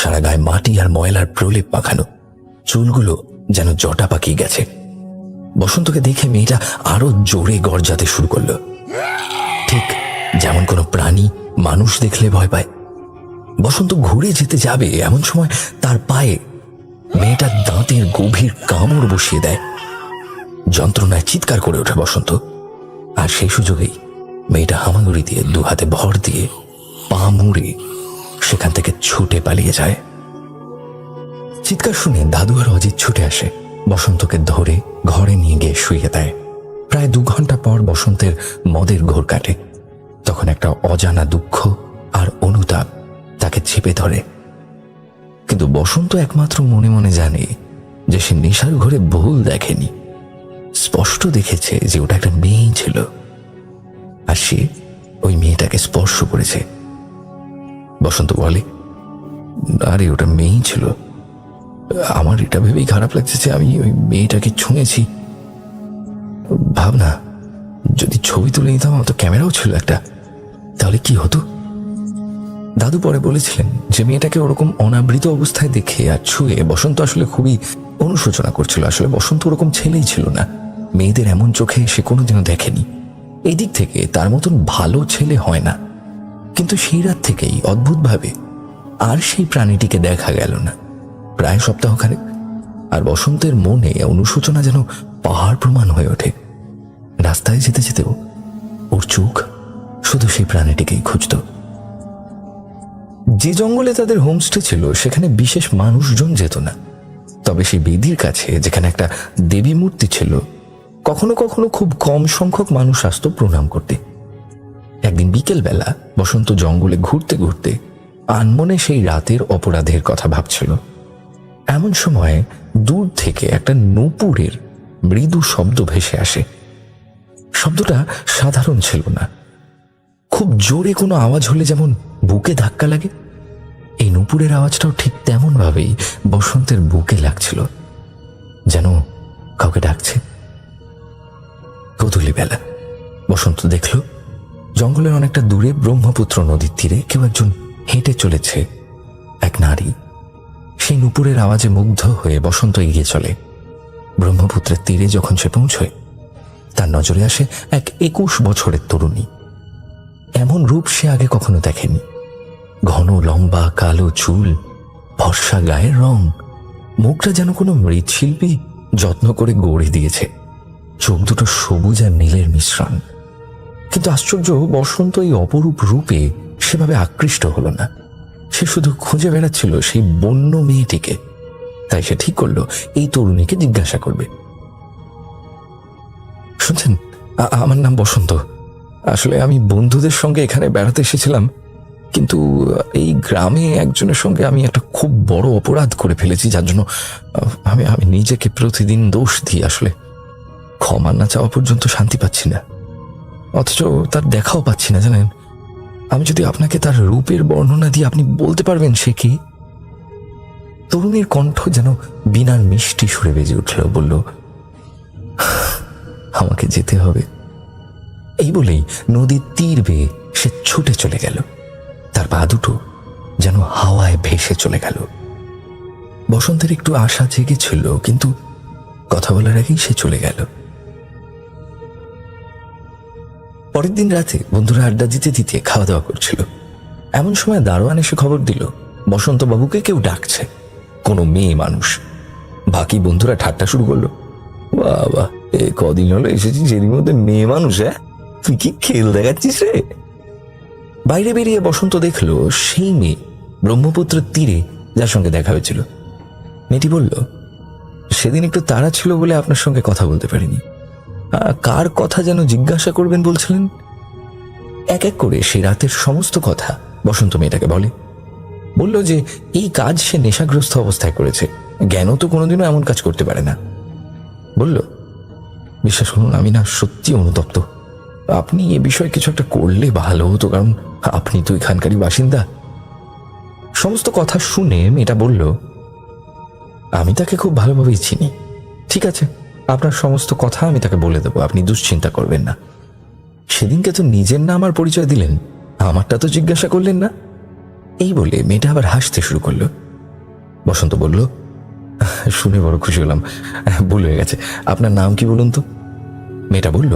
Speaker 3: সারা গায়ে মাটি আর ময়লার প্রলেপ মাখানো, চুলগুলো যেন জটা পাকিয়ে গেছে। বসন্তকে দেখে মেয়েটা আরো জোরে গর্জাতে শুরু করলো, ঠিক যেমন কোনো প্রাণী মানুষ দেখলে ভয় পায়। বসন্ত ঘুরে যেতে যাবে এমন সময় তার পায়ে মেয়েটার দাঁতের গভীর কামড় বসিয়ে দেয়। যন্ত্রণায় চিৎকার করে ওঠে বসন্ত, আর সেই সুযোগেই মেয়েটা হামাগুড়ি দিয়ে 2 হাতে ভর দিয়ে পা মুড়ে সেখান থেকে ছুটে পালিয়ে যায়। চিৎকার শুনে দাদু আর অজিত ছুটে আসে, বসন্তকে ধরে ঘরে নিয়ে গিয়ে শুইয়ে দেয়। প্রায় 2 ঘন্টা পর বসন্তের মদের ঘোর কাটে। তখন একটা অজানা দুঃখ আর অনুতাপ তাকে চেপে ধরে। কিন্তু বসন্ত একমাত্র মনে মনে জানে যে সে নেশার ঘরে ভুল দেখেনি। স্পষ্ট দেখেছে যে ওটা একটা মেয়ে ছিল, আর সে ওই মেয়েটাকে স্পর্শ করেছে। বসন্ত বলে, আরে ওটা মেয়েই ছিল। আমার এটা ভেবেই খারাপ লাগছে যে আমি ওই মেয়েটাকে ছুঁয়েছি। ভাবনা, যদি ছবি তুলে নিতাম, আমার তো ক্যামেরাও ছিল একটা, তাহলে কি হতো? দাদু পরে বলেছিলেন যে মেয়েটাকে ওরকম অনাবৃত অবস্থায় দেখে আর ছুঁয়ে বসন্ত আসলে খুবই অনুশোচনা করছিল। আসলে বসন্ত ওরকম ছেলেই ছিল না, মেয়েদের এমন চোখে সে কোনোদিনও দেখেনি। এই দিক থেকে তার মতন ভালো ছেলে হয় না। কিন্তু সেই রাত থেকেই অদ্ভুতভাবে আর সেই প্রাণীটিকে দেখা গেল না, প্রায় সপ্তাহখানেক। আর বসন্তের মনে অনুশোচনা যেন পাহাড় প্রমাণ হয়ে ওঠে। রাস্তায় যেতে যেতেও ওর চোখ শুধু সেই প্রাণীটিকেই খুঁজত। যে জঙ্গলে তাদের হোমস্টে ছিল সেখানে বিশেষ মানুষজন যেত না, তবে সেই বেদির কাছে যেখানে একটা দেবী মূর্তি ছিল, কখনো কখনো খুব কম সংখ্যক মানুষ আসতো প্রণাম করতে। একদিন বিকেলবেলা বসন্ত জঙ্গলে ঘুরতে ঘুরতে আনমনে সেই রাতের অপরাধের কথা ভাবছিল। এমন সময় দূর থেকে একটা নূপুরের মৃদু শব্দ ভেসে আসে। শব্দটা সাধারণ ছিল না, খুব জোরে কোনো আওয়াজ হলে যেমন বুকে ধাক্কা লাগে, এই নূপুরের আওয়াজটাও ঠিক তেমন ভাবেই বসন্তের বুকে লাগছিল, যেন কাউকে ডাকছে। গোধূলি বেলা বসন্ত দেখল জঙ্গলের অনেকটা দূরে ব্রহ্মপুত্র নদীর তীরে কেউ একজন হেঁটে চলেছে, এক নারী। সেই নূপুরের আওয়াজে মুগ্ধ হয়ে বসন্ত এগিয়ে চলে। ব্রহ্মপুত্রের তীরে যখন সে পৌঁছয়, তার নজরে আসে এক 21 বছরের তরুণী। এমন রূপ সে আগে কখনো দেখেনি। ঘন লম্বা কালো চুল, ফর্সা গায়ের রং, মুখটা যেন কোনো মৃৎশিল্পী যত্ন করে গড়ে দিয়েছে। চোখ দুটো সবুজ আর নীলের মিশ্রণ। কিন্তু আশ্চর্য, বসন্ত এই অপরূপ রূপে সেভাবে আকৃষ্ট হলো না। সে শুধু খুঁজে বেড়াচ্ছিল সেই বন্য মেয়েটিকে। তাই সে ঠিক করলো এই তরুণীকে জিজ্ঞাসা করবে। শুনছেন, আমার নাম বসন্ত। আসলে আমি বন্ধুদের সঙ্গে এখানে বেড়াতে এসেছিলাম, কিন্তু এই গ্রামে একজনের সঙ্গে আমি একটা খুব বড় অপরাধ করে ফেলেছি, যার জন্য আমি নিজেকে প্রতিদিন দোষ দিই। আসলে ক্ষমা না চাওয়া পর্যন্ত শান্তি পাচ্ছি না, অথচ তার দেখাও পাচ্ছি না। জানেন, আমি যদি আপনাকে তার রূপের বর্ণনা দিই, আপনি বলতে পারবেন সে কি? তরুণীর কণ্ঠ যেন বিনার মিষ্টি সুরে বেজে উঠল। বলল, আমাকে যেতে হবে। এই বলেই নদীর তীর বেয়ে সে ছুটে চলে গেল। তার পা দুটো যেন হাওয়ায় ভেসে চলে গেল। বসন্তের একটু আশা জেগেছিল, কিন্তু কথা বলার আগেই সে চলে গেল। পরের দিন রাতে বন্ধুরা আড্ডা দিতে দিতে খাওয়া দাওয়া করছিল। এমন সময় দারোয়ান এসে খবর দিল বসন্ত বাবুকে কেউ ডাকছে, কোনো মেয়ে মানুষ। বাকি বন্ধুরা ঠাট্টা শুরু করলো, বাবা, এ কদিন হলো এসেছিস, এরই মধ্যে মেয়ে মানুষ? হ্যাঁ, তুই কি খেল দেখাচ্ছিস রে? বাইরে বেরিয়ে বসন্ত দেখলো সেই মেয়ে ব্রহ্মপুত্রের তীরে যার সঙ্গে দেখা হয়েছিল। মেয়েটি বলল, সেদিন একটু তাড়া ছিল বলে আপনার সঙ্গে কথা বলতে পারিনি। কার কথা যেন জিজ্ঞাসা করবেন বলছিলেন? এক এক করে সেই রাতের সমস্ত কথা বসন্ত মেয়েটাকে বলল যে এই কাজ সে নেশাগ্রস্ত অবস্থায় করেছে, জ্ঞানও তো কোনোদিনও এমন কাজ করতে পারে না। বলল, বিশ্বাস করুন, আমি না সত্যি অনুতপ্ত। আপনি এ বিষয়ে কিছু একটা করলে ভালো হতো, কারণ আপনি তো এখানকারই বাসিন্দা। সমস্ত কথা শুনে মেয়েটা বলল, আমি তাকে খুব ভালোভাবেই চিনি। ঠিক আছে, আপনার সমস্ত কথা আমি তাকে বলে দেবো, আপনি দুশ্চিন্তা করবেন না। সেদিনকে তো নিজের নাম আর পরিচয় দিলেন, আমারটা তো জিজ্ঞাসা করলেন না। এই বলে মেয়েটা আবার হাসতে শুরু করলো। বসন্ত বলল, শুনে বড় খুশি হলাম, ভুল হয়ে গেছে, আপনার নাম কি বলুন তো? মেয়েটা বলল,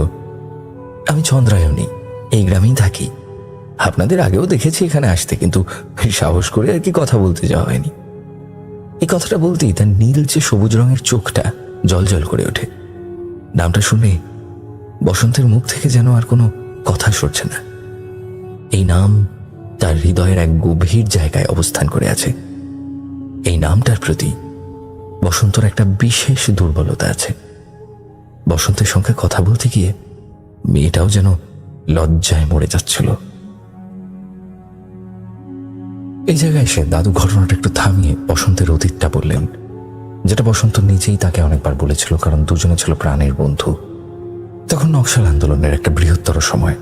Speaker 3: আমি চন্দ্রায়ণী, এই গ্রামেই থাকি। আপনাদের আগেও দেখেছি এখানে আসতে, কিন্তু সাহস করে আর কি কথা বলতে যাওয়া হয়নি। এই কথাটা বলতেই তার নীলচে সবুজ রঙের চোখটা জলজল করে ওঠে। নামটা শুনে বসন্তের মুখ থেকে যেন আর কোনো কথা সরছে না। এই নাম তার হৃদয়ের এক গভীর জায়গায় অবস্থান করে আছে। এই নামটার প্রতি বসন্তর একটা বিশেষ দুর্বলতা আছে। বসন্তের সঙ্গে কথা বলতে গিয়ে মেয়েটাও যেন লজ্জায় মরে যাচ্ছিল। এই জায়গায় এসে দাদু ঘটনাটা একটু থামিয়ে বসন্তের অতীতটা বললেন, যেটা বসন্ত নিজেই তাকে অনেকবার বলেছিল, কারণ দুজনে ছিল প্রাণের বন্ধু। তখন নকশাল আন্দোলনের একটা বৃহত্তর সময়।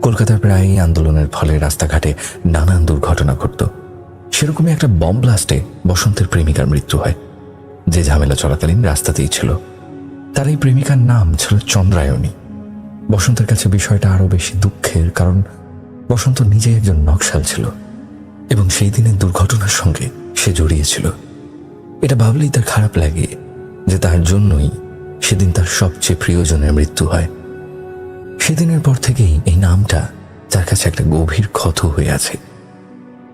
Speaker 3: কলকাতার প্রায় আন্দোলনের ফলে রাস্তাঘাটে নানান দুর্ঘটনা ঘটত। সেরকমই একটা বম ব্লাস্টে বসন্তের প্রেমিকার মৃত্যু হয়, যে ঝামেলা চলাকালীন রাস্তাতেই ছিল। তার এই প্রেমিকার নাম ছিল চন্দ্রায়ণী। বসন্তের কাছে বিষয়টা আরো বেশি দুঃখের, কারণ বসন্ত নিজে একজন নকশাল ছিল এবং সেই দিনের দুর্ঘটনার সঙ্গে সে জড়িয়েছিল। এটা ভাবলেই তার খারাপ লাগে যে তার জন্যই সেদিন তার সবচেয়ে প্রিয়জনের মৃত্যু হয়। সেদিনের পর থেকেই এই নামটা তার কাছে একটা গভীর ক্ষত হয়ে আছে।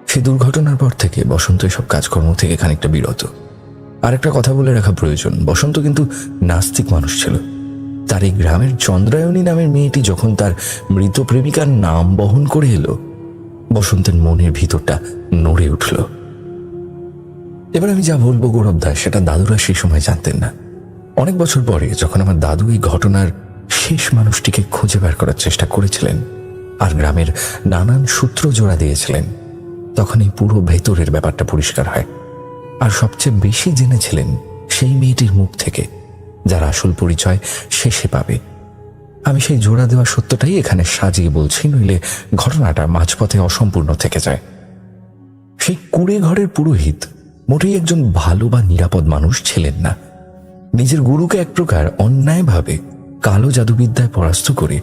Speaker 3: সে দুর্ঘটনার পর থেকে বসন্ত এসব কাজকর্ম থেকে খানিকটা বিরত। আর একটা কথা বলে রাখা প্রয়োজন, বসন্ত কিন্তু নাস্তিক মানুষ ছিল। তার এই গ্রামের চন্দ্রায়ণী নামের মেয়েটি যখন তার মৃত প্রেমিকার নাম বহন করে এলো, বসন্তের মনের ভিতরটা নড়ে উঠল। এবার আমি যা বলবো গৌরবদা, সেটা দাদুরা সেই সময় জানতেন না। অনেক বছর পরে যখন আমার দাদু এই ঘটনার শেষ মানুষটিকে খুঁজে বের করার চেষ্টা করেছিলেন আর গ্রামের নানান সূত্র জোড়া দিয়েছিলেন, তখন এই পুরো ভেতরের ব্যাপারটা পরিষ্কার হয়। আর সবচেয়ে বেশি জেনেছিলেন সেই মেয়েটির মুখ থেকে, যার আসল পরিচয় শেষে পাবে। আমি সেই জোড়া দেওয়া সত্যটাই এখানে সাজিয়ে বলছি, নইলে ঘটনাটা মাঝপথে অসম্পূর্ণ থেকে যায়। সেই কুঁড়ে ঘরের পুরোহিত মোটেই একজন ভালো বা নিরাপদ মানুষ ছিলেন না। নিজের গুরুকে এক প্রকার অন্যায়ভাবে কালো জাদুবিদ্যায় পরাস্ত করে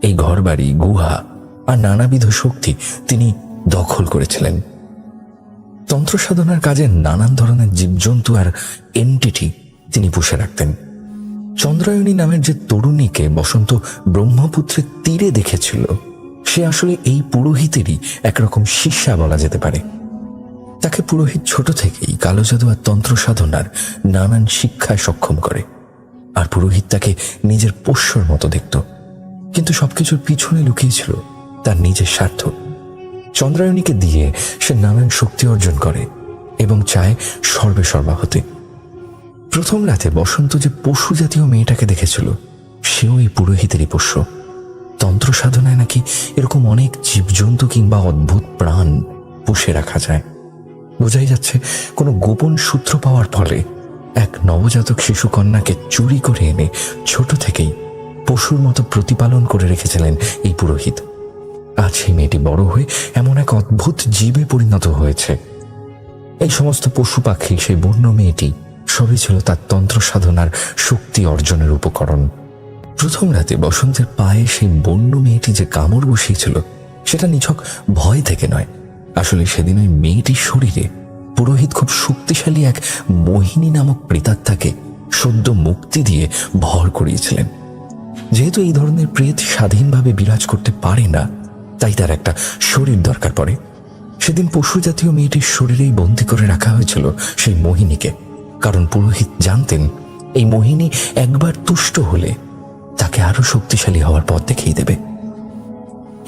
Speaker 3: এই ঘরবাড়ি, গুহা আর নানাবিধ শক্তি তিনি দখল করেছিলেন। তন্ত্র সাধনার কাজে নানান ধরনের জীবজন্তু আর এন্টিটি তিনি পুষে রাখতেন। চন্দ্রায়ণী নামের যে তরুণীকে বসন্ত ব্রহ্মপুত্রের তীরে দেখেছিল, সে আসলে এই পুরোহিতেরই একরকম শিষ্যা বলা যেতে পারে। তাকে পুরোহিত ছোট থেকেই কালো জাদু আর তন্ত্র সাধনার নানান শিক্ষায় সক্ষম করে, আর পুরোহিত তাকে নিজের পোষ্যর মতো দেখত। কিন্তু সবকিছুর পিছনে লুকিয়েছিল তার নিজের স্বার্থ। চন্দ্রায়ণীকে দিয়ে সে নানান শক্তি অর্জন করে এবং চায় সর্বে সর্বা হতে। প্রথম রাতে বসন্ত যে পশু জাতীয় মেয়েটাকে দেখেছিল, সেও এই পুরোহিতেরই পোষ্য। তন্ত্র সাধনায় নাকি এরকম অনেক জীবজন্তু কিংবা অদ্ভুত প্রাণ পুষে রাখা যায়। বোঝাই যাচ্ছে কোনো গোপন সূত্র পাওয়ার ফলে এক নবজাতক শিশু কন্যাকে চুরি করে এনে ছোট থেকেই পশুর মতো প্রতিপালন করে রেখেছিলেন এই পুরোহিত। আজ সেই মেয়েটি বড় হয়ে এমন এক অদ্ভুত জীবে পরিণত হয়েছে। এই সমস্ত পশু পাখি, সেই বন্য মেয়েটি সবই ছিল তার তন্ত্র সাধনার শক্তি অর্জনের উপকরণ। প্রথম রাতে বসন্তের পায়ে সেই বন্য মেয়েটি যে কামড় বসিয়েছিল, সেটা নিছক ভয় থেকে নয়। আসলে সেদিন ওই মেয়েটির শরীরে পুরোহিত খুব শক্তিশালী এক মোহিনী নামক প্রেতাত্মাকে সদ্য মুক্তি দিয়ে ভর করিয়েছিলেন। যেহেতু এই ধরনের প্রেত স্বাধীনভাবে বিরাজ করতে পারে না, তাই তার একটা শরীর দরকার পড়ে। সেদিন পশু জাতীয় মেয়েটির শরীরেই বন্দী করে রাখা হয়েছিল সেই মোহিনীকে, কারণ পুরোহিত জানতেন এই মোহিনী একবার তুষ্ট হলে তাকে আরো শক্তিশালী হওয়ার পথ দেখিয়ে দেবে।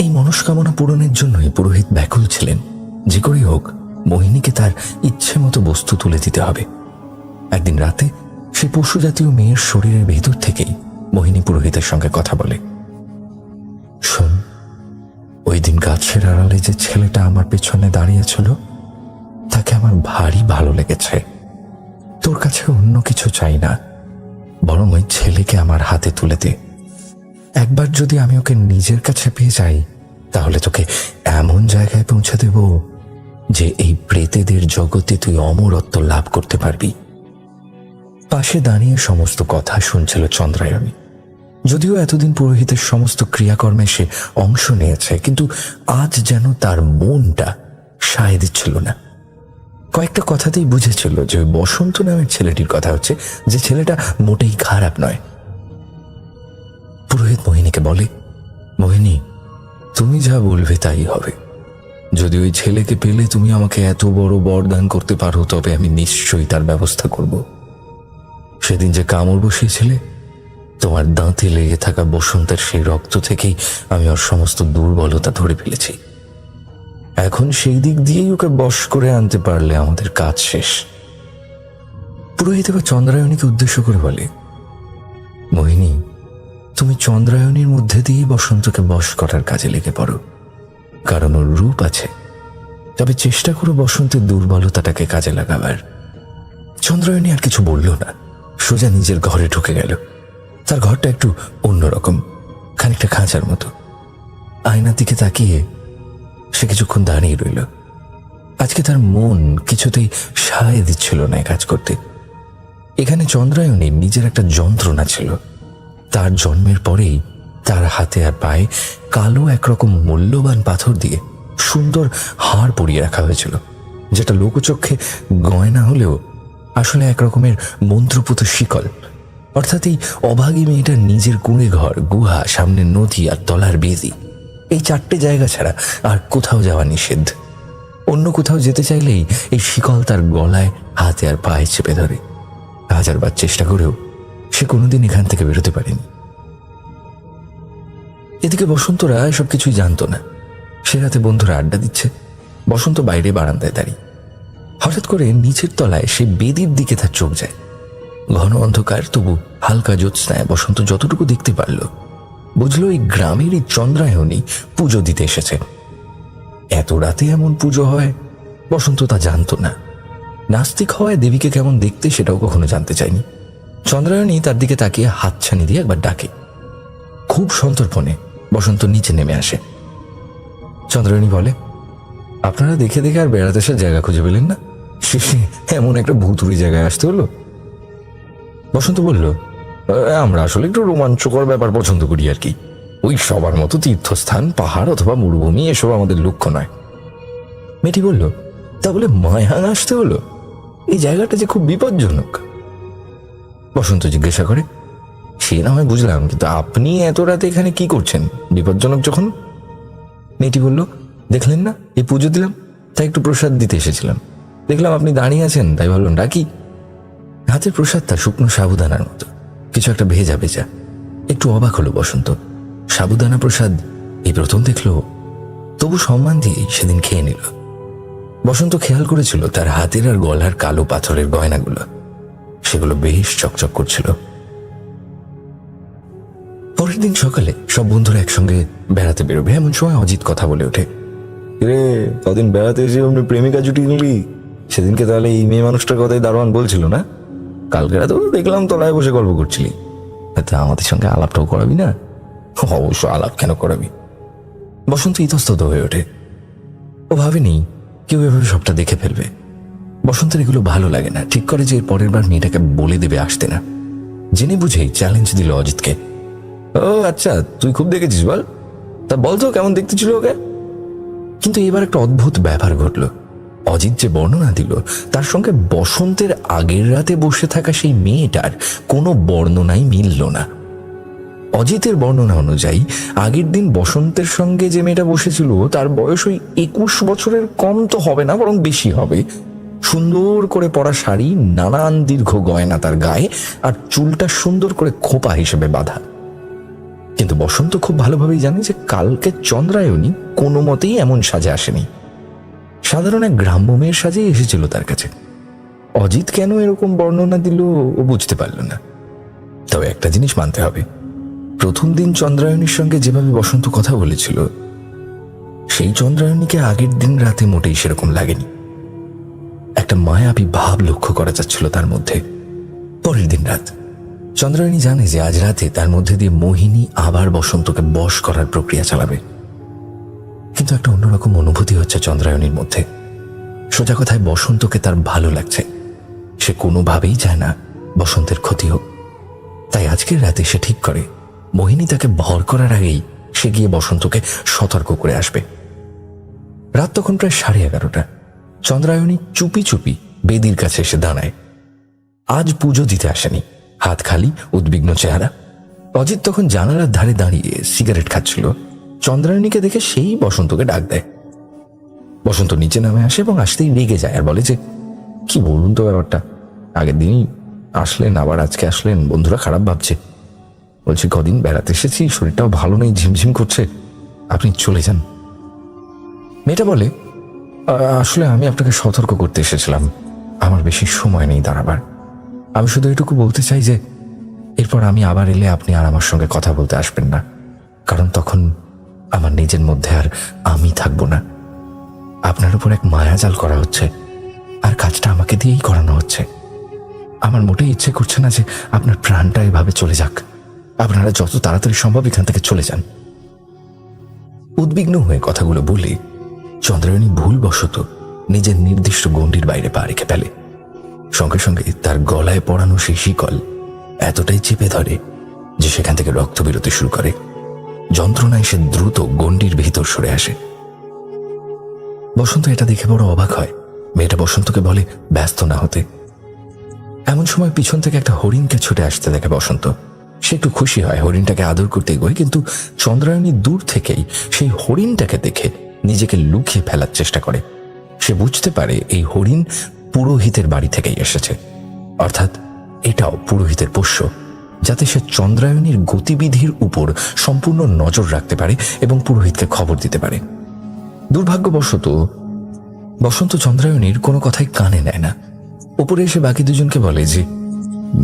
Speaker 3: এই মনস্কামনা পূরণের জন্যই পুরোহিত ব্যাকুল ছিলেন। যে করেই হোক মোহিনীকে তার ইচ্ছে মতো বস্তু তুলে দিতে হবে। একদিন রাতে সেই পশু জাতীয় মেয়ের শরীরের ভেতর থেকেই মোহিনী পুরোহিতের সঙ্গে কথা বলে। শোন, ওই দিন গাছের আড়ালে যে ছেলেটা আমার পেছনে দাঁড়িয়েছিল, তাকে আমার ভারী ভালো লেগেছে। তোর কাছে অন্য কিছু চাই না, বরং ওই ছেলেকে আমার হাতে তুলে দে। একবার যদি আমি ওকে নিজের কাছে পেয়ে যাই, তাহলে তোকে এমন জায়গায় পৌঁছে দেব যে এই প্রেতেদের জগতে তুই অমরত্ব লাভ করতে পারবি। পাশে দাঁড়িয়ে সমস্ত কথা শুনছিল চন্দ্রায়ণী। যদিও এতদিন পুরোহিতের সমস্ত ক্রিয়াকর্মে সে অংশ নিয়েছে, কিন্তু আজ যেন তার মনটা সায় দিচ্ছিল না। কয়েকটা কথাতেই বুঝেছিল যে ওই বসন্ত নামের ছেলেটির কথা হচ্ছে, যে ছেলেটা মোটেই খারাপ নয়। পুরোহিত মোহিনীকে বলে, মোহিনী, তুমি যা বলবে তাই হবে। যদি ওই ছেলেকে পেলে তুমি আমাকে এত বড় বরদান করতে পারো, তবে আমি নিশ্চয়ই তার ব্যবস্থা করব। সেদিন যে কামড় বসিয়েছিলে, তোমার দাঁতে লেগে থাকা বসন্তের সেই রক্ত থেকেই আমি ওর সমস্ত দুর্বলতা ধরে ফেলেছি। এখন সেই দিক দিয়েই ওকে বশ করে আনতে পারলে আমাদের কাজ শেষ। পুরোহিত এবার চন্দ্রায়ণীকে উদ্দেশ্য করে বলে, মোহিনী, তুমি চন্দ্রায়ণীর মধ্যে দিয়েই বসন্তকে বশ করার কাজে লেগে পড়ো, কারণ ওর রূপ আছে। তবে চেষ্টা করো বসন্তের দুর্বলতাটাকে কাজে লাগাবার। চন্দ্রায়ণী আর কিছু বলল না, সোজা নিজের ঘরে ঢুকে গেল। তার ঘরটা একটু অন্যরকম, খানিকটা খাঁচার মতো। আয়নার দিকে তাকিয়ে সে কিছুক্ষণ দাঁড়িয়ে রইল। আজকে তার মন কিছুতেই সায় দিচ্ছিল না কাজ করতে। এখানে চন্দ্রায়ণীর নিজের একটা যন্ত্রণা ছিল। তার জন্মের পরেই তার হাতে আর পায়ে কালো একরকম মূল্যবান পাথর দিয়ে সুন্দর হাড় পরিয়ে রাখা হয়েছিল, যেটা লোকচক্ষে গয়না হলেও আসলে একরকমের মন্ত্রপুত শিকল। অর্থাৎ এই অভাগী মেয়েটার নিজের কুঁড়ে ঘর, গুহা, সামনে নদী আর তলার বেদি, এই চারটে জায়গা ছাড়া আর কোথাও যাওয়া নিষেধ। অন্য কোথাও যেতে চাইলেই এই শিকল তার গলায়, হাতে আর পায়ে চেপে ধরে। হাজারবার চেষ্টা করেও সে কোনোদিন এখান থেকে বেরোতে পারেনি। এদিকে বসন্তরা এসব কিছুই জানতো না। সে রাতে বন্ধুরা আড্ডা দিচ্ছে, বসন্ত বাইরে বারান্দায় দাঁড়িয়ে। হঠাৎ করে নিচের তলায় সে বেদির দিকে তার চোখ যায়। ঘন অন্ধকার, তবু হালকা জ্যোৎস্নায় বসন্ত যতটুকু দেখতে পারল বুঝলো এই গ্রামেরই চন্দ্রায়ণী পুজো দিতে এসেছে। এত রাতে এমন পুজো হয় বসন্ত তা জানতো না। নাস্তিক হওয়ায় দেবীকে কেমন দেখতে সেটাও কখনো জানতে চায়নি। চন্দ্রায়ণী তার দিকে তাকিয়ে হাতছানি দিয়ে একবার ডাকে। খুব সন্তর্পণে বসন্ত নিচে নেমে আসে। চন্দ্রায়ণী বলে, আপনারা দেখে দেখে আর বেড়াতে আসার জায়গা খুঁজে পেলেন না, শেষে এমন একটা ভুতুড়ি জায়গায় আসতে হলো। বসন্ত বলল, আমরা আসলে একটু রোমাঞ্চকর ব্যাপার পছন্দ করি আর কি। ওই সবার মতো তীর্থস্থান, পাহাড় অথবা মরুভূমি এসব আমাদের লক্ষ্য নয়। মেয়েটি বলল, তা বলে মায়াং আসতে হলো? এই জায়গাটা যে খুব বিপজ্জনক। বসন্ত জিজ্ঞাসা করে, সে না হয় বুঝলাম, কিন্তু আপনি এত রাতে এখানে কি করছেন? বিপজ্জনক যখন। মেয়েটি বলল, দেখলেন না এই পুজো দিলাম, তাই একটু প্রসাদ দিতে এসেছিলাম। দেখলাম আপনি দাঁড়িয়ে আছেন, তাই ভাবলাম ডাকি। হাতের প্রসাদটা শুকনো সাবুদানার মতো, কিছু একটা ভেজা ভেজা। একটু অবাক হলো বসন্ত। সাবুদানা প্রসাদ এই প্রথম দেখলো, তবু সম্মান দিয়ে সেদিন খেয়ে নিল। বসন্ত খেয়াল করেছিল তার হাতের আর গলার কালো পাথরের গয়নাগুলো, সেগুলো বেশ চকচক করছিল। পরের দিন সকালে সব বন্ধুরা একসঙ্গে বেড়াতে বেরোবে, এমন সময় অজিত কথা বলে ওঠে,
Speaker 4: রে কদিন বেড়াতে এসে অমনি প্রেমিকা জুটি নিলি? সেদিনকে তাহলে এই মেয়ে মানুষটার কথাই দারোয়ান বলছিল না? কালকে রাতেও তো দেখলাম তলায় বসে গল্প করছিলি। তা আমাদের সঙ্গে আলাপটাও করাবি না? অবশ্য আলাপ কেন করাবি?
Speaker 3: বসন্ত ইতস্তত হয়ে ওঠে। ও ভাবেনি কেউ এভাবে সবটা দেখে ফেলবে। বসন্তের এগুলো ভালো লাগে না। ঠিক করে যে এর পরের বার মেয়েটাকে বলে দেবে আসতে না। জেনে বুঝেই চ্যালেঞ্জ দিল অজিতকে।
Speaker 4: ও আচ্ছা, তুই খুব দেখেছিস, বল। তা বল তো কেমন দেখতে ছিল ওকে?
Speaker 3: কিন্তু এবার একটা অদ্ভুত ব্যাপার ঘটল। অজিত যে বর্ণনা দিল তার সঙ্গে বসন্তের আগের রাতে বসে থাকা সেই মেয়েটার কোনো বর্ণনাই মিলল না। অজিতের বর্ণনা অনুযায়ী আগের দিন বসন্তের সঙ্গে যে মেয়েটা বসেছিল তার বয়স ওই 21 বছরের কম তো হবে না, বরং বেশি হবে। সুন্দর করে পরা শাড়ি, নানান দীর্ঘ গয়না তার গায়ে, আর চুলটা সুন্দর করে খোপা হিসেবে বাঁধা। কিন্তু বসন্ত খুব ভালোভাবেই জানে যে কালকে চন্দ্রায়ণী কোনো মতেই এমন সাজে আসেনি। সাধারণ এক গ্রাম্য মেয়ের সাজেই এসেছিল তার কাছে। অজিত কেন এরকম বর্ণনা দিল ও বুঝতে পারল না। তবে একটা জিনিস মানতে হবে, প্রথম দিন চন্দ্রায়ণীর সঙ্গে যেভাবে বসন্ত কথা বলেছিল সেই চন্দ্রায়ণীকে আগের দিন রাতে মোটেই সেরকম লাগেনি। একটা মায়াবী ভাব লক্ষ্য করা যাচ্ছিল তার মধ্যে। পরের দিন রাত চন্দ্রায়ণী জানে যে আজ রাতে তার মধ্যে দিয়ে মোহিনী আবার বসন্তকে বশ করার প্রক্রিয়া চালাবে। কিন্তু একটা অন্যরকম অনুভূতি হচ্ছে চন্দ্রায়ণীর মধ্যে। সোজা কথায় বসন্তকে তার ভালো লাগছে। সে কোনোভাবেই চায় না বসন্তের ক্ষতি হোক। তাই আজকের রাতে সে ঠিক করে মোহিনী তাকে ভর করার আগেই সে গিয়ে বসন্তকে সতর্ক করে আসবে। রাত তখন প্রায় 11:30। চন্দ্রায়ণী চুপি চুপি বেদির কাছে এসে দাঁড়ায়। আজ পুজো দিতে আসেনি, হাত খালি, উদ্বিগ্ন চেহারা। অজিত তখন জানালার ধারে দাঁড়িয়ে সিগারেট খাচ্ছিল। চন্দ্রায়ণীকে দেখে সেই বসন্তকে ডাক দেয়। বসন্ত নিচে নামে আসে এবং আসতেই রেগে যায় আর বলে যে, কি বলুন তো ব্যাপারটা, আগের দিনই আসলেন আবার আজকে আসলেন, বন্ধুরা খারাপ ভাবছে। বলছি কদিন বেড়াতে এসেছি, শরীরটাও ভালো নেই, ঝিমঝিম করছে, আপনি চলে যান। মেয়েটা বলে, আসলে আমি আপনাকে সতর্ক করতে এসেছিলাম, আমার বেশি সময় নেই দাঁড়াবার। আমি শুধু এটুকু বলতে চাই যে এরপর আমি আবার এলে আপনি আর আমার সঙ্গে কথা বলতে আসবেন না, কারণ তখন আমার নিজের মধ্যে আর আমি থাকবো না। আপনার উপর এক মায়াজাল করা হচ্ছে, আর কাজটা আমাকে দিয়েই করানো হচ্ছে। আমার মোটেই ইচ্ছে করছে না যে আপনার প্রাণটা এভাবে চলে যাক। আপনারা যত তাড়াতাড়ি সম্ভব এখান থেকে চলে যান। উদ্বিগ্ন হয়ে কথাগুলো বলে চন্দ্রায়ণী ভুলবশত নিজের নির্দিষ্ট গণ্ডির বাইরে পা রেখে ফেলে। সঙ্গে সঙ্গে তার গলায় পড়ানো সেই শিকল এতটাই চেপে ধরে যে সেখান থেকে রক্ত বেরোতে শুরু করে। যন্ত্রণায় সে দ্রুত গণ্ডির ভিতর সরে আসে। বসন্ত এটা দেখে বড় অবাক হয়। মেয়েটা বসন্তকে বলে ব্যস্ত না হতে। এমন সময় পিছন থেকে একটা হরিণকে ছুটে আসতে দেখে বসন্ত। সে একটু খুশি হয়, হরিণটাকে আদর করতে এগোয়, কিন্তু চন্দ্রায়ণী দূর থেকেই সেই হরিণটাকে দেখে নিজেকে লুকিয়ে ফেলার চেষ্টা করে। সে বুঝতে পারে এই হরিণ পুরোহিতের বাড়ি থেকেই এসেছে, অর্থাৎ এটাও পুরোহিতের পোষ্য, যাতে সে চন্দ্রায়ণীর গতিবিধির উপর সম্পূর্ণ নজর রাখতে পারে এবং পুরোহিতকে খবর দিতে পারে। দুর্ভাগ্যবশত বসন্ত চন্দ্রায়ণীর কোনো কথাই কানে নেয় না। উপরে এসে বাকি দুজনকে বলে যে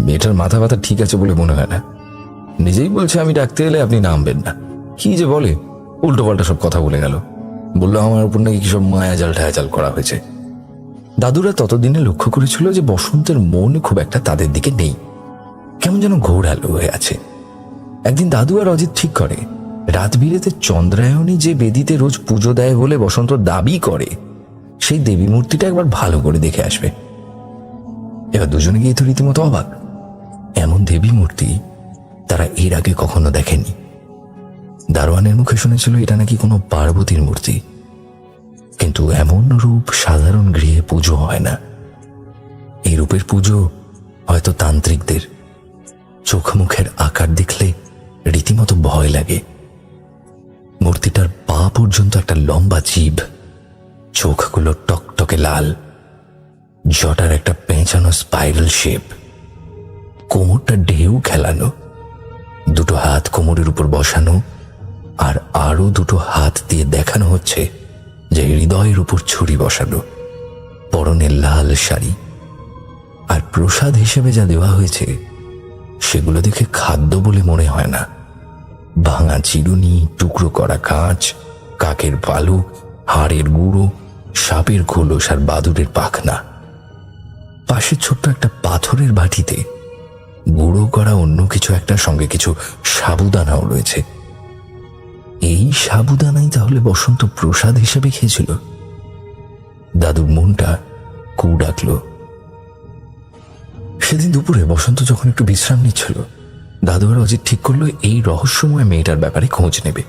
Speaker 4: মেয়েটার মাথা ব্যথা ঠিক আছে বলে মনে হয় না। নিজেই বলছে আমি ডাকতে এলে আপনি নামবেন না। কি যে বলে, উল্টো পাল্টা সব কথা বলে গেল। বললো আমার উপর নাকি কি সব মায়াজাল ঠায়াজাল করা হয়েছে। দাদুরা ততদিনে লক্ষ্য করেছিল যে বসন্তের মন খুব একটা তাদের দিকে নেই, কেমন যেন ঘোরালো হয়ে আছে। একদিন দাদু আর অজিত ঠিক করে রাত বিরেতে চন্দ্রায়ণী যে বেদিতে রোজ পুজো দেয় বলে বসন্ত দাবি করে, সেই দেবী মূর্তিটা একবার ভালো করে দেখে আসবে। এবার দুজনে গিয়ে তো রীতিমতো অবাক। এমন দেবী মূর্তি তারা এর আগে কখনো দেখেনি। দারোয়ানের মুখে শুনেছিল এটা নাকি কোনো পার্বতীর মূর্তি, কিন্তু এমন রূপ সাধারণ গৃহে পুজো হয় না। এই রূপের পুজো হয়তো তান্ত্রিকদের। চোখ মুখের আকার দেখলে রীতিমতো ভয় লাগে। মূর্তিটার পা পর্যন্ত একটা লম্বা জিভ, চোখগুলো টকটকে লাল, জটার একটা পেঁচানো স্পাইরাল শেপ, কোমরটা ঢেউ খেলানো, দুটো হাত কোমরের উপর বসানো, আর আরো দুটো হাত দিয়ে দেখানো হচ্ছে যে হৃদয়ের উপর ছুরি বসানো। পরনে লাল শাড়ি, আর প্রসাদ হিসেবে যা দেওয়া হয়েছে সেগুলো দেখে খাদ্য বলে মনে হয় না। ভাঙা চিরুনি, টুকরো করা কাঁচ, কাকের পালক, হাড়ের গুঁড়ো, সাপের খোলস আর বাদুড়ের পাখনা। পাশে ছোট্ট একটা পাথরের বাটিতে গুঁড়ো করা অন্য কিছু একটার সঙ্গে কিছু সাবুদানাও রয়েছে। এই সাবুদানাই তাহলে বসন্ত প্রসাদ হিসেবে খেয়েছিল। দাদুর মনটা কু ডাকল। সেদিন দুপুরে বসন্ত যখন একটু বিশ্রাম নিচ্ছিল, দাদু আর অজিত ঠিক করলো এই রহস্যময় মেয়েটার ব্যাপারে খোঁজ নেবে।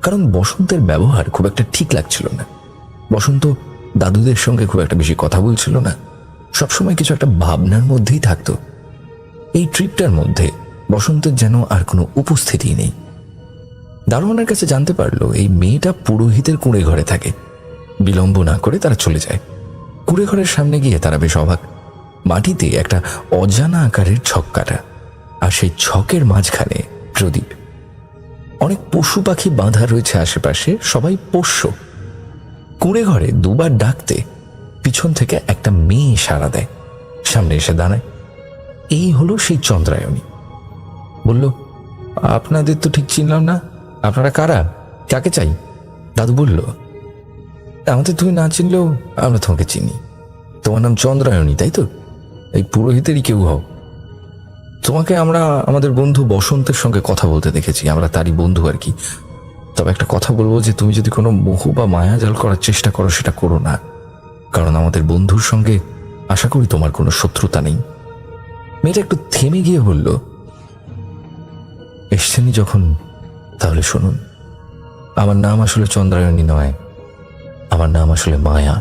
Speaker 4: কারণ বসন্তের ব্যবহার খুব একটা ঠিক লাগছিল না। বসন্ত দাদুদের সঙ্গে খুব একটা বেশি কথা বলছিল না, সবসময় কিছু একটা ভাবনার মধ্যেই থাকতো। এই ট্রিপটার মধ্যে বসন্তের যেন আর কোনো উপস্থিতি নেই। দারোয়ানের কাছে জানতে পারলো এই মেয়েটা পুরোহিতের কুঁড়ে ঘরে থাকে। বিলম্ব না করে তারা চলে যায়। কুঁড়ে ঘরের সামনে গিয়ে তারা বেশ অবাক। মাটিতে একটা অজানা আকারের ছক কাটা, আর সেই ছকের মাঝখানে প্রদীপ। অনেক পশু পাখি বাঁধা রয়েছে আশেপাশে, সবাই পোষ্য। কুঁড়ে ঘরে দুবার ডাকতে পিছন থেকে একটা মেয়ে সাড়া দেয়, সামনে এসে দাঁড়ায়। এই হলো সেই চন্দ্রায়ণী। বলল, আপনাদের তো ঠিক চিনলাম না, আপনারা কারা, কাকে চাই? দাদু বলল, আমাদের তুমি না চিনলেও আমরা তোমাকে চিনি। তোমার নাম চন্দ্রায়ণী, তাই তো? এই পুরোহিতেরই কেউ হও। তোমাকে আমরা আমাদের বন্ধু বসন্তের সঙ্গে কথা বলতে দেখেছি, আমরা তারই বন্ধু আর কি। তবে একটা কথা বলবো যে তুমি যদি কোনো মোহ বা মায়াজাল করার চেষ্টা করো সেটা করো না, কারণ আমাদের বন্ধুর সঙ্গে আশা করি তোমার কোনো শত্রুতা নেই। মেয়েটা একটু থেমে গিয়ে বলল, এসছেনই যখন তাহলে শুনুন, আমার নাম আসলে চন্দ্রায়ণী নয়, আমার নাম আসলে মায়া।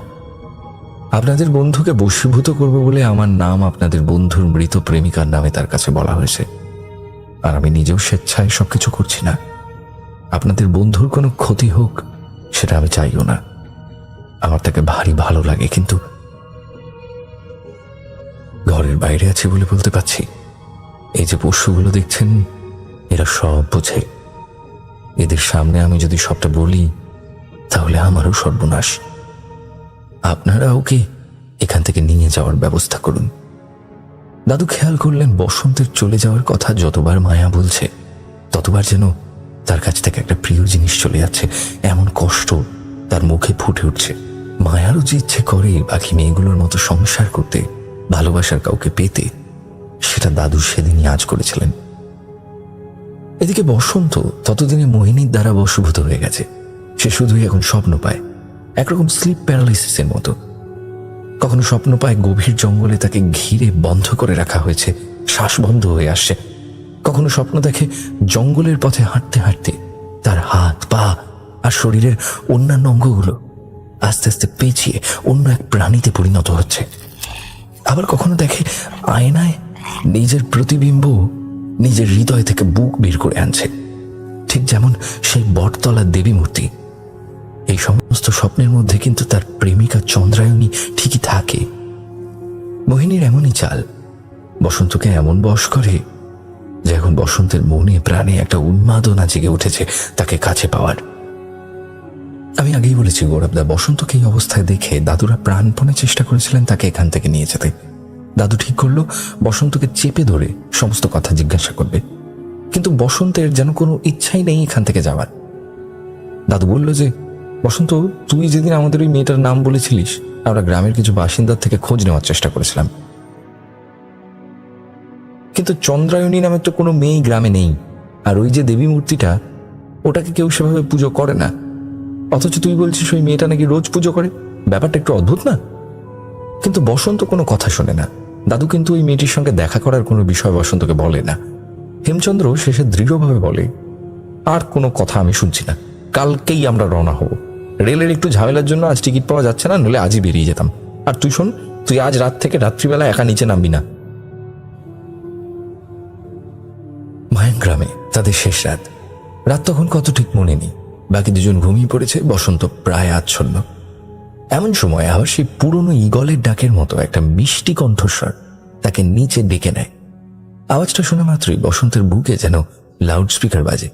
Speaker 4: আপনাদের বন্ধুকে বশীভূত করবো বলে আমার নাম আপনাদের বন্ধুর মৃত প্রেমিকার নামে তার কাছে বলা হয়েছে। আর আমি নিজেও স্বেচ্ছায় সবকিছু করছি না। আপনাদের বন্ধুর কোনো ক্ষতি হোক সেটা আমি চাইও না। আমার তাকে ভারী ভালো লাগে, কিন্তু ঘরের বাইরে আছি বলে বলতে পারছি, এই যে পশুগুলো দেখছেন এরা সব বোঝে। এদের সামনে আমি যদি সবটা বলি তাহলে আমারও সর্বনাশ। আপনারা ওকে এখান থেকে নিয়ে যাওয়ার ব্যবস্থা করুন। দাদু খেয়াল করলেন বসন্তের চলে যাওয়ার কথা যতবার মায়া বলছে ততবার যেন তার কাছ থেকে একটা প্রিয় জিনিস চলে যাচ্ছে, এমন কষ্ট তার মুখে ফুটে উঠছে। মায়ারও যে ইচ্ছে করে বাকি মেয়েগুলোর মতো সংসার করতে, ভালোবাসার কাউকে পেতে, সেটা দাদু সেদিনই আজ করেছিলেন। এদিকে বসন্ত ততদিনে মোহিনীর দ্বারা বশীভূত হয়ে গেছে। সে শুধুই এখন স্বপ্ন পায়, একরকম স্লিপ প্যারালাইসিসের মতো। কখনো স্বপ্ন পায় গভীর জঙ্গলে তাকে ঘিরে বন্ধ করে রাখা হয়েছে, শ্বাস বন্ধ হয়ে আসছে। কখনো স্বপ্ন দেখে জঙ্গলের পথে হাঁটতে হাঁটতে তার হাত, পা আর শরীরের অন্যান্য অঙ্গগুলো আস্তে আস্তে পেঁচিয়ে অন্য এক প্রাণীতে পরিণত হচ্ছে। আবার কখনো দেখে আয়নায় নিজের প্রতিবিম্ব নিজের হৃদয় থেকে বুক বের করে আনছে, ঠিক যেমন সেই বটতলার দেবী মূর্তি। এই সমস্ত স্বপ্নের মধ্যে কিন্তু তার প্রেমিকা চন্দ্রায়ণী ঠিকই থাকে। মোহিনীর এমনই চাল, বসন্তকে এমন বশ করে যে এখন বসন্তের মনে প্রাণে একটা উন্মাদনা জেগে উঠেছে তাকে কাছে পাওয়ার। আমি আগেই বলেছি গৌরবদা, বসন্তকে এই অবস্থায় দেখে দাদুরা প্রাণপণে চেষ্টা করেছিলেন তাকে এখান থেকে নিয়ে যেতে।
Speaker 3: দাদু ঠিক করলো বসন্তকে চেপে ধরে সমস্ত কথা জিজ্ঞাসা করবে, কিন্তু বসন্তের যেন কোনো ইচ্ছাই নেই এখান থেকে যাওয়ার। দাদু বলল যে, বসন্ত, তুই যেদিন আমাদের ওই মেয়েটার নাম বলেছিলিস, আমরা গ্রামের কিছু বাসিন্দার থেকে খোঁজ নেওয়ার চেষ্টা করেছিলাম, কিন্তু চন্দ্রায়ণী নামে তো কোনো মেয়েই গ্রামে নেই। আর ওই যে দেবী মূর্তিটা, ওটাকে কেউ সেভাবে পুজো করে না, অথচ তুই বলছিস ওই মেয়েটা নাকি রোজ পুজো করে। ব্যাপারটা একটু অদ্ভুত না? কিন্তু বসন্ত কোনো কথা শোনে না। দাদু কিন্তু ওই মেয়েটির সঙ্গে দেখা করার কোনো বিষয় বসন্তকে বলে না। হেমচন্দ্র শেষে দৃঢ়ভাবে বলে, আর কোনো কথা আমি শুনছি না, কালকেই আমরা রওনা হব। রেলের একটু ঝামেলার জন্য আজ টিকিট পাওয়া যাচ্ছে না, নইলে আজই বেরিয়ে যেতাম। আর তুই শোন, তুই আজ রাত থেকে রাত্রিবেলা একা নিচে নামবি না। মায়াগ্রামে তাদের শেষ রাত। রাত তখন কত ঠিক মনে নেই। বাকি দুজন ঘুমিয়ে পড়েছে, বসন্ত প্রায় আচ্ছন্ন। এমন সময় আবার সেই পুরনো ঈগলের ডাকের মতো একটা মিষ্টি কণ্ঠস্বর তাকে নিচে ডেকে নেয়। আওয়াজটা শোনা মাত্রই বসন্তের বুকে যেন লাউড স্পিকার বাজে।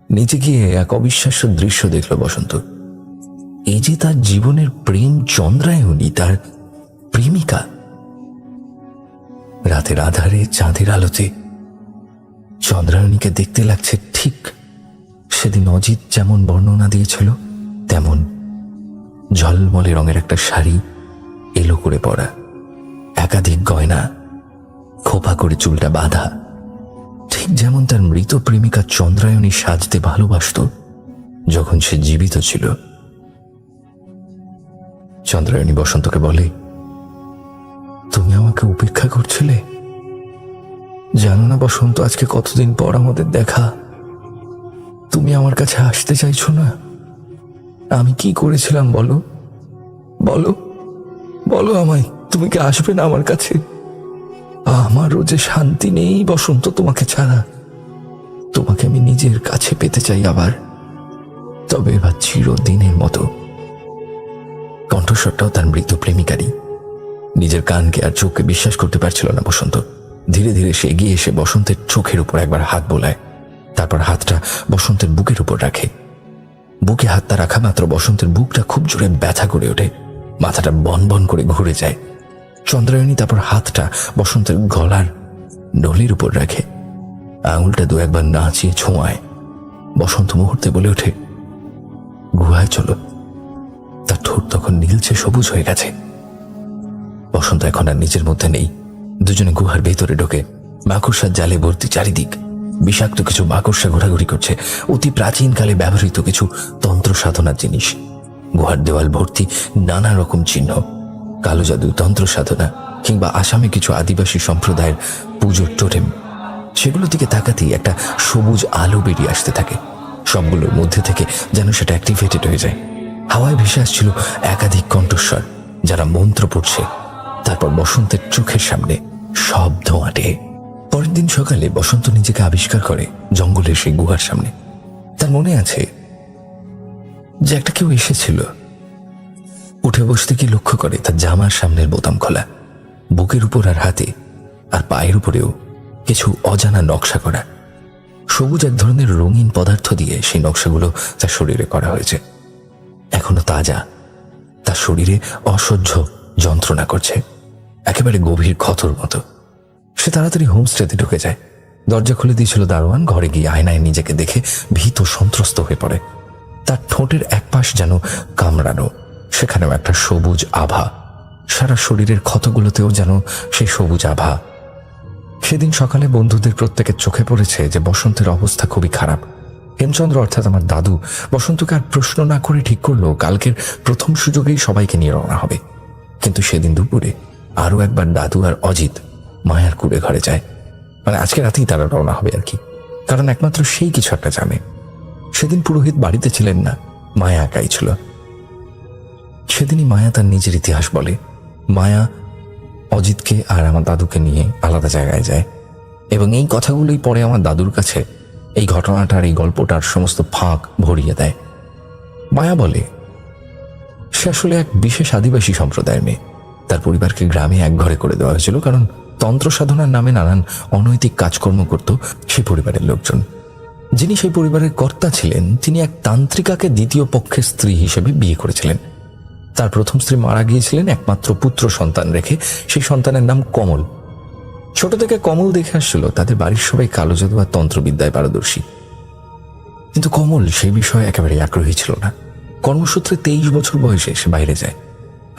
Speaker 3: নিচে গিয়ে এক অবিশ্বাস্য দৃশ্য দেখল বসন্ত। এই যে তার জীবনের প্রেম চন্দ্রায়ণী, তার প্রেমিকা। রাতের আধারে চাঁদের আলোতে চন্দ্রায়ণীকে দেখতে লাগছে ঠিক সেদিন অজিত যেমন বর্ণনা দিয়েছিল তেমন। ঝলমলে রঙের একটা শাড়ি, এলো করে পরা, একাধিক গয়না, খোপা করে চুলটা বাঁধা, ঠিক যেমন তার মৃত প্রেমিকা চন্দ্রায়ণী সাজতে ভালোবাসত যখন সে জীবিত ছিল। চন্দ্রায়ণী বসন্তকে বলে, তুমি আমাকে উপেক্ষা করছিলে? জানো না বসন্ত, আজকে কতদিন পর আমাদের দেখা। তুমি আমার কাছে আসতে চাইছো না? আমি কি করেছিলাম বলো, বলো, বলো আমায়, তুমি কি আসবে না আমার কাছে? আমারও যে শান্তি নেই বসন্ত তোমাকে ছাড়া। তোমাকে আমি নিজের কাছে পেতে চাই আবার, তবে এবার চিরদিনের মতো। কণ্ঠস্বরটাও তার মৃত প্রেমিকারই। নিজের কানকে আর চোখকে বিশ্বাস করতে পারছিল না বসন্ত। ধীরে ধীরে সে এগিয়ে এসে বসন্তের চোখের উপর একবার হাত বোলায়, তারপর হাতটা বসন্তের বুকের উপর রাখে। বুকে হাতটা রাখা মাত্র বসন্তের বুকটা খুব জোরে ব্যথা করে ওঠে, মাথাটা বন বন করে ঘুরে যায়। চন্দ্রায়ণী তারপর হাতটা বসন্তের গলার নলির উপর রাখে, আঙুলটা দু একবার নাচিয়ে ছোঁয়ায়। বসন্ত মুহূর্তে বলে ওঠে, গুহায় চলো। তার ঠোঁট তখন নীলচে সবুজ হয়ে গেছে। বসন্ত এখন আর নিজের মধ্যে নেই। দুজনে গুহার ভেতরে ঢোকে। মাকড়সার জালে ভর্তি চারিদিক। বিষাক্ত কিছু মাকড়সা ঘোরাঘুরি করছে, অতি প্রাচীনকালে ব্যবহৃত কিছু তন্ত্র সাধনার জিনিস। গুহার দেওয়াল ভর্তি নানা রকম চিহ্ন, কালো জাদু, তন্ত্র সাধনা কিংবা আসামে কিছু আদিবাসী সম্প্রদায়ের পুজোর টোটেম। সেগুলোর দিকে তাকাতেই একটা সবুজ আলো বেরিয়ে আসতে থাকে। সবগুলোর মধ্যে থেকে যেন সেটা অ্যাক্টিভেটেড হয়ে যায়। হাওয়ায় ভেসে আসছিল একাধিক কণ্ঠস্বর, যারা মন্ত্র পড়ছে। তারপর বসন্তের চোখের সামনে সব ধোঁয়াটে। পরের দিন সকালে বসন্ত নিজেকে আবিষ্কার করে জঙ্গলের সেই গুহার সামনে। তার মনে আছে যে একটা কেউ এসেছিল। উঠে বসতে কি লক্ষ্য করে তার জামার সামনের বোতাম খোলা, বুকের উপর আর হাতে আর পায়ের উপরেও কিছু অজানা নকশা করা। সবুজ এক ধরনের রঙিন পদার্থ দিয়ে সেই নকশাগুলো তার শরীরে করা হয়েছে। এখনো তাজা, তার শরীরে অসহ্য যন্ত্রণা করছে, একেবারে গভীর ক্ষতর মতো। সে তাড়াতাড়ি হোমস্টেতে ঢুকে যায়। দরজা খুলে দিয়েছিল দারোয়ান। ঘরে গিয়ে আয়নায় নিজেকে দেখে ভীত সন্ত্রস্ত হয়ে পড়ে। তার ঠোঁটের এক পাশ যেন কামড়ানো, সেখানেও একটা সবুজ আভা। সারা শরীরের ক্ষতগুলোতেও যেন সেই সবুজ আভা। সেদিন সকালে বন্ধুদের প্রত্যেকের চোখে পড়েছে যে বসন্তের অবস্থা খুবই খারাপ। হেমচন্দ্র অর্থাৎ আমার দাদু বসন্তকে আর প্রশ্ন না করে ঠিক করলো কালকের প্রথম সুযোগেই সবাইকে নিয়ে রওনা হবে। কিন্তু সেদিন দুপুরে আরও একবার দাদু আর অজিত মায়ার কুড়ে ঘরে যায়। মানে আজকে রাতেই তারা রওনা হবে আর কি, কারণ একমাত্র সেই কিছু একটা জানে। সেদিন পুরোহিত বাড়িতে ছিলেন না, মায়া একাই ছিল। সেদিনই মায়া তার নিজের ইতিহাস বলে। মায়া অজিতকে আর আমার দাদুকে নিয়ে আলাদা জায়গায় যায় এবং এই কথাগুলোই পরে আমার দাদুর কাছে এই ঘটনাটার, এই গল্পটার সমস্ত ফাঁক ভরিয়ে দেয়। মায়া বলে সে আসলে এক বিশেষ আদিবাসী সম্প্রদায়ের মেয়ে। তার পরিবারকে গ্রামে এক ঘরে করে দেওয়া হয়েছিল, কারণ তন্ত্র সাধনার নামে নানান অনৈতিক কাজকর্ম করত সেই পরিবারের লোকজন। যিনি সেই পরিবারের কর্তা ছিলেন তিনি এক তান্ত্রিকাকে দ্বিতীয় পক্ষের স্ত্রী হিসেবে বিয়ে করেছিলেন। তার প্রথম স্ত্রী মারা গিয়েছিলেন একমাত্র পুত্র সন্তান রেখে। সেই সন্তানের নাম কমল। ছোট থেকে কমল দেখে আসছিল তাদের বাড়ির সবাই কালো জাদু আর তন্ত্রবিদ্যায় পারদর্শী, কিন্তু কমল সেই বিষয়ে একেবারে আগ্রহী ছিল না। কর্মসূত্রে 23 বছর বয়সে সে বাইরে যায়,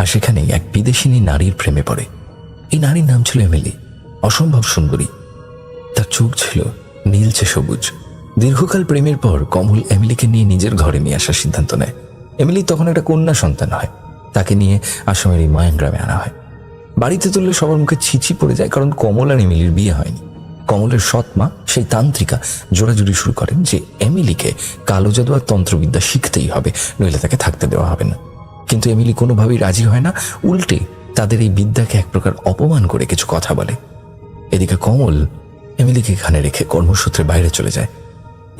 Speaker 3: আর সেখানেই এক বিদেশিনী নারীর প্রেমে পড়ে। এই নারীর নাম ছিল এমিলি। অসম্ভব সুন্দরী, তার চোখ ছিল নীলচে সবুজ। দীর্ঘকাল প্রেমের পর কমল এমিলিকে নিয়ে নিজের ঘরে নিয়ে আসার সিদ্ধান্ত নেয়। এমিলি তখন একটা কন্যা সন্তান হয়। তাকে নিয়ে আসামের এই মায়াং গ্রামে আনা হয়। বাড়িতে তুললে সবার মুখে ছিচি পড়ে যায়, কারণ কমল আর এমিলির বিয়ে হয়নি। কমলের সৎ মা, সেই তান্ত্রিকা, জোড়াজুড়ি শুরু করেন যে এমিলিকে কালো জাদু আর তন্ত্রবিদ্যা শিখতেই হবে, নইলে তাকে থাকতে দেওয়া হবে না। কিন্তু এমিলি কোনোভাবেই রাজি হয় না, উল্টে তাদের এই বিদ্যাকে এক প্রকার অপমান করে কিছু কথা বলে। এদিকে কমল এমিলিকে এখানে রেখে কর্মসূত্রে বাইরে চলে যায়।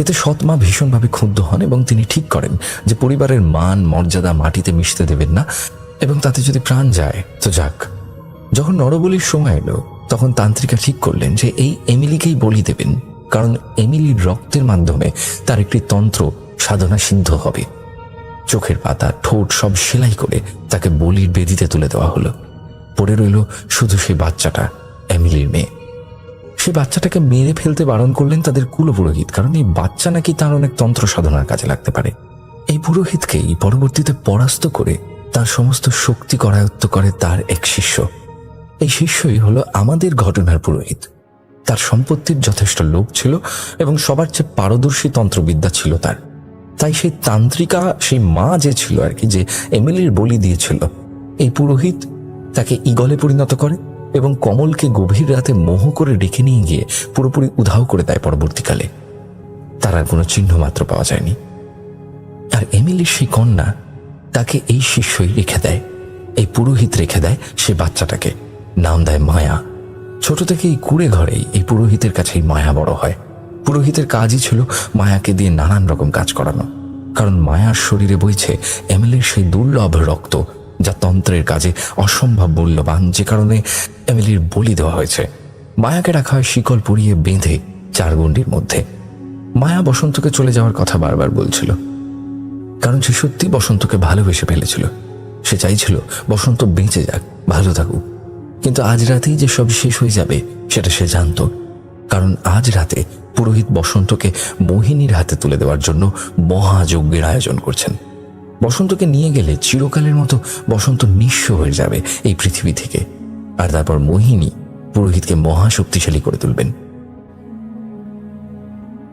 Speaker 3: এতে সৎ মা ভীষণভাবে ক্ষুব্ধ হন এবং তিনি ঠিক করেন যে পরিবারের মান মর্যাদা মাটিতে মিশতে দেবেন না, এবং তাতে যদি প্রাণ যায় তো যাক। যখন নরবলির সময় এলো তখন তান্ত্রিকা ঠিক করলেন যে এই এমিলিকেই বলি দেবেন, কারণ এমিলির রক্তের মাধ্যমে তার একটি তন্ত্র সাধনা সিদ্ধ হবে। চোখের পাতা ঠোঁট সব সেলাই করে তাকে বলির বেদিতে তুলে দেওয়া হলো। পড়ে রইল শুধু সেই বাচ্চাটা, এমিলির মেয়ে। সে বাচ্চাটাকে মেরে ফেলতে বারণ করলেন তাদের কুলপুরোহিত, কারণ এই বাচ্চা নাকি তার অনেক তন্ত্র সাধনার কাজে লাগতে পারে। এই পুরোহিতকেই পরবর্তীতে পরাস্ত করে তার সমস্ত শক্তি করায়ত্ত করে তার এক শিষ্য। এই শিষ্যই হলো আমাদের ঘটনার পুরোহিত। তার সম্পত্তির যথেষ্ট লোভ ছিল এবং সবার চেয়ে পারদর্শী তন্ত্রবিদ্যা ছিল তার। তাই সেই তান্ত্রিকা, সেই মা যে ছিল আর কি, যে এমিলির বলি দিয়েছিল, এই পুরোহিত তাকে ঈগলে পরিণত করে এবং কমলকে গভীর রাতে মোহ করে ডেকে নিয়ে গিয়ে পুরোপুরি উধাও করে দেয়। পরবর্তীকালে তার আর কোনো চিহ্ন মাত্র পাওয়া যায়নি। আর এমিলির সেই কন্যা, তাকে এই শিষ্যই রেখে দেয়, এই পুরোহিত রেখে দেয় সে বাচ্চাটাকে, নাম দেয় মায়া। ছোট থেকে এই কুড়ে ঘরেই এই পুরোহিতের কাছেই মায়া বড় হয়। পুরোহিতের কাজই ছিল মায়াকে দিয়ে নানান রকম কাজ করানো, কারণ মায়ার শরীরে বইছে এমিলির সেই দুর্লভ রক্ত, যা তন্ত্রের কাজে অসম্ভব মূল্যবান, যে কারণে এমিলির বলি দেওয়া হয়েছে। মায়াকে রাখা হয় শিকল পরিয়ে বেঁধে 4 গণ্ডির মধ্যে। মায়া বসন্তকে চলে যাওয়ার কথা বারবার বলছিল, কারণ সে সত্যি বসন্তকে ভালোবেসে ফেলেছিল। সে চাইছিল বসন্ত বেঁচে যাক, ভালো থাকুক। কিন্তু আজ রাতেই যে সব শেষ হয়ে যাবে সেটা সে জানত, কারণ আজ রাতে পুরোহিত বসন্তকে মোহিনীর হাতে তুলে দেওয়ার জন্য মহাযজ্ঞের আয়োজন করছেন। বসন্তকে নিয়ে গেলে চিরকালের মতো বসন্ত নিঃস্ব হয়ে যাবে এই পৃথিবী থেকে, আর তারপর মোহিনী পুরোহিতকে মহাশক্তিশালী করে তুলবেন।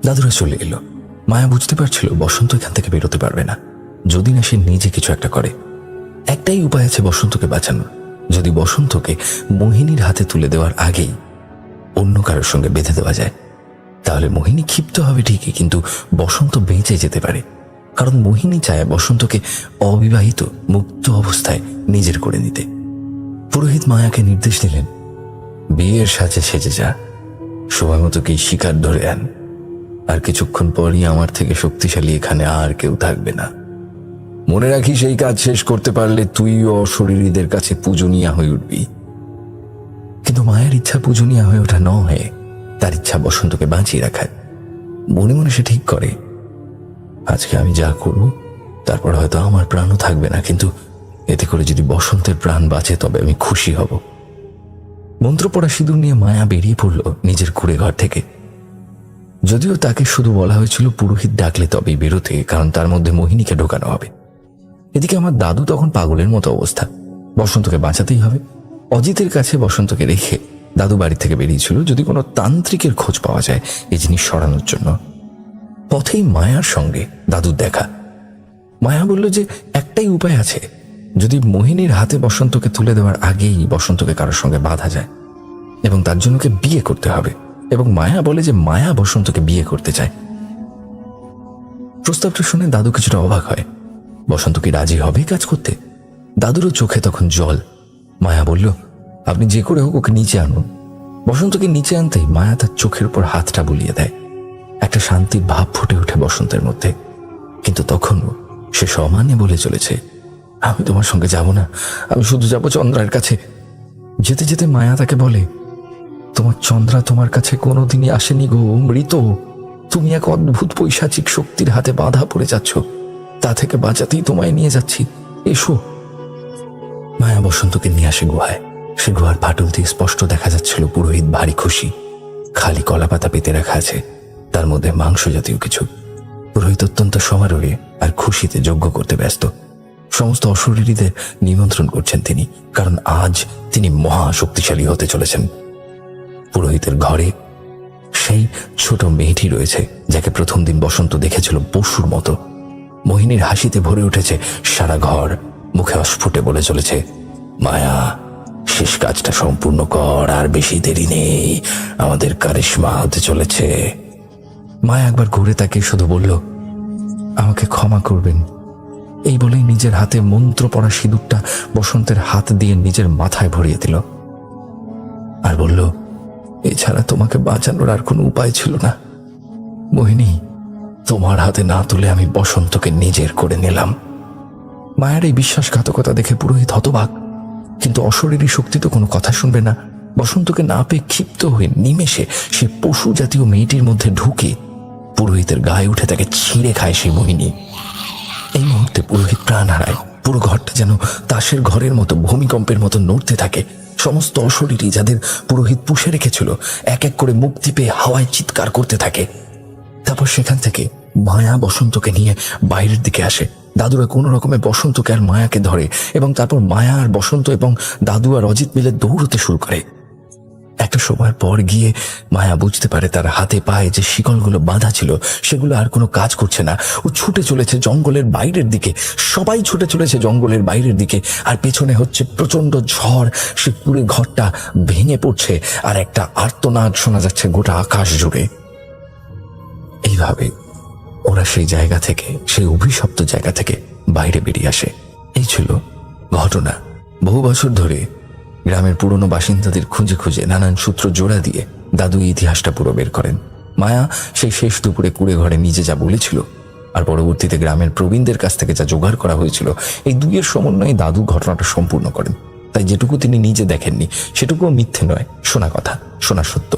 Speaker 3: দাদুরা চলে এলো। মায়া বুঝতে পারছিল বসন্ত এখান থেকে বেরোতে পারবে না, যদি না সে নিজে কিছু একটা করে। একটাই উপায় আছে বসন্তকে বাঁচানোর, যদি বসন্তকে মোহিনীর হাতে তুলে দেওয়ার আগেই অন্য কারোর সঙ্গে বেঁধে দেওয়া যায়, তাহলে মোহিনী ক্ষিপ্ত হবে ঠিকই, কিন্তু বসন্ত বেঁচে যেতে পারে। কারণ মোহিনী চায় বসন্তকে অবিবাহিত মুক্ত অবস্থায় নিজের করে নিতে। পুরোহিত মায়াকে নির্দেশ দিলেন, বিয়ের সাজে সেজে যা, সময় মতো কি শিকার ধরে আন, আর কিছুক্ষণ পরই আমার থেকে শক্তিশালী এখানে আর কেউ থাকবে না। মনে রাখিস, এই কাজ শেষ করতে পারলে তুইও অশরীরীদের কাছে পূজনীয়া হয়ে উঠবি। কিন্তু মায়ের ইচ্ছা পূজনীয়া হয়ে ওঠা নয়, তার ইচ্ছা বসন্তকে বাঁচিয়ে রাখার। মনে মনে সে ঠিক করে, আজকে আমি যা করব তারপর হয়তো আমার প্রাণও থাকবে না, কিন্তু এতে করে যদি বসন্তের প্রাণ বাঁচে তবে আমি খুশি হব। মন্ত্র পড়া সিঁদুর নিয়ে মায়া বেরিয়ে পড়ল নিজের কুড়ে ঘর থেকে। যদিও তাকে শুধু বলা হয়েছিল পুরোহিত ডাকলে তবেই বেরোতে, কারণ তার মধ্যে মোহিনীকে ঢোকানো হবে। এদিকে আমার দাদু তখন পাগলের মতো অবস্থা, বসন্তকে বাঁচাতেই হবে। অজিতের কাছে বসন্তকে রেখে দাদু বাড়ি থেকে বেরিয়েছিল যদি কোনো তান্ত্রিকের খোঁজ পাওয়া যায় এই জিনিস সরানোর জন্য। পথেই মায়ার সঙ্গে দাদুর দেখা। মায়া বলল যে একটাই উপায় আছে, যদি মোহিনীর হাতে বসন্তকে তুলে দেওয়ার আগেই বসন্তকে কারোর সঙ্গে বাঁধা যায়, এবং তার জন্য ওকে বিয়ে করতে হবে। এবং মায়া বলে যে মায়া বসন্তকে বিয়ে করতে চায়। প্রস্তাবটা শুনে দাদু কিছুটা অবাক হয়। বসন্ত কি রাজি হবে কাজ করতে? দাদুরও চোখে তখন জল। মায়া বলল, আপনি যে করে হোক ওকে নিচে আনুন। বসন্তকে নিচে আনতেই মায়া তার চোখের উপর হাতটা বুলিয়ে দেয়। একটা শান্তির ভাব ফুটে ওঠে বসন্তের মধ্যে, কিন্তু তখনও সে সমানে বলে চলেছে, আমি তোমার সঙ্গে যাব না, আমি শুধু যাব চন্দ্রার কাছে। যেতে যেতে মায়া তাকে বলে, তোমার চন্দ্রা তোমার কাছে কোনোদিনই আসেনি গো মৃত। তুমি এক অদ্ভুত পৈশাচিক শক্তির হাতে বাঁধা পড়ে যাচ্ছ, তা থেকে বাঁচাতেই তোমায় নিয়ে যাচ্ছি, এসো। মায়া বসন্তকে নিয়ে আসে গুহায়। সে গুহার ফাটল দিয়ে স্পষ্ট দেখা যাচ্ছিল পুরোহিত ভারী খুশি। খালি কলাপাতা পেতে রাখা আছে, তার মধ্যে মাংস জাতীয় কিছু। পুরোহিত অত্যন্ত সমারোহে আর খুশিতে যজ্ঞ করতে ব্যস্ত। সমস্ত অশরীরীদের নিমন্ত্রণ করছেন তিনি, কারণ আজ তিনি মহা শক্তিশালী হতে চলেছেন। পুরোহিতের ঘরে সেই ছোট মেয়েটি রয়েছে যাকে প্রথম দিন বসন্ত দেখেছিল পশুর মতো। মোহিনীর হাসিতে ভরে উঠেছে সারা ঘর। মুখে অস্ফুটে বলে চলেছে, মায়া, শেষ কাজটা সম্পূর্ণ কর, আর বেশি দেরি নেই, আমাদের কারিশমা হতে চলেছে। মায়া একবার ঘুরে তাকে শুধু বলল, আমাকে ক্ষমা করবেন। এই বলেই নিজের হাতে মন্ত্র পড়া সিঁদুরটা বসন্তের হাত দিয়ে নিজের মাথায় ভরিয়ে দিল আর বলল, এছাড়া তোমাকে বাঁচানোর আর কোনো উপায় ছিল না মোহিনী। তোমার হাতে না তুলে আমি বসন্তকে নিজের করে নিলাম। মায়ের এই বিশ্বাসঘাতকতা দেখে পুরোহিত হতবাক, কিন্তু অশরীরী শক্তি তো কোনো কথা শুনবে না। বসন্তকে না পেয়ে ক্ষিপ্ত হয়ে নিমেষে সে পশু জাতীয় মেয়েটির মধ্যে ঢুকে পুরোহিতের গায়ে উঠে তাকে ছিঁড়ে খায় সেই মোহিনী। এই মুহূর্তে পুরোহিত প্রাণ হারায়। পুরো ঘরটা যেন তাসের ঘরের মতো ভূমিকম্পের মতো নড়তে থাকে। সমস্ত অশরীরী যাদের পুরোহিত পুষে রেখেছিল এক এক করে মুক্তি পেয়ে হাওয়ায় চিৎকার করতে থাকে। তারপর সেখান থেকে মায়া বসন্তকে নিয়ে বাইরের দিকে আসে। দাদুরা কোনো রকমে বসন্তকে আর মায়াকে ধরে এবং তারপর মায়া আর বসন্ত এবং দাদু আর অজিত মিলে দৌড়তে শুরু করে। একটা সময় পর গিয়ে মায়া বুঝতে পারে তার হাতে পায়ে যে শিকলগুলো বাঁধা ছিল সেগুলো আর কোনো কাজ করছে না। ও ছুটে চলেছে জঙ্গলের বাইরের দিকে। সবাই ছুটে চলেছে জঙ্গলের বাইরের দিকে, আর পেছনে হচ্ছে প্রচন্ড ঝড়। সে পুরো ঘরটা ভেঙে পড়ছে আর একটা আর্তনাদ শোনা যাচ্ছে গোটা আকাশ জুড়ে। এইভাবে ওরা সেই জায়গা থেকে, সেই অভিশপ্ত জায়গা থেকে বাইরে বেরিয়ে আসে। এই ছিল ঘটনা। বহু বছর ধরে গ্রামের পুরনো বাসিন্দাদের খুঁজে খুঁজে নানান সূত্র জোড়া দিয়ে দাদু এই ইতিহাসটা পুরো বের করেন। মায়া সেই শেষ দুপুরে কুড়ে ঘরে নিজে যা বলেছিল আর পরবর্তীতে গ্রামের প্রবীণদের কাছ থেকে যা জোগাড় করা হয়েছিল, এই দুইয়ের সমন্বয়ে দাদু ঘটনাটা সম্পূর্ণ করেন। তাই যেটুকু তিনি নিজে দেখেননি সেটুকুও মিথ্যে নয়, শোনা কথা, শোনা সত্য।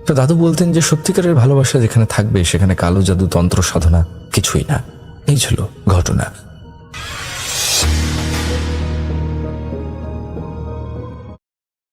Speaker 3: তো দাদু বলতেন যে সত্যিকারের ভালোবাসা যেখানে থাকবে সেখানে কালো জাদু, তন্ত্র সাধনা কিছুই না। এই ছিল ঘটনা।